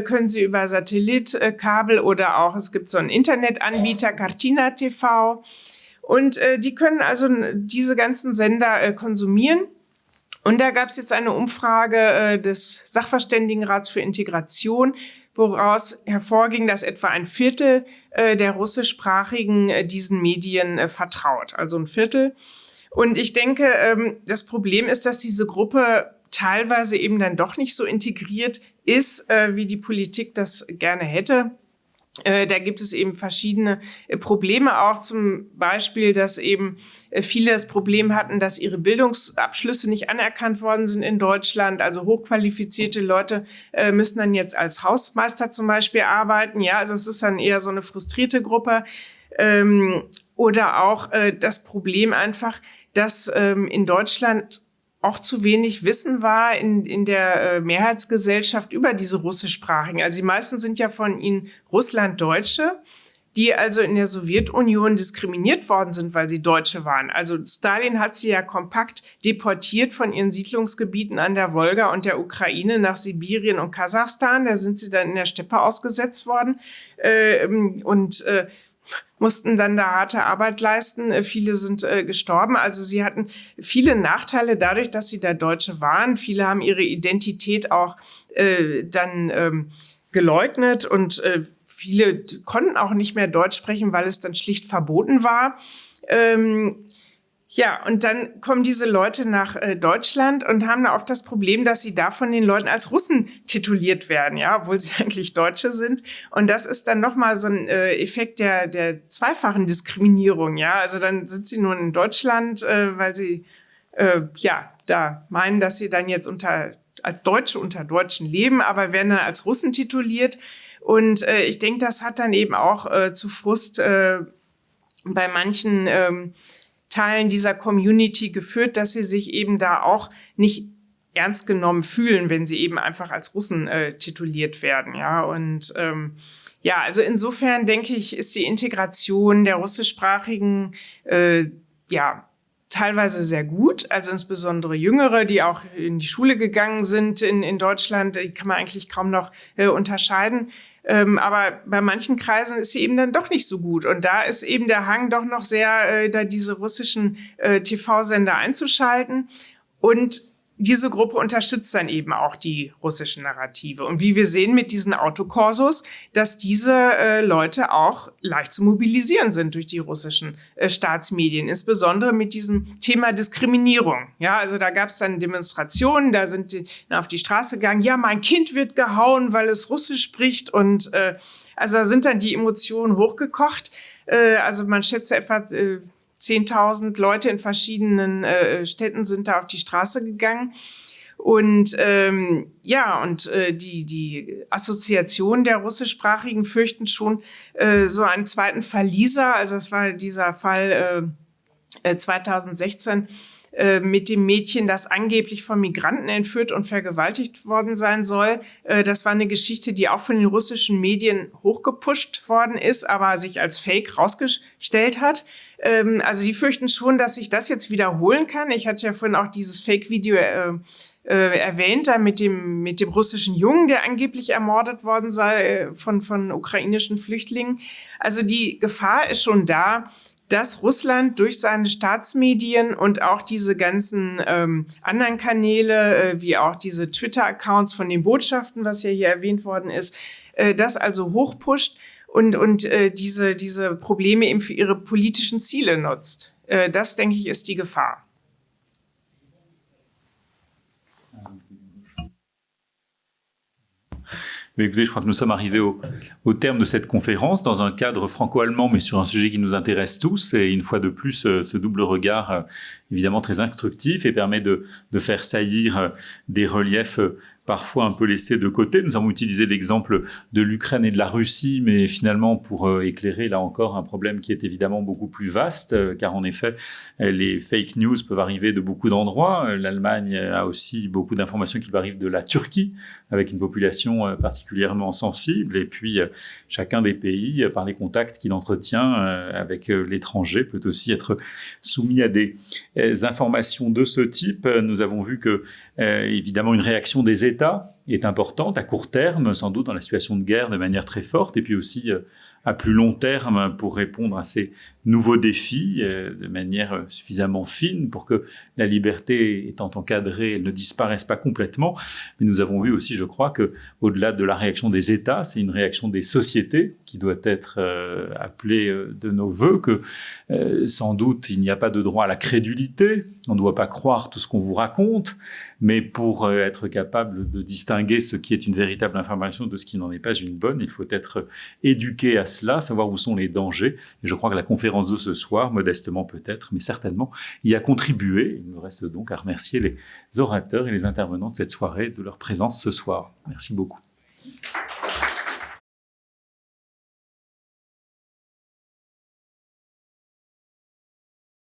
können Sie über Satellit, Kabel oder auch, es gibt so einen Internetanbieter, Kartina TV. Und die können also diese ganzen Sender konsumieren. Und da gab es jetzt eine Umfrage des Sachverständigenrats für Integration, woraus hervorging, dass etwa ein Viertel der Russischsprachigen diesen Medien vertraut. Also ein Viertel. Und ich denke, das Problem ist, dass diese Gruppe teilweise eben dann doch nicht so integriert ist, wie die Politik das gerne hätte. Da gibt es eben verschiedene Probleme auch, zum Beispiel, dass eben viele das Problem hatten, dass ihre Bildungsabschlüsse nicht anerkannt worden sind in Deutschland. Also hochqualifizierte Leute müssen dann jetzt als Hausmeister zum Beispiel arbeiten. Ja, also es ist dann eher so eine frustrierte Gruppe. Oder auch das Problem einfach, dass in Deutschland auch zu wenig Wissen war in der Mehrheitsgesellschaft über diese Russischsprachigen. Also die meisten sind ja von ihnen Russlanddeutsche, die also in der Sowjetunion diskriminiert worden sind, weil sie Deutsche waren. Also Stalin hat sie ja kompakt deportiert von ihren Siedlungsgebieten an der Wolga und der Ukraine nach Sibirien und Kasachstan. Da sind sie dann in der Steppe ausgesetzt worden und mussten dann da harte Arbeit leisten. Viele sind gestorben. Also sie hatten viele Nachteile dadurch, dass sie da Deutsche waren. Viele haben ihre Identität auch dann geleugnet und viele konnten auch nicht mehr Deutsch sprechen, weil es dann schlicht verboten war. Ja, und dann kommen diese Leute nach Deutschland und haben da oft das Problem, dass sie da von den Leuten als Russen tituliert werden, ja, obwohl sie eigentlich Deutsche sind. Und das ist dann nochmal so ein Effekt der zweifachen Diskriminierung, ja. Also dann sind sie nun in Deutschland, weil sie da meinen, dass sie dann jetzt als Deutsche unter Deutschen leben, aber werden dann als Russen tituliert. Und ich denke, das hat dann eben auch zu Frust bei manchen Teilen dieser Community geführt, dass sie sich eben da auch nicht ernst genommen fühlen, wenn sie eben einfach als Russen tituliert werden, ja. Und also insofern denke ich, ist die Integration der Russischsprachigen teilweise sehr gut, also insbesondere Jüngere, die auch in die Schule gegangen sind in Deutschland, die kann man eigentlich kaum noch unterscheiden. Aber bei manchen Kreisen ist sie eben dann doch nicht so gut. Und da ist eben der Hang doch noch sehr, da diese russischen TV-Sender einzuschalten. Und diese Gruppe unterstützt dann eben auch die russischen Narrative. Und wie wir sehen mit diesen Autokorsos, dass diese Leute auch leicht zu mobilisieren sind durch die russischen Staatsmedien, insbesondere mit diesem Thema Diskriminierung. Ja, also da gab es dann Demonstrationen, da sind die auf die Straße gegangen, ja, mein Kind wird gehauen, weil es Russisch spricht. Und also da sind dann die Emotionen hochgekocht. Also man schätzt etwa 10.000 Leute in verschiedenen Städten sind da auf die Straße gegangen. Und die Assoziation der Russischsprachigen fürchten schon so einen zweiten Verlieser. Also das war dieser Fall 2016 mit dem Mädchen, das angeblich von Migranten entführt und vergewaltigt worden sein soll. Das war eine Geschichte, die auch von den russischen Medien hochgepusht worden ist, aber sich als Fake rausgestellt hat. Also die fürchten schon, dass sich das jetzt wiederholen kann. Ich hatte ja vorhin auch dieses Fake-Video erwähnt, da mit dem russischen Jungen, der angeblich ermordet worden sei von ukrainischen Flüchtlingen. Also die Gefahr ist schon da, dass Russland durch seine Staatsmedien und auch diese ganzen anderen Kanäle, wie auch diese Twitter-Accounts von den Botschaften, was ja hier erwähnt worden ist, das also hochpusht und diese Probleme eben für ihre politischen Ziele nutzt. Das, denke ich, ist die Gefahr. Mais écoutez, je crois que nous sommes arrivés au terme de cette conférence dans un cadre franco-allemand, mais sur un sujet qui nous intéresse tous. Et une fois de plus, ce double regard, évidemment très instructif et permet de faire saillir des reliefs parfois un peu laissés de côté. Nous avons utilisé l'exemple de l'Ukraine et de la Russie, mais finalement pour éclairer là encore un problème qui est évidemment beaucoup plus vaste, car en effet, les fake news peuvent arriver de beaucoup d'endroits. L'Allemagne a aussi beaucoup d'informations qui arrivent de la Turquie, avec une population particulièrement sensible. Et puis, chacun des pays, par les contacts qu'il entretient avec l'étranger, peut aussi être soumis à des informations de ce type. Nous avons vu que, évidemment, une réaction des États est importante, à court terme, sans doute dans la situation de guerre de manière très forte, et puis aussi à plus long terme pour répondre à ces nouveaux défis de manière suffisamment fine pour que la liberté étant encadrée, elle ne disparaisse pas complètement. Mais nous avons vu aussi, je crois, que au-delà de la réaction des États, c'est une réaction des sociétés qui doit être appelée de nos vœux, que sans doute il n'y a pas de droit à la crédulité, on ne doit pas croire tout ce qu'on vous raconte, mais pour être capable de distinguer ce qui est une véritable information de ce qui n'en est pas une bonne, il faut être éduqué à cela, savoir où sont les dangers. Et je crois que la conférence de ce soir, modestement peut-être, mais certainement, y a contribué. Il me reste donc à remercier les orateurs et les intervenants de cette soirée de leur présence ce soir. Merci beaucoup.